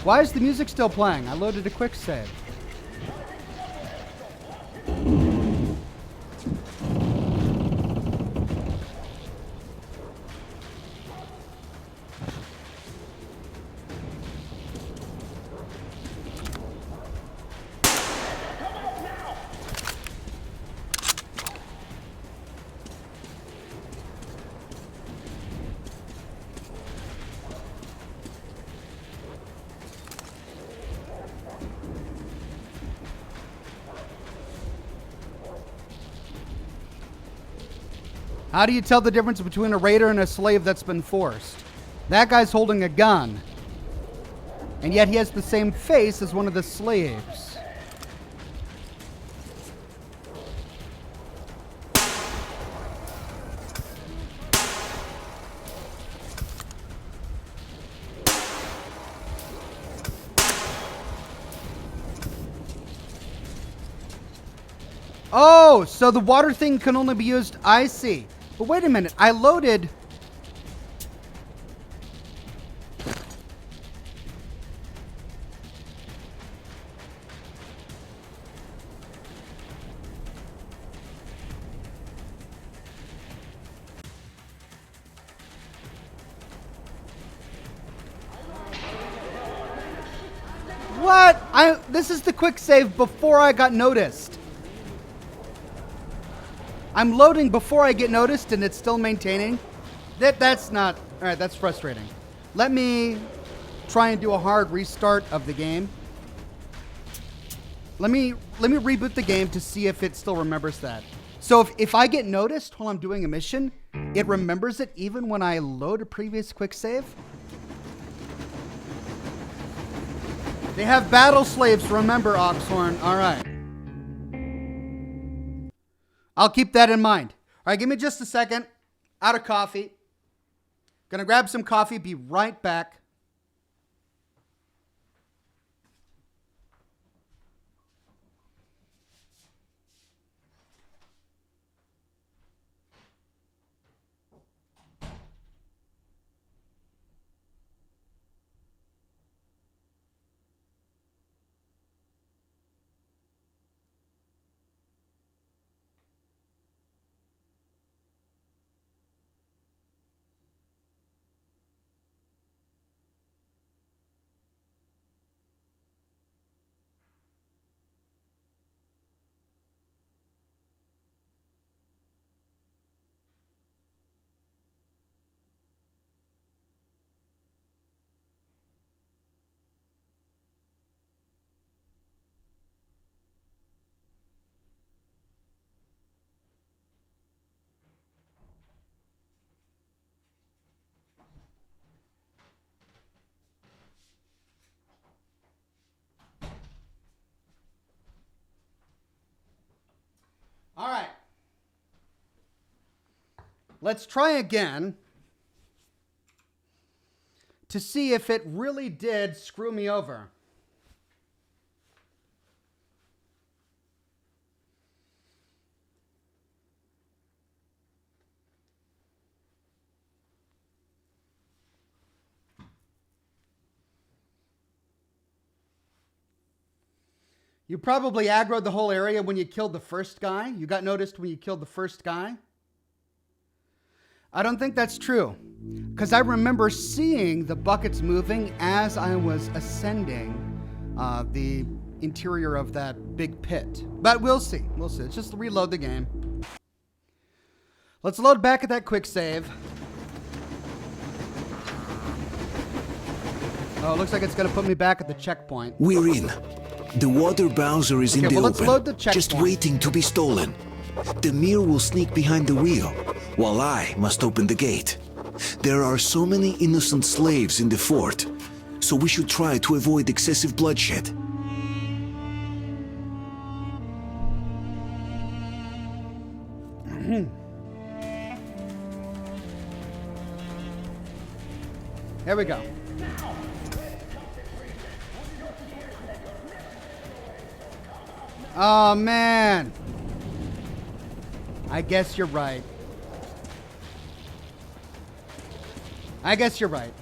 Why is the music still playing? I loaded a quick save. How do you tell the difference between a raider and a slave that's been forced? That guy's holding a gun. And yet he has the same face as one of the slaves. Oh, so the water thing can only be used. I see. But wait a minute. I loaded. What? This is the quick save before I got noticed. I'm loading before I get noticed and it's still maintaining. That's not... Alright, that's frustrating. Let me try and do a hard restart of the game. Let me reboot the game to see if it still remembers that. So if I get noticed while I'm doing a mission, it remembers it even when I load a previous quick save? They have battle slaves, remember, Oxhorn. Alright. I'll keep that in mind. All right, give me just a second. Out of coffee. Gonna grab some coffee, be right back. All right. Let's try again to see if it really did screw me over. You probably aggroed the whole area when you killed the first guy. You got noticed when you killed the first guy. I don't think that's true, because I remember seeing the buckets moving as I was ascending the interior of that big pit. But we'll see. We'll see. Let's just reload the game. Let's load back at that quick save. Oh, it looks like it's gonna put me back at the checkpoint. We're in. The water bowser is in Okay, the well, let's open, load the just checkpoint. waiting to be stolen. The mirror will sneak behind the wheel, while I must open the gate. There are so many innocent slaves in the fort, so we should try to avoid excessive bloodshed. Here we go. Oh, man. I guess you're right. I guess you're right.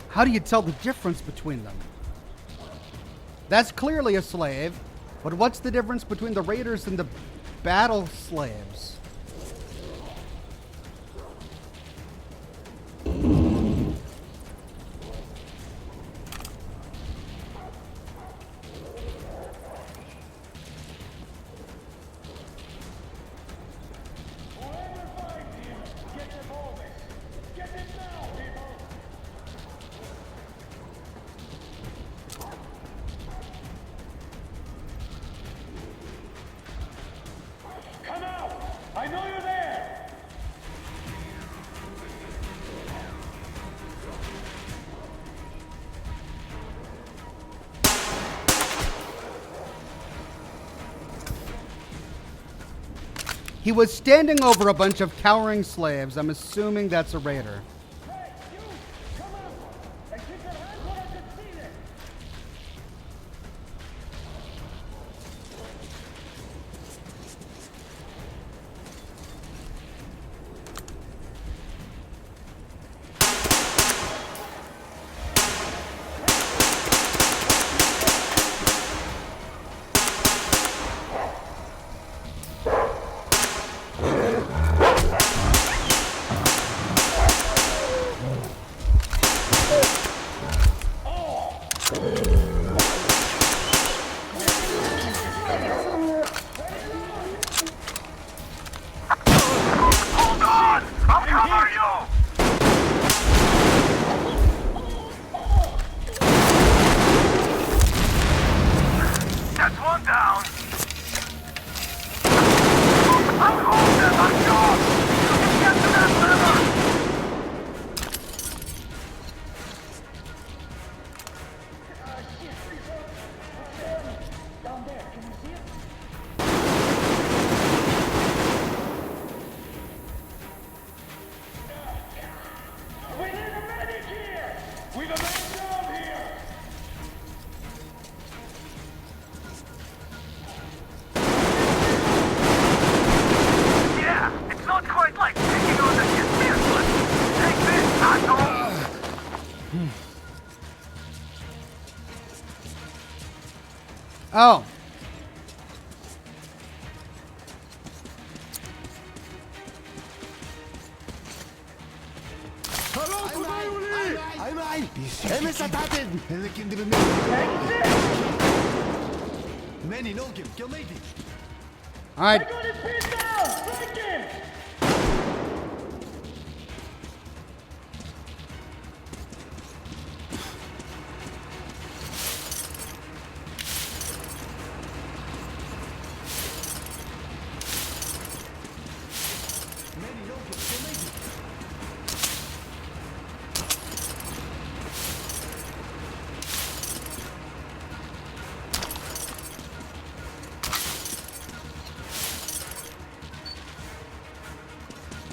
How do you tell the difference between them? That's clearly a slave, but what's the difference between the raiders and the battle slaves? Come out! I know you're there! He was standing over a bunch of cowering slaves. I'm assuming that's a raider. Hey, you! Come out! And keep your hands where I can see them! Hold on! I'll cover you! That's one down. I'll hold them, I'm sure. You can get to that lever. Down there, can you see it? We need a medic here! We've a man down here! Yeah, it's not quite like taking on the ship, but take this, asshole! Oh. All right. Got his feet down! Break him!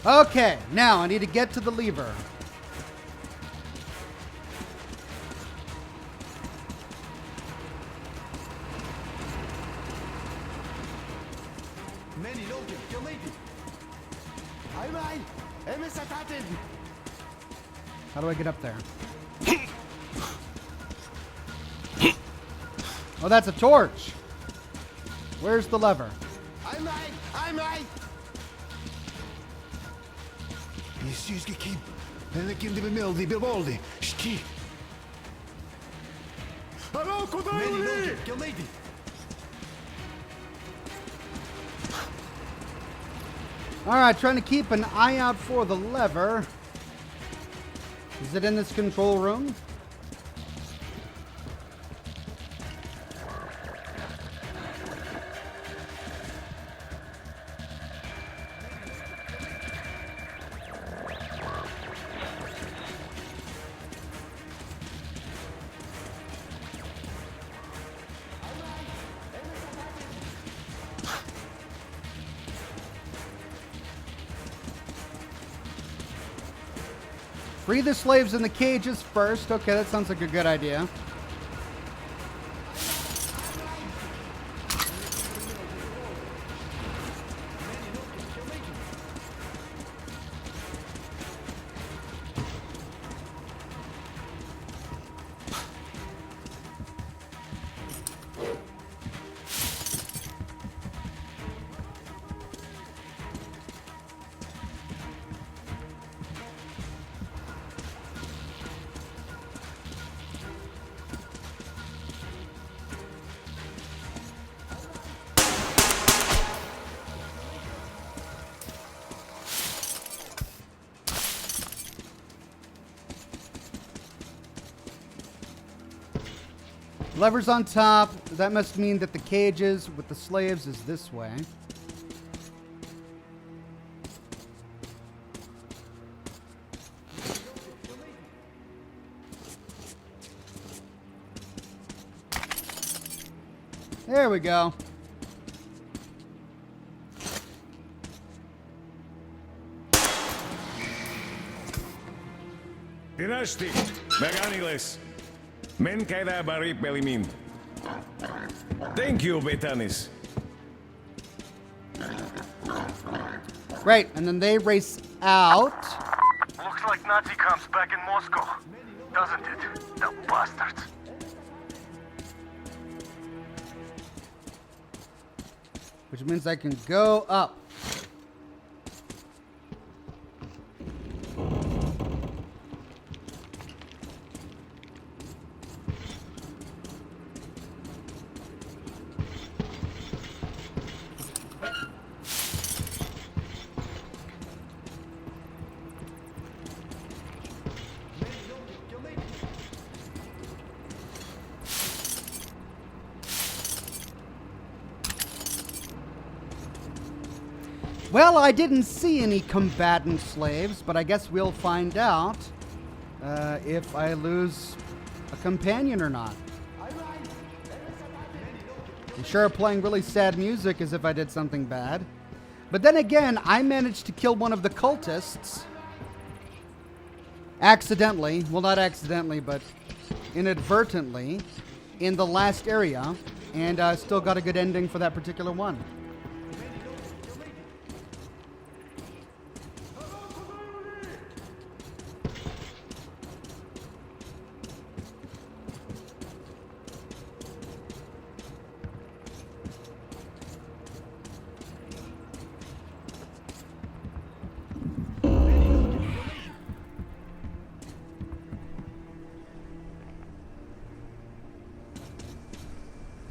Okay, now I need to get to the lever. How do I get up there? Oh, that's a torch. Where's the lever? I'm right. Messieurs keep. Pelican di Bimildi, Biboldi, Shki. Hello, Kodai! Alright, trying to keep an eye out for the lever. Is it in this control room? Free the slaves in the cages first. Okay, that sounds like a good idea. Lever's on top. That must mean that the cages with the slaves is this way. There we go. Dynasty, Meganiles. Men kaida bari pelimin. Thank you, Betanis. Great, and then they race out. Looks like Nazi camps back in Moscow, doesn't it? The bastards. Which means I can go up. Well, I didn't see any combatant slaves, but I guess we'll find out if I lose a companion or not. I'm sure playing really sad music as if I did something bad. But then again, I managed to kill one of the cultists. Accidentally. Well, not accidentally, but inadvertently in the last area. And still got a good ending for that particular one.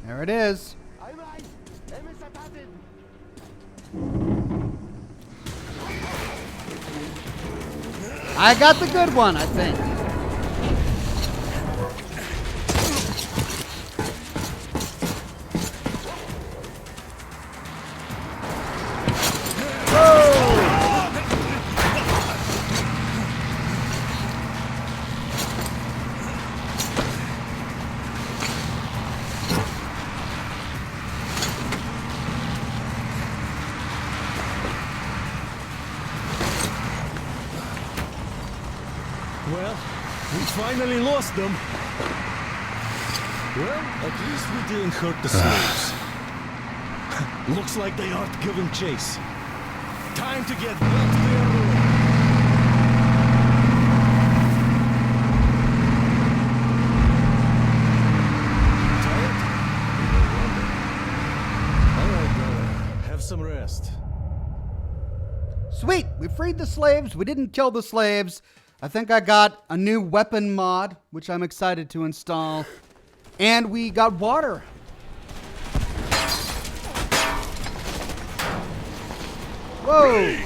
There it is. I got the good one, I think. Well, we finally lost them. Well, at least we didn't hurt the slaves. Looks like they aren't giving chase. Time to get back to Aurora. Tired? some rest. Sweet! We freed the slaves. We didn't kill the slaves. I think I got a new weapon mod, which I'm excited to install. And we got water. Whoa!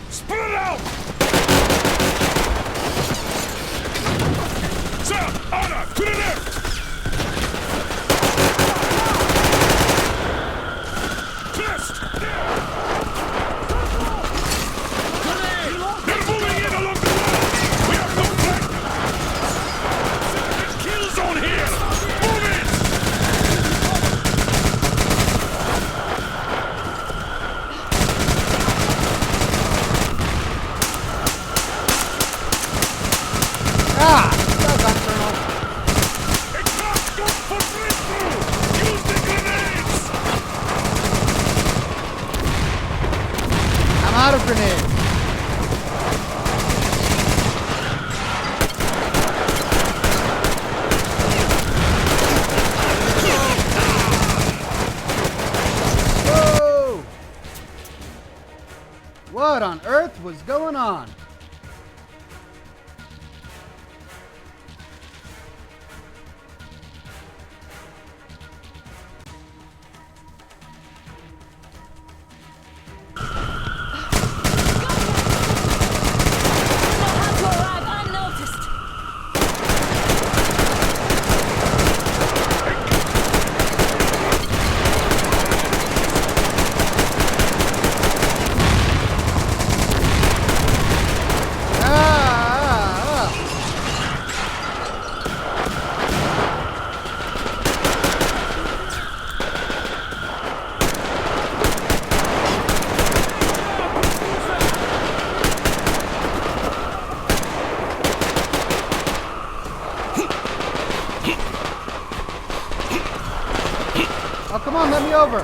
Spread out! Sir, Anna, to the left! Crest! There! They're moving in along the wall! We have no flank! There's a kill zone here! Move it! Ah! Well done, Colonel. Exhaust gun for breakthrough! Use the grenades! I'm out of grenades. Whoa! What on earth was going on? Oh, come on, let me over.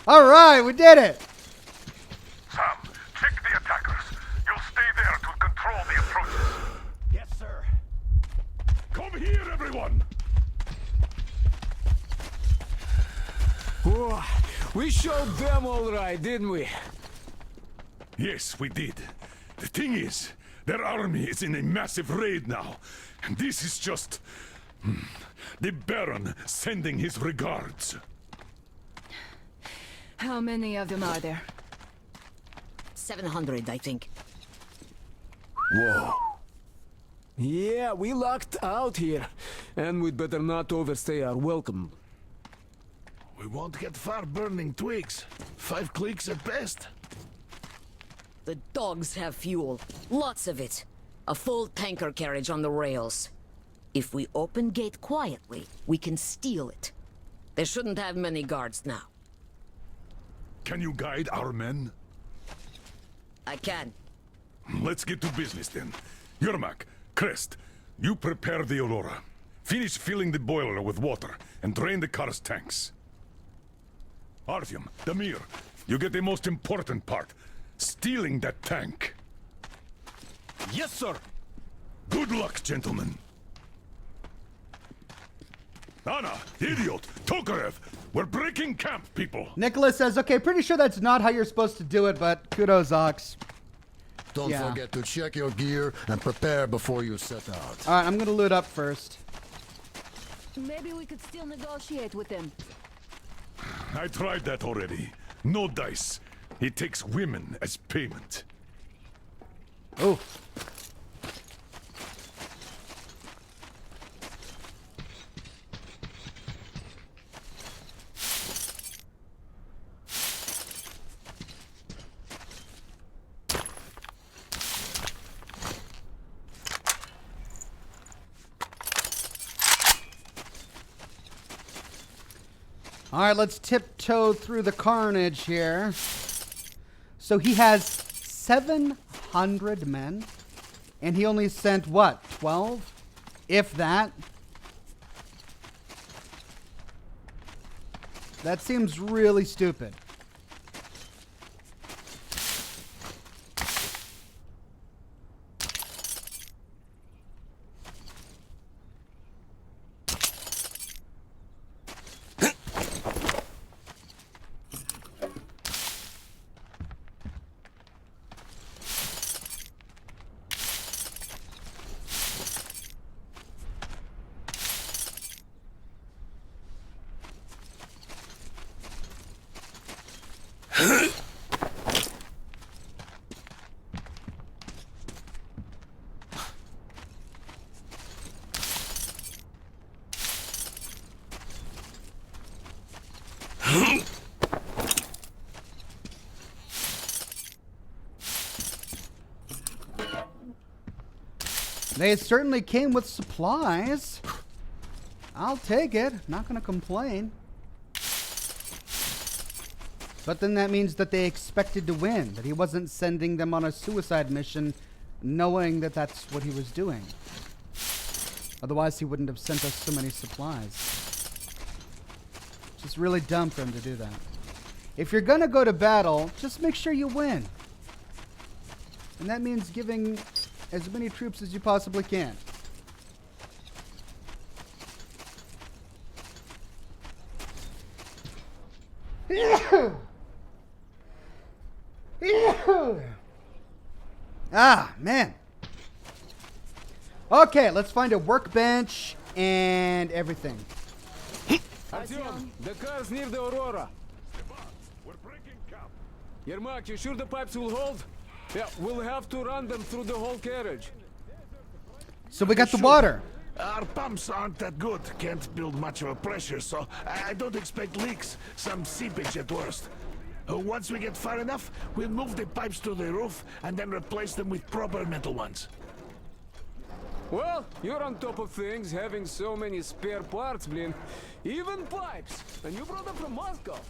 All right, we did it. Sam, check the attackers. You'll stay there to control the approaches. Yes, sir. Come here, everyone. Whoa, we showed them all right, didn't we? Yes, we did. The thing is, their army is in a massive raid now. And this is just... the Baron sending his regards. How many of them are there? 700, I think. Whoa. Yeah, we lucked out here. And we'd better not overstay our welcome. We won't get far burning twigs. 5 clicks at best. The dogs have fuel. Lots of it. A full tanker carriage on the rails. If we open gate quietly, we can steal it. They shouldn't have many guards now. Can you guide our men? I can. Let's get to business then. Yermak, Crest, you prepare the Aurora. Finish filling the boiler with water and drain the car's tanks. Artyom, Damir, you get the most important part. Stealing that tank. Yes, sir. Good luck, gentlemen. Anna, idiot, Tokarev, we're breaking camp, people. Nicholas says, okay, pretty sure that's not how you're supposed to do it, but kudos, Ox. Don't Yeah. forget to check your gear and prepare before you set out. All right, I'm going to loot up first. Maybe we could still negotiate with them. I tried that already. No dice. He takes women as payment. Oh, All right, let's tiptoe through the carnage here. So he has 700 men, and he only sent, what, 12? If that? That seems really stupid. They certainly came with supplies. I'll take it. Not going to complain. But then that means that they expected to win. That he wasn't sending them on a suicide mission knowing that that's what he was doing. Otherwise, he wouldn't have sent us so many supplies. It's just really dumb for him to do that. If you're going to go to battle, just make sure you win. And that means giving as many troops as you possibly can. Ah, man. Okay, let's find a workbench and everything. Artyom, the car's near the Aurora. We're breaking camp. Yermak, you sure the pipes will hold? Yeah, we'll have to run them through the whole carriage. So we got the water. Our pumps aren't that good. Can't build much of a pressure, so I don't expect leaks. Some seepage at worst. Once we get far enough, we'll move the pipes to the roof and then replace them with proper metal ones. Well, you're on top of things, having so many spare parts, Blin. Even pipes. And you brought them from Moscow.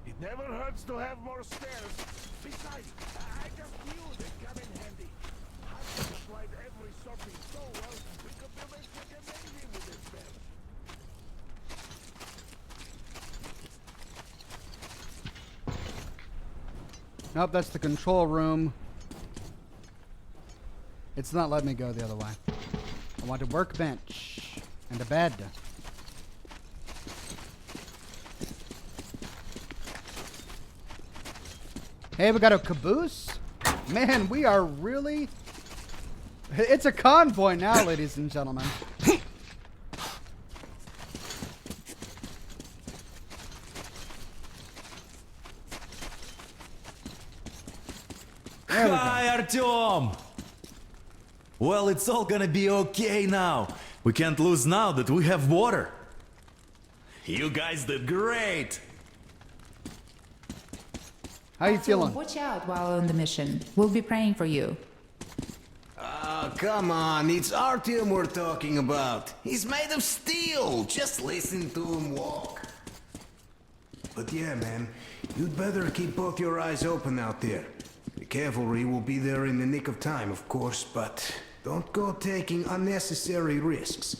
It never hurts to have more spares. Besides, I just knew they'd come in handy. I applied every sorting so well, we could build a second navy with this spare. Nope, that's the control room. It's not letting me go the other way. I want a workbench and a bed. Hey, we got a caboose? Man, we are really... It's a convoy now, ladies and gentlemen. Hi, Artyom! Well, it's all gonna be okay now. We can't lose now that we have water. You guys did great! How you feeling? Watch out while on the mission. We'll be praying for you. Come on, it's Artyom we're talking about. He's made of steel. Just listen to him walk. But yeah, man, you'd better keep both your eyes open out there. The cavalry will be there in the nick of time, of course, but don't go taking unnecessary risks.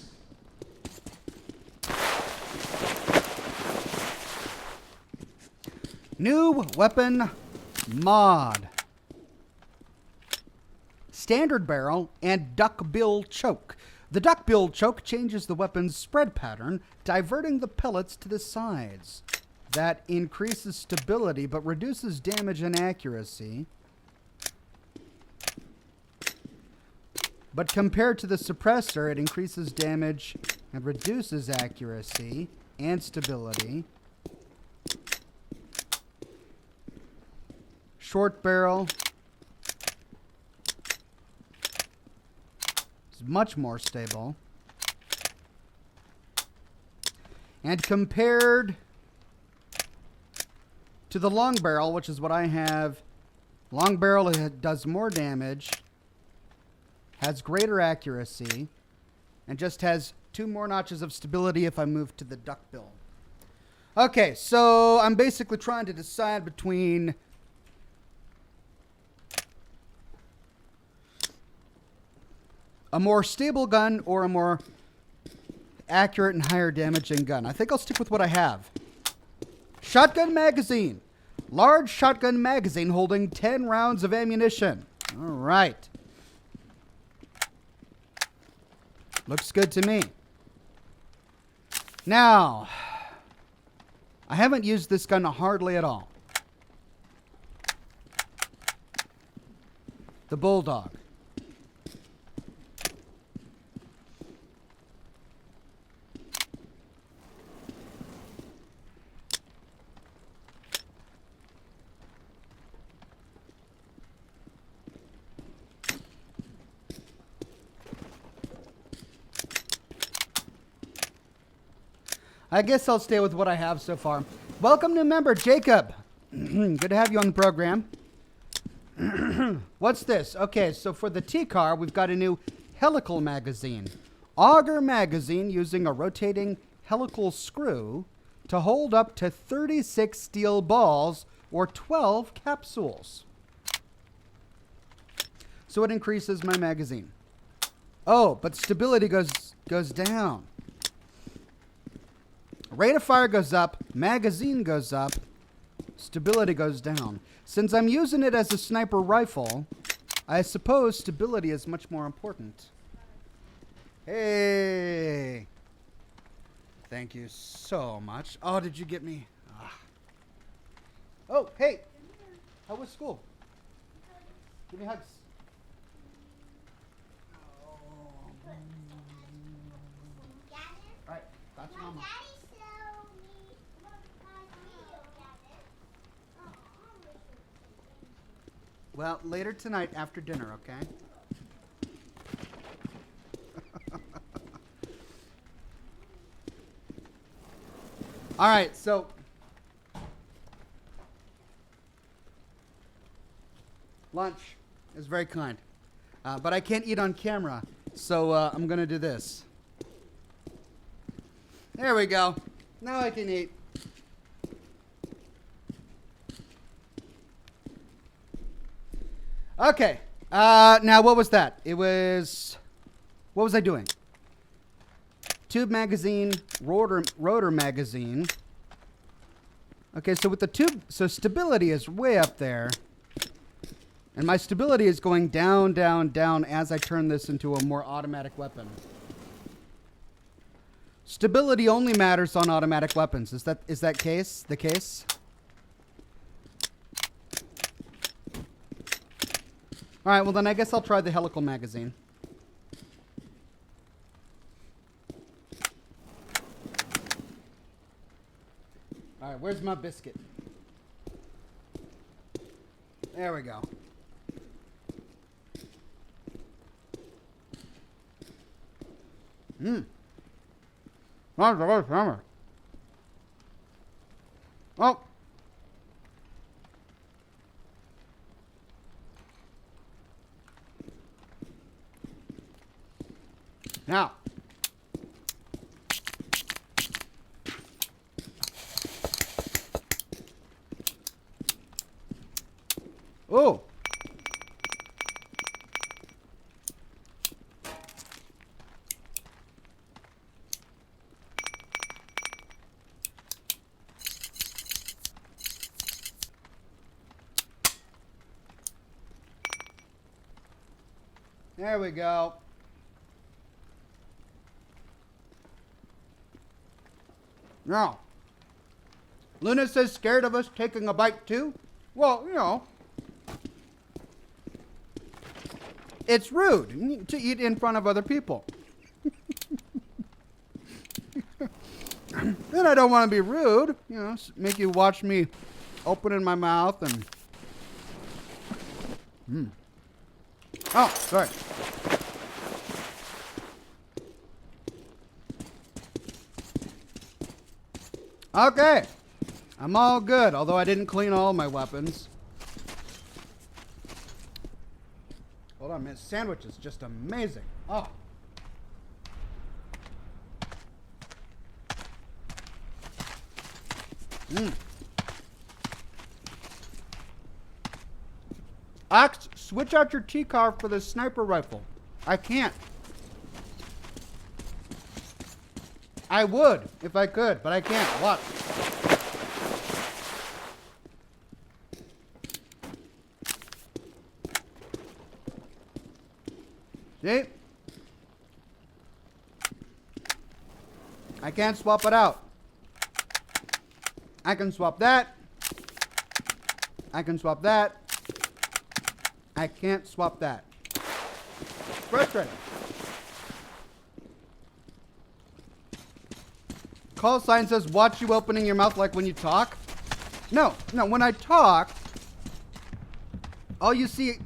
New weapon mod. Standard barrel and duckbill choke. The duckbill choke changes the weapon's spread pattern, diverting the pellets to the sides. That increases stability but reduces damage and accuracy. But compared to the suppressor, it increases damage and reduces accuracy and stability. Short barrel is much more stable. And compared to the long barrel, which is what I have, long barrel does more damage, has greater accuracy, and just has 2 more notches of stability if I move to the duckbill. Okay, so I'm basically trying to decide between a more stable gun or a more accurate and higher damaging gun. I think I'll stick with what I have. Shotgun magazine. Large shotgun magazine holding 10 rounds of ammunition. All right. Looks good to me. Now, I haven't used this gun hardly at all. The Bulldog. I guess I'll stay with what I have so far. Welcome new member, Jacob. Good to have you on the program. What's this? Okay, so for the T-car, we've got a new helical magazine. Auger magazine using a rotating helical screw to hold up to 36 steel balls or 12 capsules. So it increases my magazine. Oh, but stability goes down. Rate of fire goes up, magazine goes up, stability goes down. Since I'm using it as a sniper rifle, I suppose stability is much more important. Hey! Thank you so much. Oh, did you get me? Ah. Oh, hey! How was school? Give me hugs. Alright, that's mama. Well, later tonight after dinner, okay? All right, so lunch is very kind, but I can't eat on camera, so I'm gonna do this. There we go. Now I can eat. Okay. Now what was that? It was... What was I doing? Tube magazine, rotor magazine. Okay, so with the tube... So stability is way up there. And my stability is going down, down, down as I turn this into a more automatic weapon. Stability only matters on automatic weapons. Is that the case? All right, well then I guess I'll try the helical magazine. All right, where's my biscuit? There we go. That's a good summer. Oh. Now. Oh. There we go. Now, Luna says scared of us taking a bite too? Well, you know, it's rude to eat in front of other people. Then I don't want to be rude, you know, make you watch me opening my mouth and... Oh, sorry. Okay. I'm all good, although I didn't clean all my weapons. Hold on, man. Sandwich is just amazing. Oh. Ox, switch out your T-car for the sniper rifle. I can't. I would if I could, but I can't. Watch. See? I can't swap it out. I can swap that. I can swap that. I can't swap that. Frustrating. Call sign says, watch you opening your mouth like when you talk. No, when I talk, all you see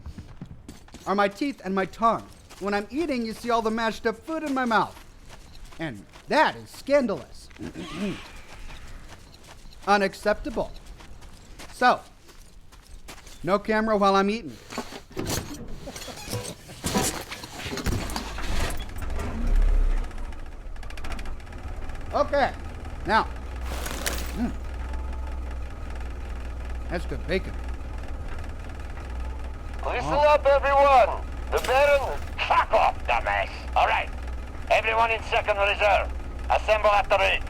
are my teeth and my tongue. When I'm eating, you see all the mashed up food in my mouth. And that is scandalous. Unacceptable. So, no camera while I'm eating. Okay, now, that's good bacon. Listen up, everyone. The Baron... Fuck off, dumbass. All right. Everyone in second reserve. Assemble at the ready.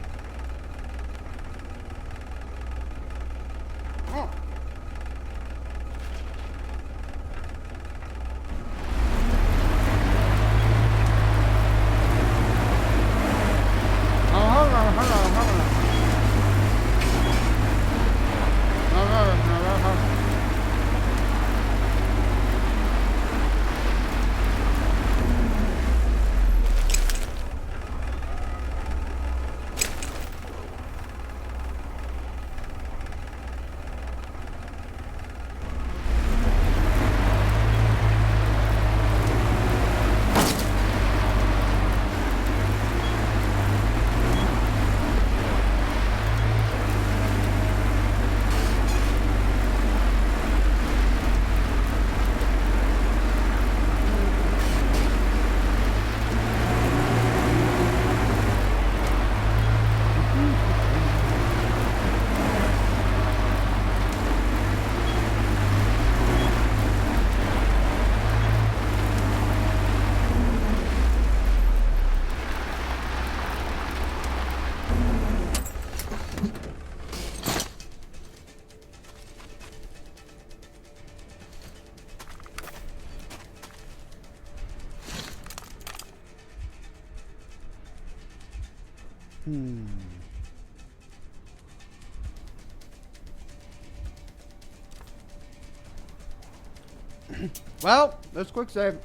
Well, let's quick save.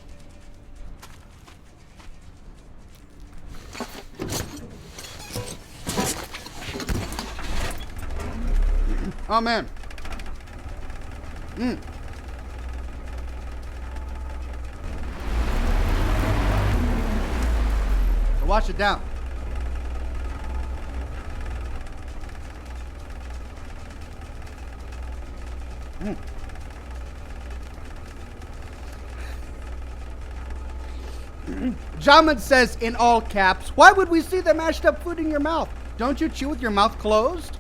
Oh man. So wash it down. Jamin says in all caps, why would we see the mashed up food in your mouth? Don't you chew with your mouth closed?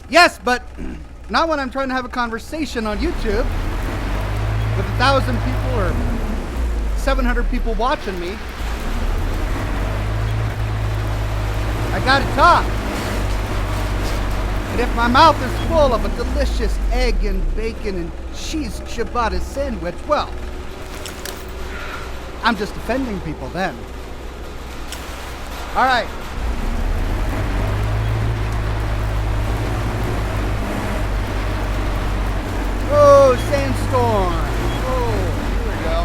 Yes, but not when I'm trying to have a conversation on YouTube with 1,000 people or 700 people watching me. I gotta talk. And if my mouth is full of a delicious egg and bacon and cheese ciabatta sandwich, well, I'm just offending people then. All right. Oh, sandstorm. Oh, here we go.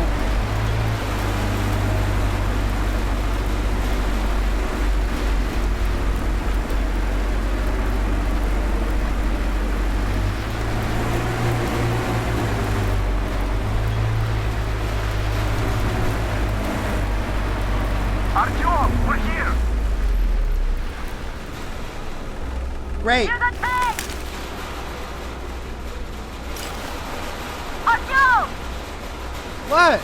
Artyom, we're here. Great. Hear that bang? Artyom! What?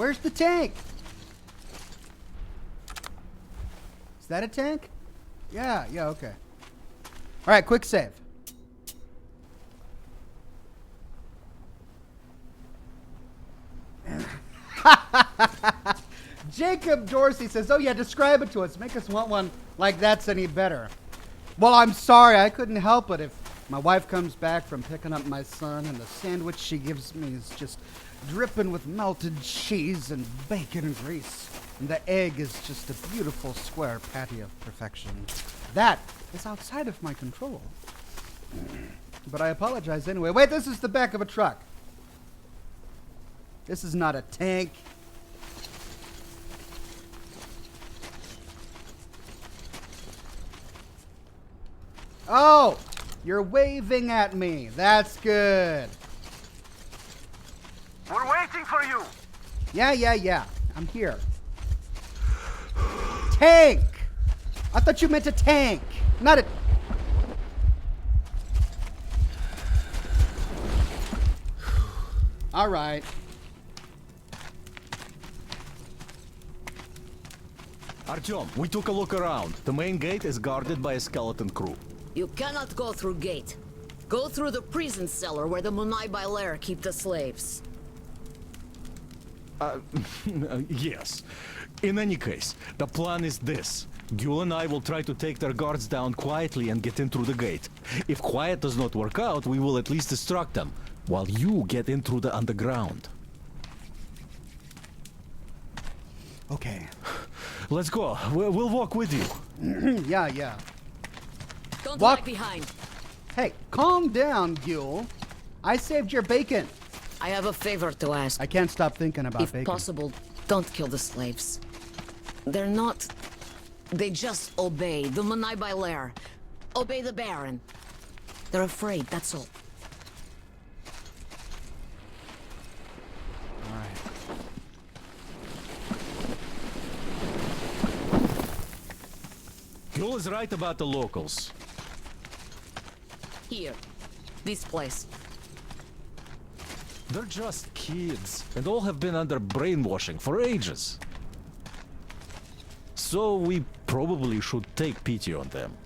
Where's the tank? Is that a tank? Yeah, okay. All right, quick save. Jacob Dorsey says, oh yeah, describe it to us. Make us want one like that's any better. Well, I'm sorry, I couldn't help it if my wife comes back from picking up my son and the sandwich she gives me is just dripping with melted cheese and bacon and grease. And the egg is just a beautiful square patty of perfection. That is outside of my control. But I apologize anyway. Wait, this is the back of a truck. This is not a tank. Oh, you're waving at me. That's good. We're waiting for you. Yeah. I'm here. Tank! I thought you meant a tank, not a... All right. Artyom, we took a look around. The main gate is guarded by a skeleton crew. You cannot go through gate. Go through the prison cellar where the Munai Bailer keep the slaves. Yes. In any case, the plan is this. Gül and I will try to take their guards down quietly and get in through the gate. If quiet does not work out, we will at least distract them, while you get in through the underground. Okay. Let's go. We'll walk with you. Yeah. Don't Walk lag behind. Hey, calm down, Gül. I saved your bacon. I have a favor to ask. I can't stop thinking about If bacon. possible, don't kill the slaves. They're not... They just obey the Munai Bailer. Obey the Baron. They're afraid, that's all. Gül is right about the locals. Here. This place. They're just kids, and all have been under brainwashing for ages. So we probably should take pity on them.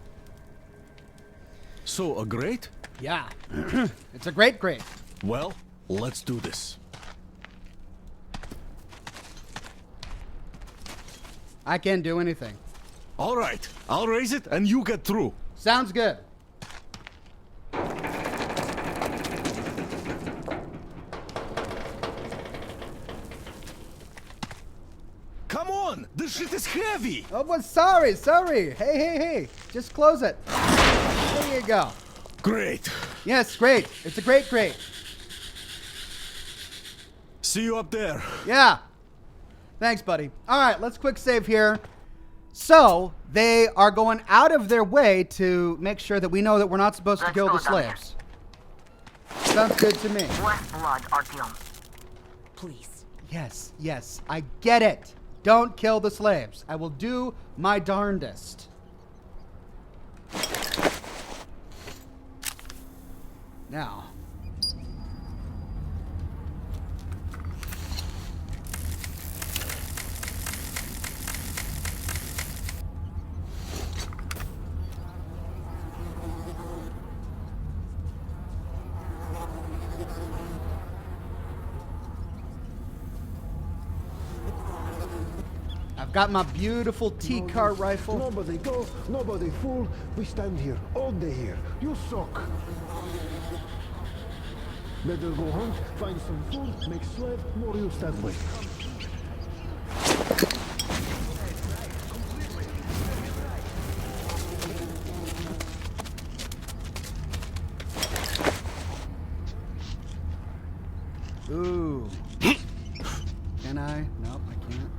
So, a grate? Yeah. It's a great grate. Well, let's do this. I can't do anything. All right, I'll raise it and you get through. Sounds good. Come on, this shit is heavy. Oh, well, sorry. Hey. Just close it. There you go. Great. Yes, great. It's a great grate. See you up there. Yeah. Thanks, buddy. All right, let's quick save here. So, they are going out of their way to make sure that we know that we're not supposed to kill the slaves. Sounds good to me. Less blood, Artyom. Please. Yes. I get it. Don't kill the slaves. I will do my darndest. Now. I've got my beautiful T-car rifle. Nobody go, nobody fool. We stand here, all day here. You suck. Better go hunt, find some food, make slave, more use that way. Ooh. Can I? Nope, I can't.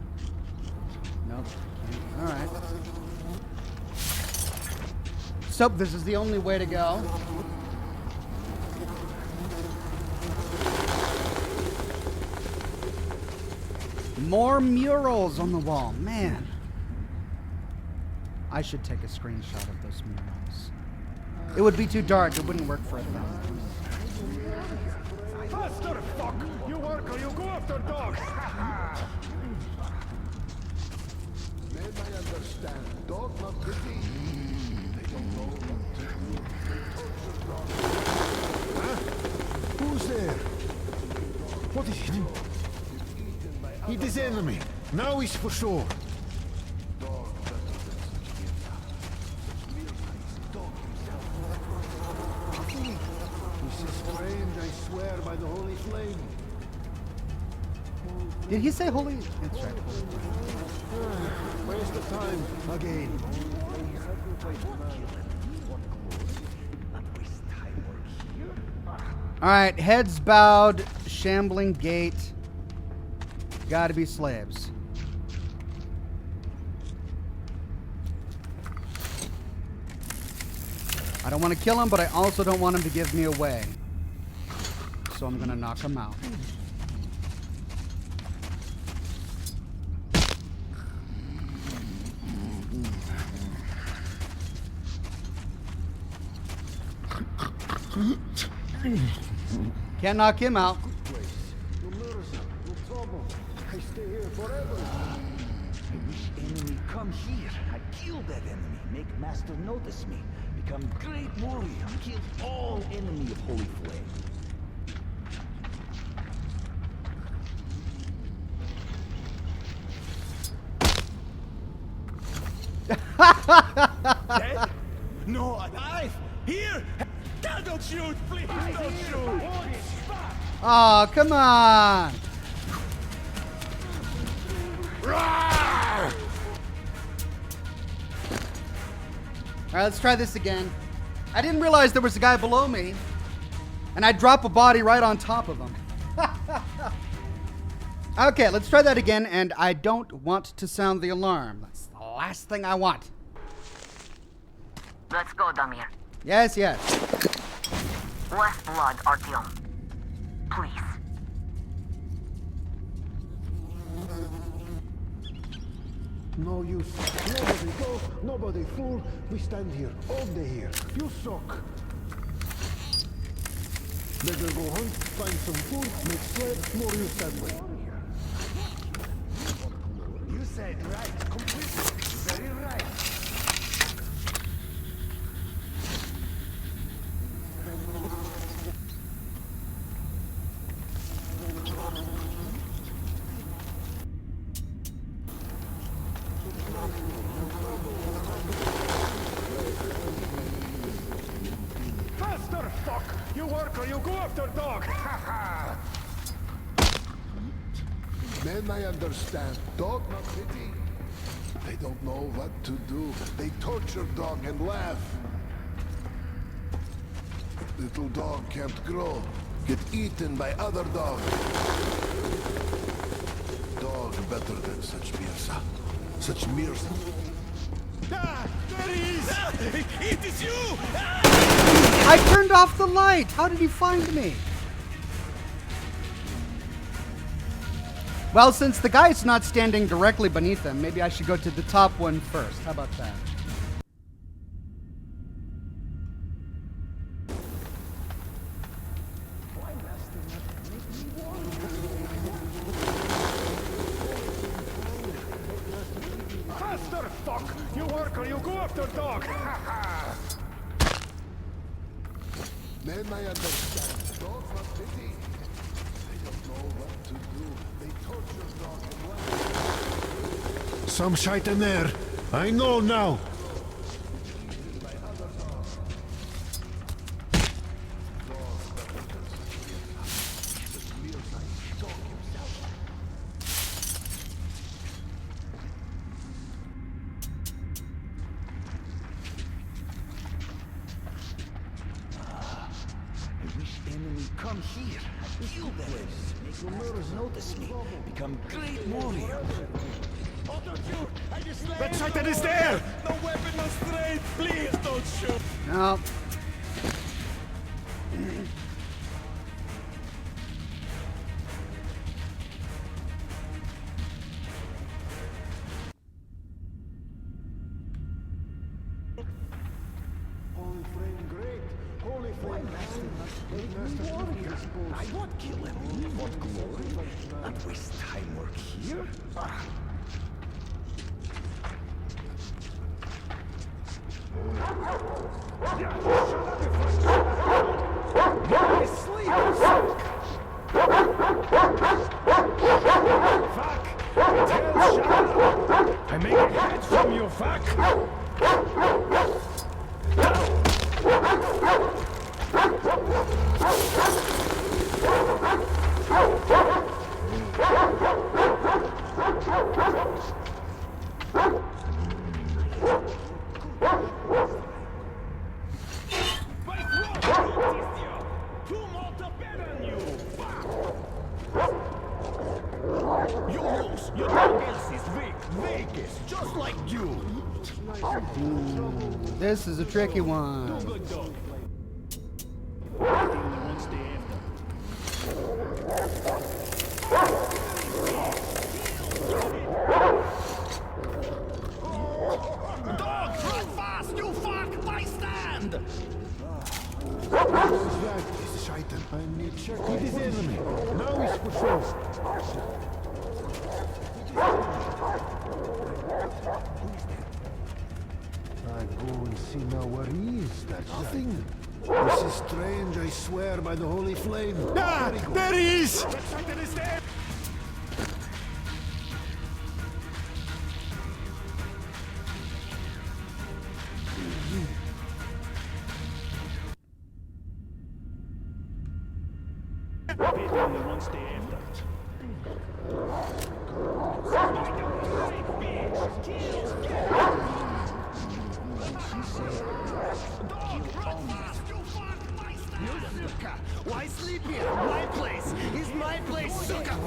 Nope, I can't. All right. So, this is the only way to go. More murals on the wall. Man. I should take a screenshot of those murals. It would be too dark. It wouldn't work for a thumb. Faster, fuck! You work or you go after dogs! Men, I understand. Dog not pretty. They don't know what to do. Huh? Who's there? What is it? It is enemy. Now he's for sure. This is strange, I swear by the holy flame. Did he say holy? That's right. Waste of time again. All right, heads bowed, shambling gait. Gotta be slaves. I don't want to kill him, but I also don't want him to give me away. So I'm gonna knock him out. Can't knock him out. I stay here forever. I wish enemy come here. I kill that enemy. Make master notice me. Become great warrior. Kill all enemy of holy flame. Dead? No, alive! Here! Don't shoot, please! Don't shoot! Oh, come on! Alright, let's try this again. I didn't realize there was a guy below me, and I drop a body right on top of him. Okay, let's try that again, and I don't want to sound the alarm. That's the last thing I want. Let's go, Damir. Yes, yes. Last blood, Artyom. Please. No use. Nobody go, nobody fool. We stand here, all day here. You suck. Better go hunt, find some food, make slave, more use that way. You said right, completely. Very right. Faster, fuck! You work or you go after dog! Men, I understand. Dog not pretty. They don't know what to do. They torture dog and laugh. Little dog can't grow. Get eaten by other dog. Dog better than such Mirza. Such Mirza. Ah, there he is! Ah, it is you! Ah! I turned off the light! How did he find me? Well, since the guy's not standing directly beneath him, maybe I should go to the top one first. How about that? Faster, fuck! You work or you go after dog! Men, I understand. Dog not pity. They don't know what to do. They torture dog and laugh. Some shite in there. I know now. Come here. Kill them. Make your murderers notice me. Become great warrior. Oh, don't shoot! I just that shaitan is there! No weapon, no strength! Please don't shoot! No. Holy flame, great. Holy flame, warrior. I won't kill him for glory. Not waste time work here. I make a head from you, fuck! You lose. Your dog else is weak. Vegas, just like you. This is a tricky one. Good dog. Dog, run fast, you fuck! Bystand! I need check with his enemy. Now he's for sure. I go and see now where he is. That's nothing. This is strange, I swear by the holy flame. Ah! There he is! Why sleep here? My place is my place, sucker!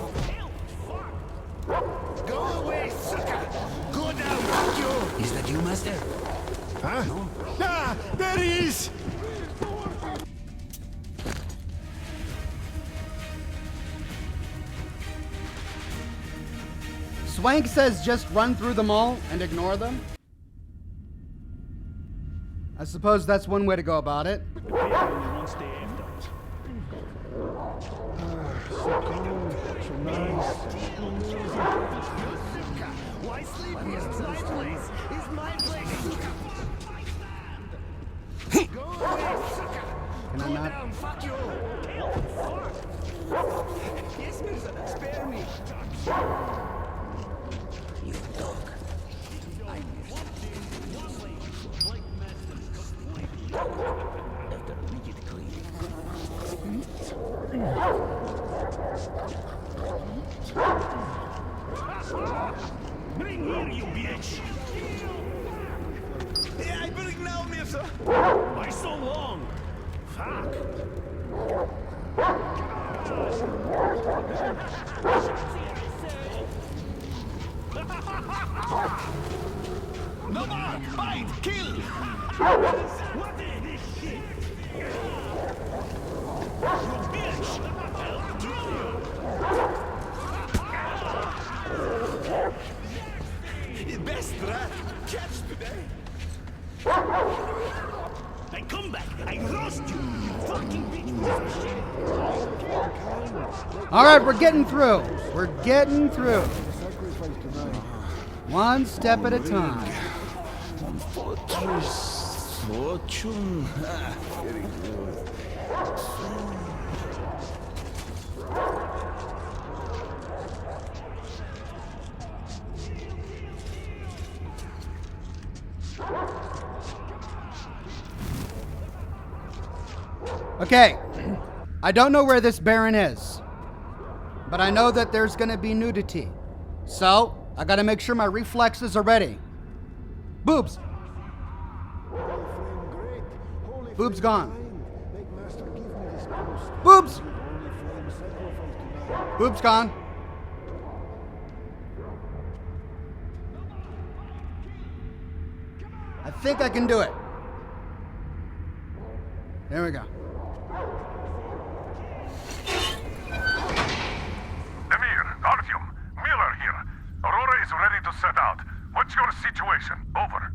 Go away, sucker! Go down, fuck you! Is that you, master? Huh? No? Ah! There he is! Swank says just run through them all and ignore them. I suppose that's one way to go about it. Why sleep here? It's my place. It's my place. Go away, sucker. Go down, fuck you. Yes, Mirza, spare me. You dog. I after immediate cleaning. Bring here, you bitch! Yeah, I bring now, Mirza! Why so long? Fuck! No more! Bite! Kill! What is this shit? You bitch! I'll kill you! Best rat catch today! I come back! I roast you! You fucking bitch! All right, we're getting through. We're getting through. One step at a time. Fortress, fortune. Very good. Okay, I don't know where this Baron is, but I know that there's gonna be nudity. So, I gotta make sure my reflexes are ready. Boobs! Boobs gone. Boobs! Boobs gone. I think I can do it. There we go. Artyom, Miller here. Aurora is ready to set out. What's your situation? Over.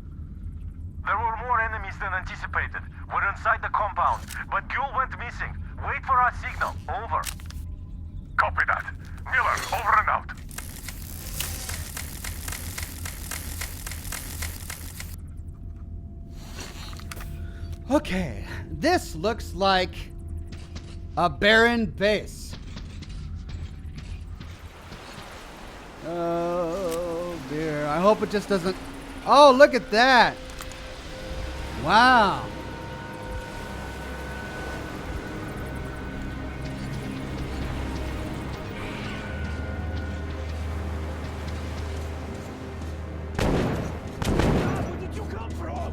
There were more enemies than anticipated. We're inside the compound, but Gül went missing. Wait for our signal. Over. Copy that. Miller, over and out. Okay, this looks like a barren base. Oh dear, I hope it just doesn't... Oh, look at that! Wow. Where did you come from?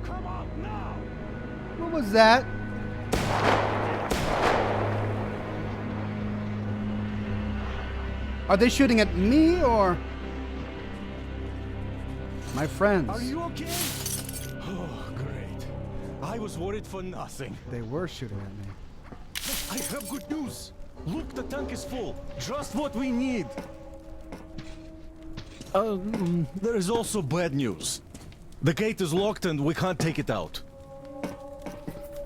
Come out now! What was that? Are they shooting at me or my friends? Are you okay? Oh, great. I was worried for nothing. They were shooting at me. I have good news. Look, the tank is full. Just what we need. There is also bad news. The gate is locked and we can't take it out.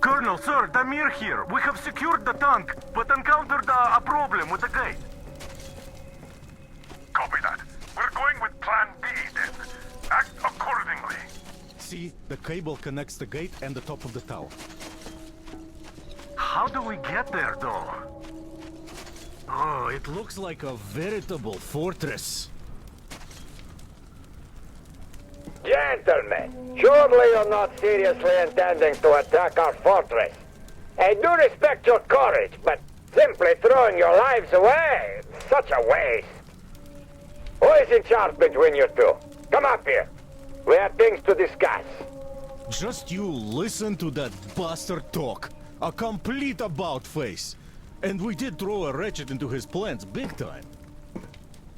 Colonel, sir, Damir here. We have secured the tank, but encountered a problem with the gate. Copy that. We're going with Plan B then. Act accordingly. See, the cable connects the gate and the top of the tower. How do we get there, though? Oh, it looks like a veritable fortress. Gentlemen, surely you're not seriously intending to attack our fortress. I do respect your courage, but simply throwing your lives away, such a waste. Who is in charge between you two? Come up here. We have things to discuss. Just you listen to that bastard talk. A complete about-face. And we did throw a wretched into his plans big time.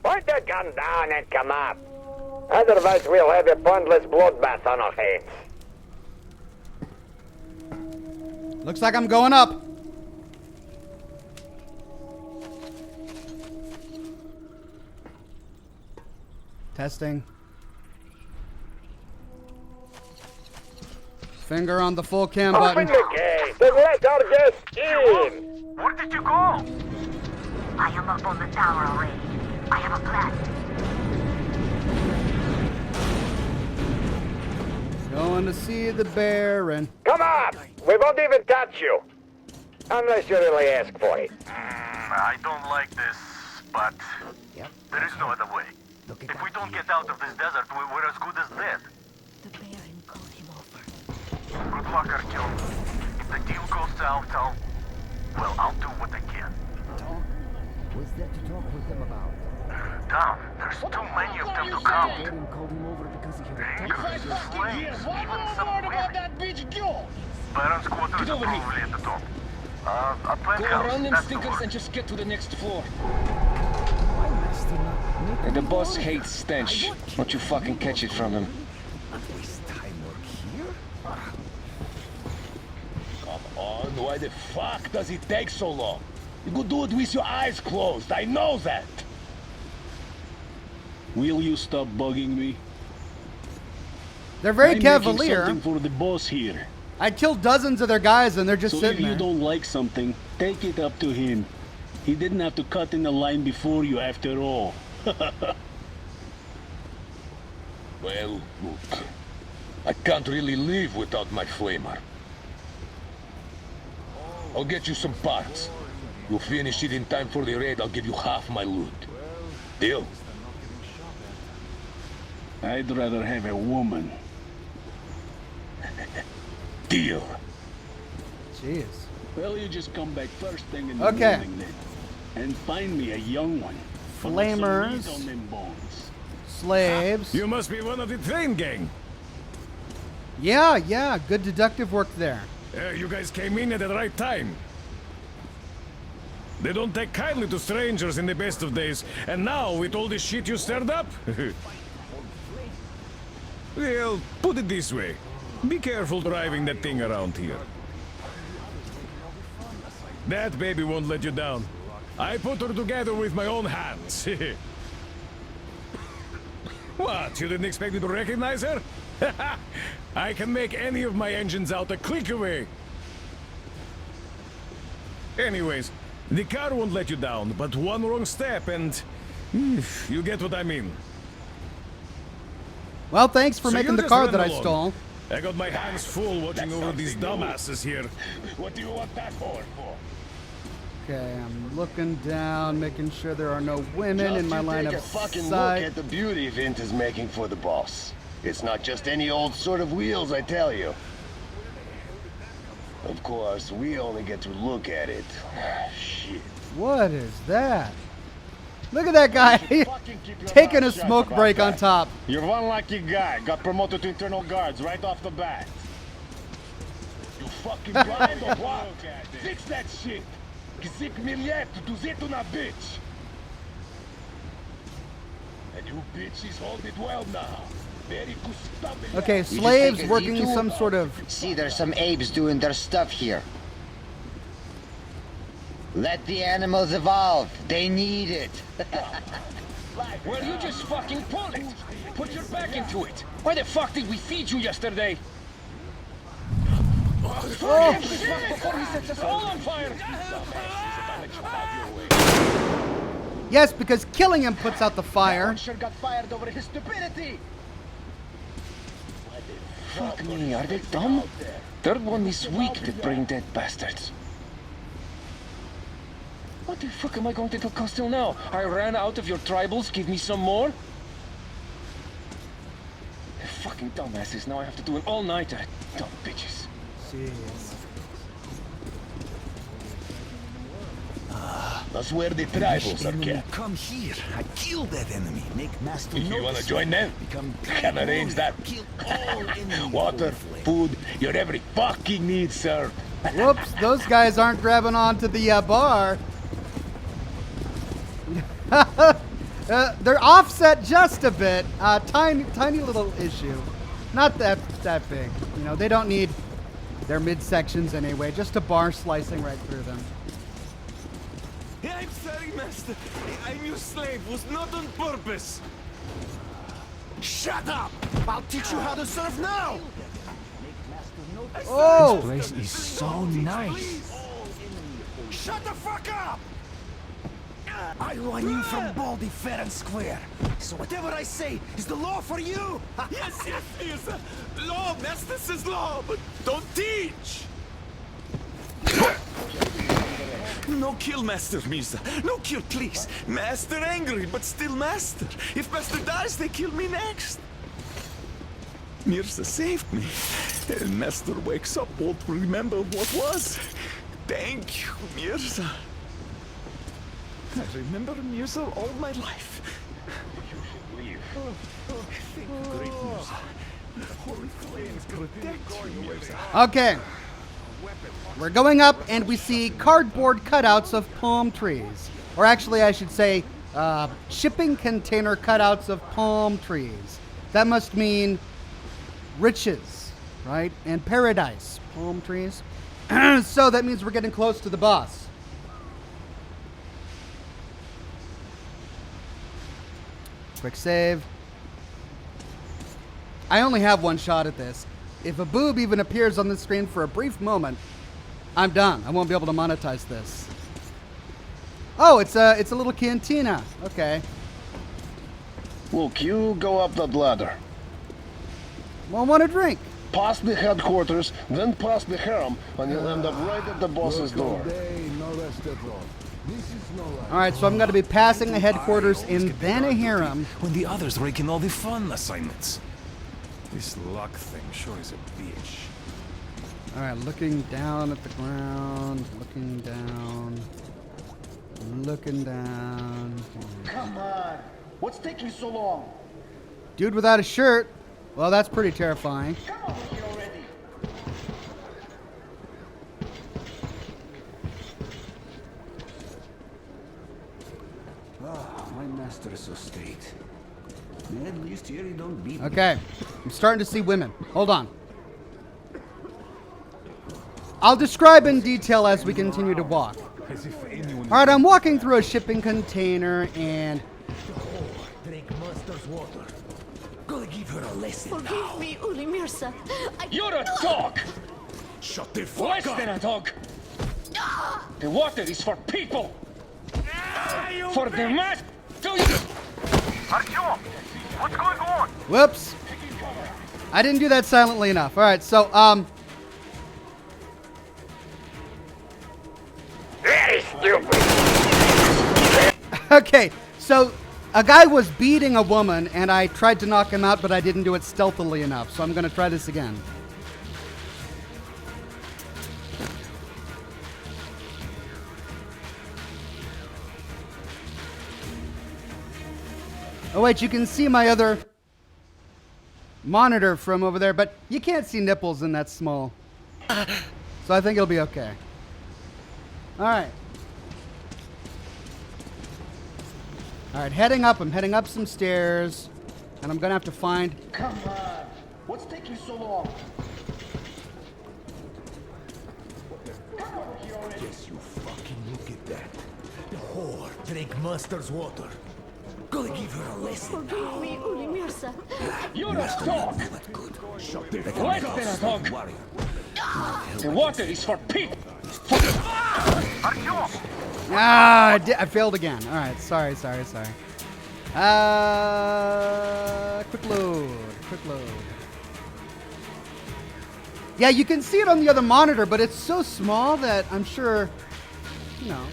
Point the gun down and come up. Otherwise we'll have a pointless bloodbath on our hands. Looks like I'm going up. Testing. Finger on the full cam button. Open the gate and let our guests in. Where did you go? I am up on the tower already. I have a plan. Going to see the Baron. Come up. We won't even touch you. Unless you really ask for it. I don't like this, but there is no other way. If we don't get out of this desert, we're as good as dead. The Baron called him over. Good luck, Artyom. If the deal goes south, I'll do what I can. What's there to talk with them about? Tom, there's too many of them to count. Baron called him over because he had Anchors, slaves, even some women. Baron's quarters are probably at the top. A penthouse, and just get to the next floor. And the boss hates stench. Don't you fucking catch it from him. Come on, why the fuck does it take so long? You could do it with your eyes closed, I know that. Will you stop bugging me? They're very I'm cavalier. making something for the boss here. I killed dozens of their guys and they're just So sitting if you there. don't like something, take it up to him. He didn't have to cut in the line before you after all. Well, look. I can't really live without my flamer. I'll get you some parts. You'll finish it in time for the raid, I'll give you half my loot. Deal? I'd rather have a woman. Deal. Jeez. Well, you just come back first thing in the Okay. morning then. And find me a young one. Flamers. Some meat on them bones. Slaves. You must be one of the train gang. Yeah, good deductive work there. You guys came in at the right time. They don't take kindly to strangers in the best of days, and now with all this shit you stirred up? Well, put it this way. Be careful driving that thing around here. That baby won't let you down. I put her together with my own hands. What, you didn't expect me to recognize her? I can make any of my engines out a click away. Anyways, the car won't let you down, but one wrong step and... you get what I mean. Well, thanks for So making you the just car run that I along. stole. I got my hands full watching over these dumbasses here. What do you want that for? Okay, I'm looking down, making sure there are no women in my line of Take a fucking sight. look at the beauty Vint is making for the boss. It's not just any old sort of wheels, I tell you. Of course, we only get to look at it. Shit. What is that? Look at that guy taking a smoke break on top. You're one lucky guy. Got promoted to internal guards right off the bat. You fucking blind or what? Fix that shit. Gzip millet to zetu na bitch. And you bitches hold it well now. Very good. Okay, slaves working some sort of... See, there's some apes doing their stuff here. Let the animals evolve. They need it. Well, you just fucking pull it. Put your back into it. Why the fuck did we feed you yesterday? Oh. Before he sets us all on fire. Yes, because killing him puts out the fire. Sure got fired over his stupidity. Fuck me, are they dumb? Third one this week to bring dead bastards. What the fuck am I going to tell Costello now? I ran out of your tribals, give me some more? They're fucking dumbasses, now I have to do an all-nighter. Dumb bitches. Jeez. That's where the tribals are kept. Come here. I kill that enemy. Make master If you wanna notice. join them, Become can arrange that. Kill all enemies. Water, food, your every fucking need, sir. Whoops, those guys aren't grabbing onto the bar. They're offset just a bit. Tiny little issue. Not that big. You know, they don't need their midsections anyway. Just a bar slicing right through them. I'm sorry, master. I'm your slave. Was not on purpose. Shut up! I'll teach you how to serve now. Oh! This place is so nice. Shut the fuck up! I run you from Baldy fair and square. So whatever I say is the law for you. Yes, law, master says law, but don't teach. No kill, Master Mirza. No kill, please. Master angry, but still master. If Master dies, they kill me next. Mirza saved me. And Master wakes up, won't remember what was. Thank you, Mirza. I remember Mirza all my life. You should leave. Thank you, great Mirza. The holy flames protect you, Mirza. Okay. We're going up and we see cardboard cutouts of palm trees. Or actually, I should say, shipping container cutouts of palm trees. That must mean riches, right? And paradise. Palm trees. So that means we're getting close to the boss. Quick save. I only have one shot at this. If a boob even appears on the screen for a brief moment, I'm done. I won't be able to monetize this. Oh, it's a little cantina. Okay. Look, you go up that ladder. Well, I want a drink. Past the headquarters, then past the harem, and you'll end up right at the boss's door. All right, so I'm going to be passing the headquarters and then a harem. When the others rake in all the fun assignments. This luck thing sure is a bitch. All right, looking down at the ground, looking down. Come on. What's taking so long? Dude without a shirt. Well, that's pretty terrifying. Come on here already. My master is so straight. At least here he don't beat me. Okay, I'm starting to see women. Hold on. I'll describe in detail as we continue to walk. All right, I'm walking through a shipping container and... Drink master's water. Gonna give her a lesson. Forgive me, Uli Mirza. You're a dog! Shut the fuck Less up! than a dog! The water is for people! For the mass... Do you... Artyom, what's going on? Whoops. I didn't do that silently enough. All right, so, Very stupid. okay, so a guy was beating a woman, and I tried to knock him out, but I didn't do it stealthily enough, so I'm going to try this again. Oh, wait, you can see my other monitor from over there, but you can't see nipples in that small. So I think it'll be okay. All right. All right, heading up. I'm heading up some stairs, and I'm going to have to find... Come on! What's taking so long? Yes, you fucking look at that. The whore drank Master's water. Gonna give her a lesson. Forgive me, Uli Mirza. You're a dog! Shut the fuck Less up, than a dog! warrior. The water is for people! Artyom! Ah, I failed again. All right, sorry. Quick load. Yeah, you can see it on the other monitor, but it's so small that I'm sure, you know.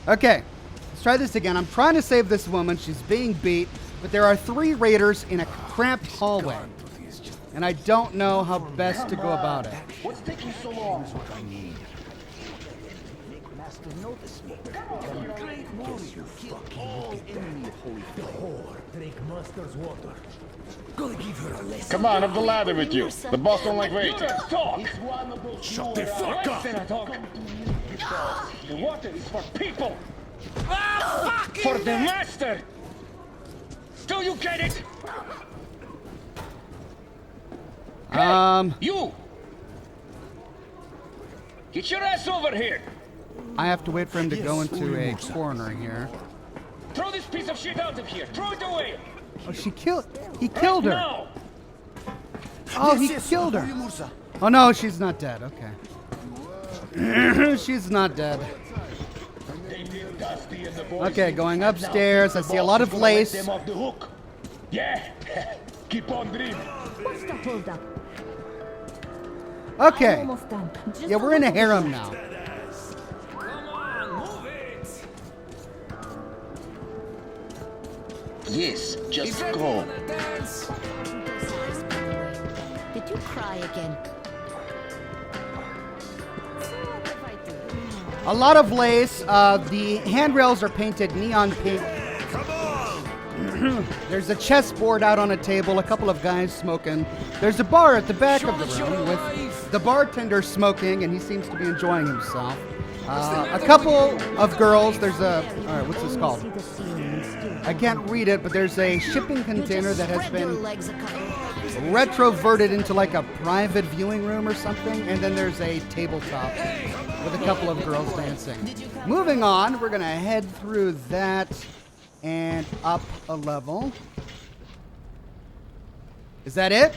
Okay, let's try this again. I'm trying to save this woman. She's being beat, but there are 3 raiders in a cramped hallway, and I don't know how best to go about it. What's taking so long? Master notice me. Great warrior. All enemy holy the whore drank Master's water. Gonna give her a lesson. Come on, up the ladder with you. The boss don't like waiting. You're a dog! Shut the fuck Less up! than a dog! The water is for people! Ah, For the master! Do you get it? Hey, you! Get your ass over here! I have to wait for him to go into a corner here. Throw this piece of shit out of here! Throw it away! Oh, he killed her. Now! Oh, he killed her. Oh no, she's not dead. Okay. She's not dead. Okay, going upstairs. I see a lot of lace. Yeah, keep on dreaming. What's the holdup? Okay. Almost done. Just Yeah, we're in a harem now. Come on, move it! Yes, just Is go. everyone a dance? Did you cry again? A lot of lace. The handrails are painted neon pink. Come on! There's a chessboard out on a table, a couple of guys smoking. There's a bar at the back of the room with the bartender smoking, and he seems to be enjoying himself. A couple of girls. There's a... All right, what's this called? I can't read it, but there's a shipping container that has been retroverted into like a private viewing room or something, and then there's a tabletop with a couple of girls dancing. Moving on, we're going to head through that and up a level. Is that it?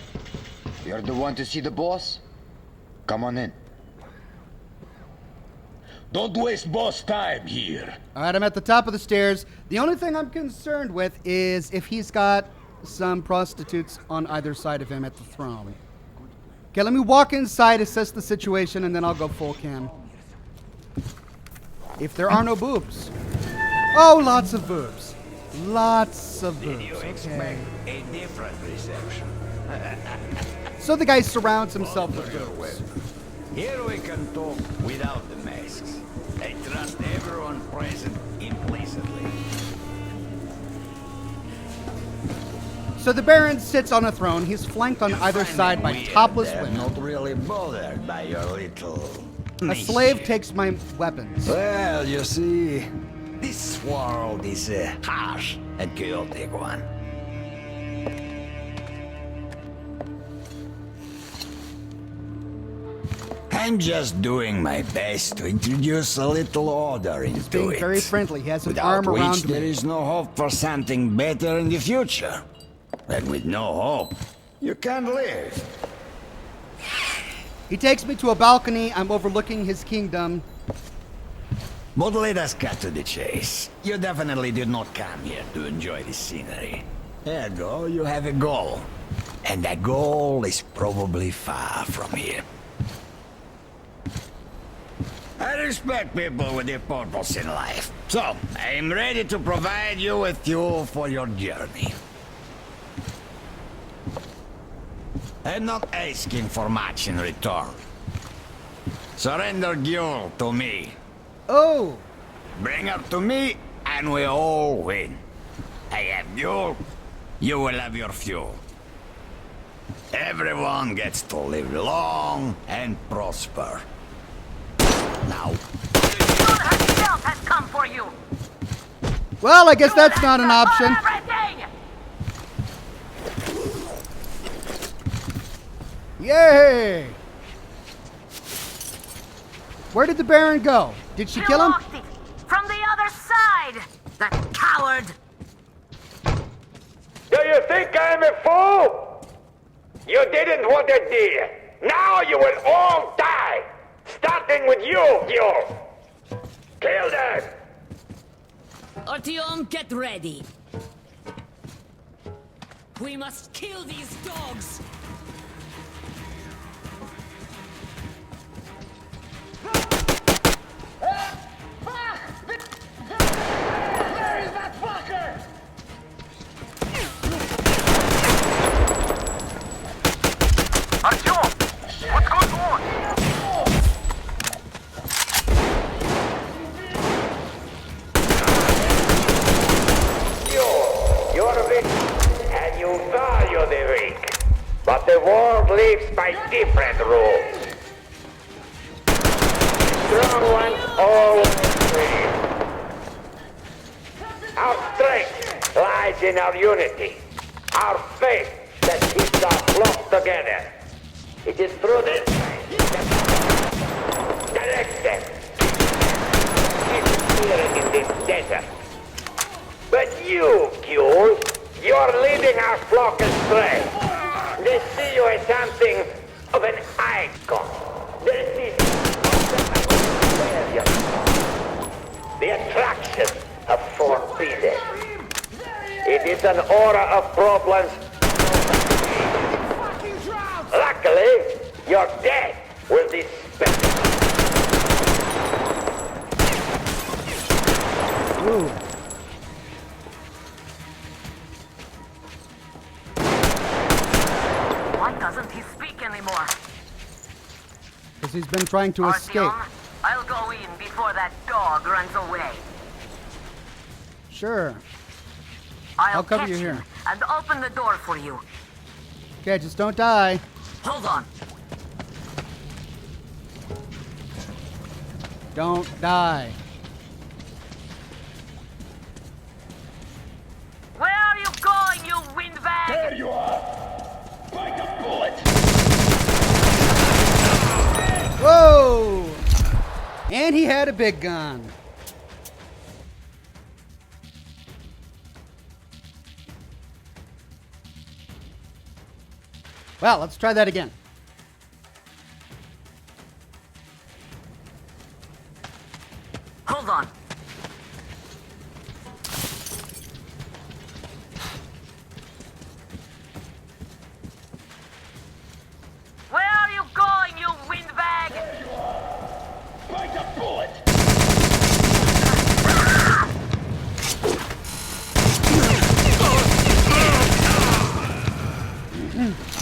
You're the one to see the boss? Come on in. Don't waste boss time here. All right, I'm at the top of the stairs. The only thing I'm concerned with is if he's got some prostitutes on either side of him at the throne. Okay, let me walk inside, assess the situation, and then I'll go full cam. If there are no boobs. Oh, lots of boobs. Lots of boobs. Okay. A different reception. So the guy surrounds himself with boobs. Here we can talk without the masks. I trust everyone present implicitly. So the Baron sits on a throne. He's flanked on either side by topless women. Not really bothered by your little... A slave takes my weapons. Well, you see, this world is a harsh and chaotic one. I'm just doing my best to introduce a little order into Being it. very friendly. He has an Without arm which around there me. is no hope for something better in the future. And with no hope, you can't live. He takes me to a balcony. I'm overlooking his kingdom. But let us cut to the chase. You definitely did not come here to enjoy the scenery. Ergo, you have a goal. And that goal is probably far from here. I respect people with a purpose in life. So, I'm ready to provide you with fuel for your journey. I'm not asking for much in return. Surrender Gule to me. Oh! Bring her to me, and we all win. I have Gule, you will have your fuel. Everyone gets to live long and prosper. Now. Gule herself has come for you. Well, I guess that's not an option. Everything. Yay! Where did the Baron go? Did she kill him? Lost it from the other side. That coward. Do you think I'm a fool? You didn't want a deal. Now you will all die. Starting with you, Gule. Kill them. Artyom, get ready. We must kill these dogs. Where is that fucker? Artyom, what's going on? You're weak, and you value the weak. But the world lives by different rules. Strong ones always win. Our strength lies in our unity, our faith that keeps our flock together. It is through this that direct them. Disappearing in this desert. But you, Gule, you're leading our flock astray. They see you as something of an icon. They see the attraction of forbidden. It is an aura of problems. Luckily, your death will dispel. Ooh. Why doesn't he speak anymore? Because he's been trying to escape. Artyom, I'll go in before that dog runs away. Sure. I'll cover catch you him here. and open the door for you. Okay, just don't die. Hold on. Don't die. Where are you going, you windbag? There you are! Bite a bullet! Whoa! And he had a big gun. Well, let's try that again. Hold on. Where are you going, you windbag? There you are! Bite a bullet!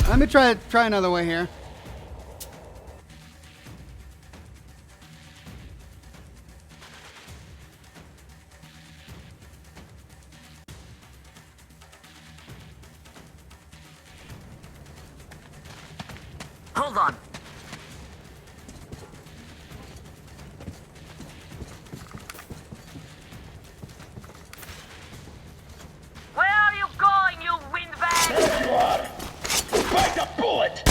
Let me try another way here. Hold on. Where are you going, you windbag? There you are! Bite a bullet!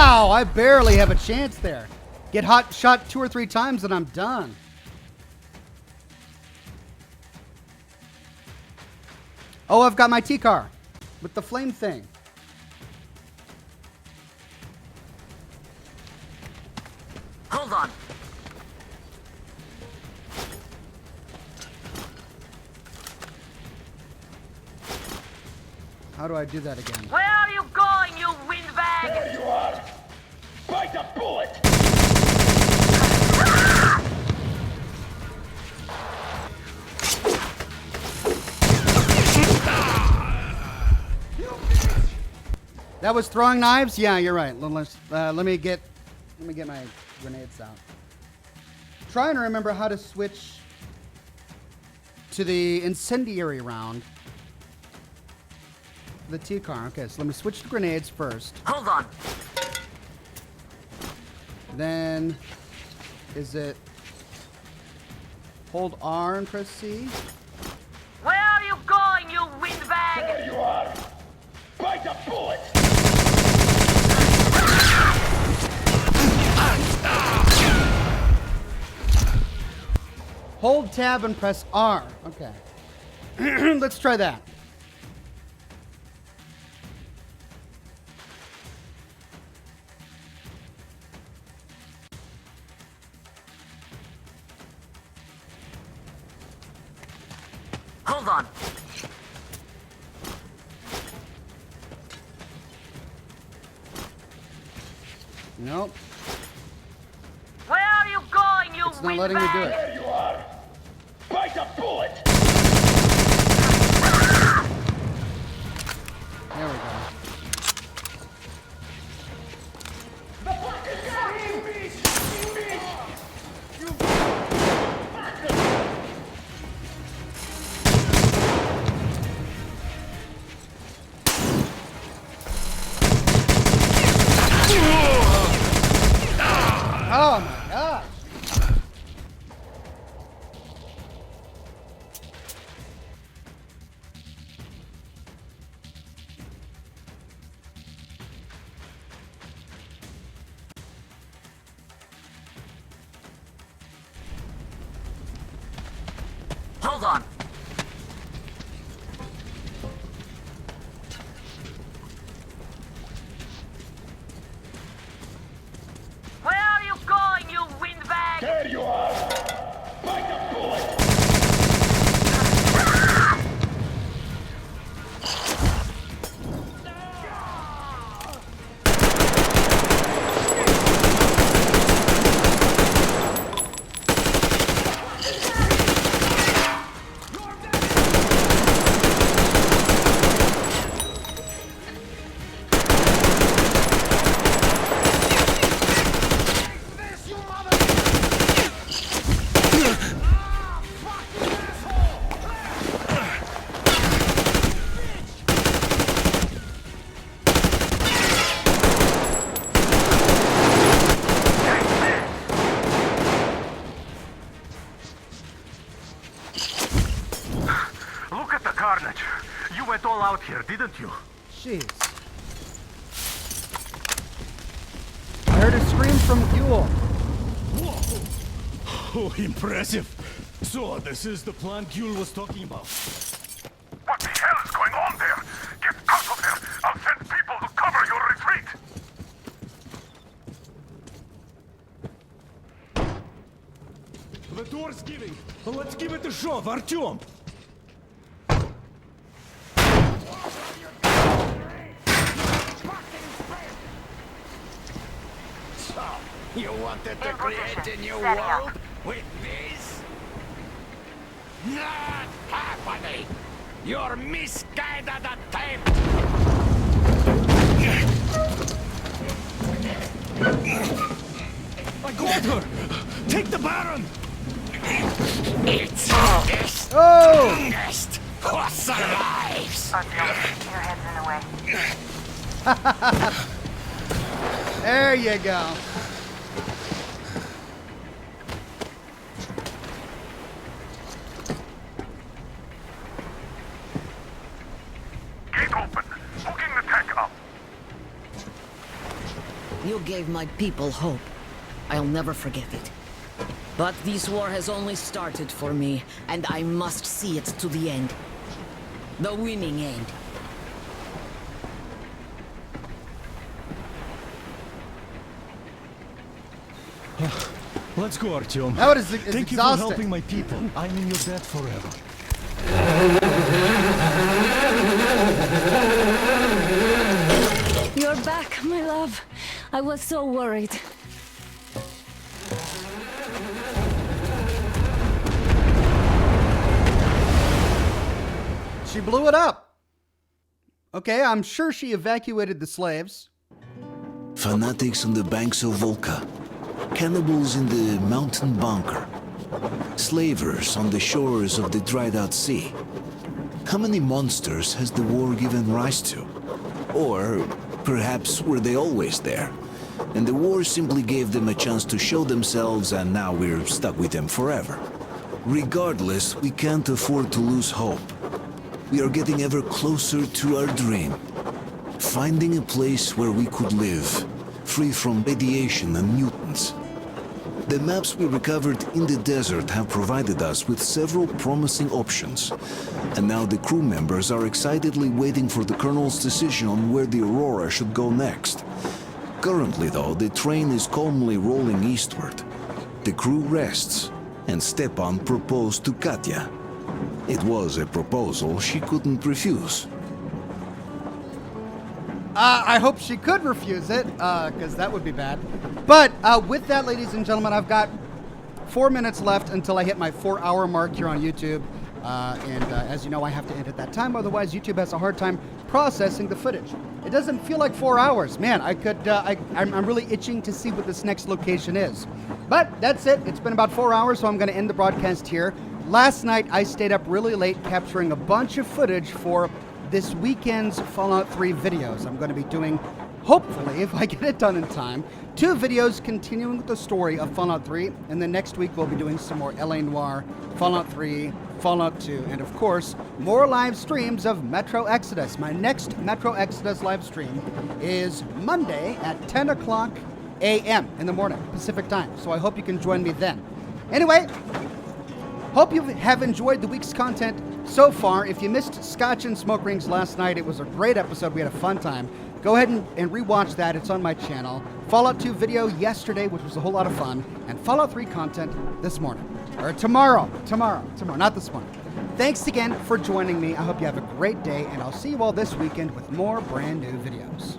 Wow, I barely have a chance there. Get shot 2 or 3 times and I'm done. Oh, I've got my T-car with the flame thing. Hold on. How do I do that again? Where are you going, you windbag? There you are! Bite the bullet! That was throwing knives? Yeah, you're right. Let me get my grenades out. Trying to remember how to switch to the incendiary round. The T-car. Okay, so let me switch to grenades first. Hold on. Then, is it hold R and press C? Where are you going, you windbag? There you are! Bite the bullet! Hold tab and press R. Okay. Let's try that. Hold on. Nope. Where are you going, you It's not letting me do it. There you are! Bite the bullet! There we go. The fucking guy! You bitch! You bitch! You Oh my gosh. Hold on. Where are you going, you windbag? There you are! Bite the bullet! Look at the carnage. You went all out here, didn't you? Jeez. I heard a scream from Fuel. Oh, impressive. So, this is the plant Yul was talking about. What the hell is going on there? Get out of there! I'll send people to cover your retreat! The door's giving. Let's give it a shove, Artyom. So, you wanted to create a new world with this? Not happening! Your misguided attempt! I got her! Take the Baron! It's the strongest who survives! Your head's in the way. There you go. Gate open. Hooking the tech up. You You gave my people hope. I'll never forget it. But this war has only started for me, and I must see it to the end. The winning end. Let's go, Artyom. That was Thank you for exhausting. helping my people. I'm in your debt forever. You're back, my love. I was so worried. She blew it up. Okay, I'm sure she evacuated the slaves. Fanatics on the banks of Volga. Cannibals in the mountain bunker. Slavers on the shores of the dried-out sea. How many monsters has the war given rise to? Or perhaps were they always there? And the war simply gave them a chance to show themselves and now we're stuck with them forever. Regardless, we can't afford to lose hope. We are getting ever closer to our dream. Finding a place where we could live, free from radiation and mutants. The maps we recovered in the desert have provided us with several promising options. And now the crew members are excitedly waiting for the Colonel's decision on where the Aurora should go next. Currently, though, the train is calmly rolling eastward. The crew rests, and Stepan proposed to Katya. It was a proposal she couldn't refuse. I hope she could refuse it, because that would be bad. But with that, ladies and gentlemen, I've got 4 minutes left until I hit my 4-hour mark here on YouTube. As you know, I have to end at that time. Otherwise, YouTube has a hard time processing the footage. It doesn't feel like 4 hours. Man, I'm really itching to see what this next location is. But that's it. It's been about 4 hours, so I'm going to end the broadcast here. Last night, I stayed up really late capturing a bunch of footage for this weekend's Fallout 3 videos. I'm going to be doing, hopefully, if I get it done in time, 2 videos continuing with the story of Fallout 3, and then next week we'll be doing some more L.A. Noire, Fallout 3, Fallout 2, and of course, more live streams of Metro Exodus. My next Metro Exodus live stream is Monday at 10 o'clock a.m. in the morning, Pacific time, so I hope you can join me then. Anyway, hope you have enjoyed the week's content so far. If you missed Scotch and Smoke Rings last night, it was a great episode. We had a fun time. Go ahead and rewatch that. It's on my channel. Fallout 2 video yesterday, which was a whole lot of fun. And Fallout 3 content this morning. Or tomorrow, not this morning. Thanks again for joining me. I hope you have a great day, and I'll see you all this weekend with more brand new videos.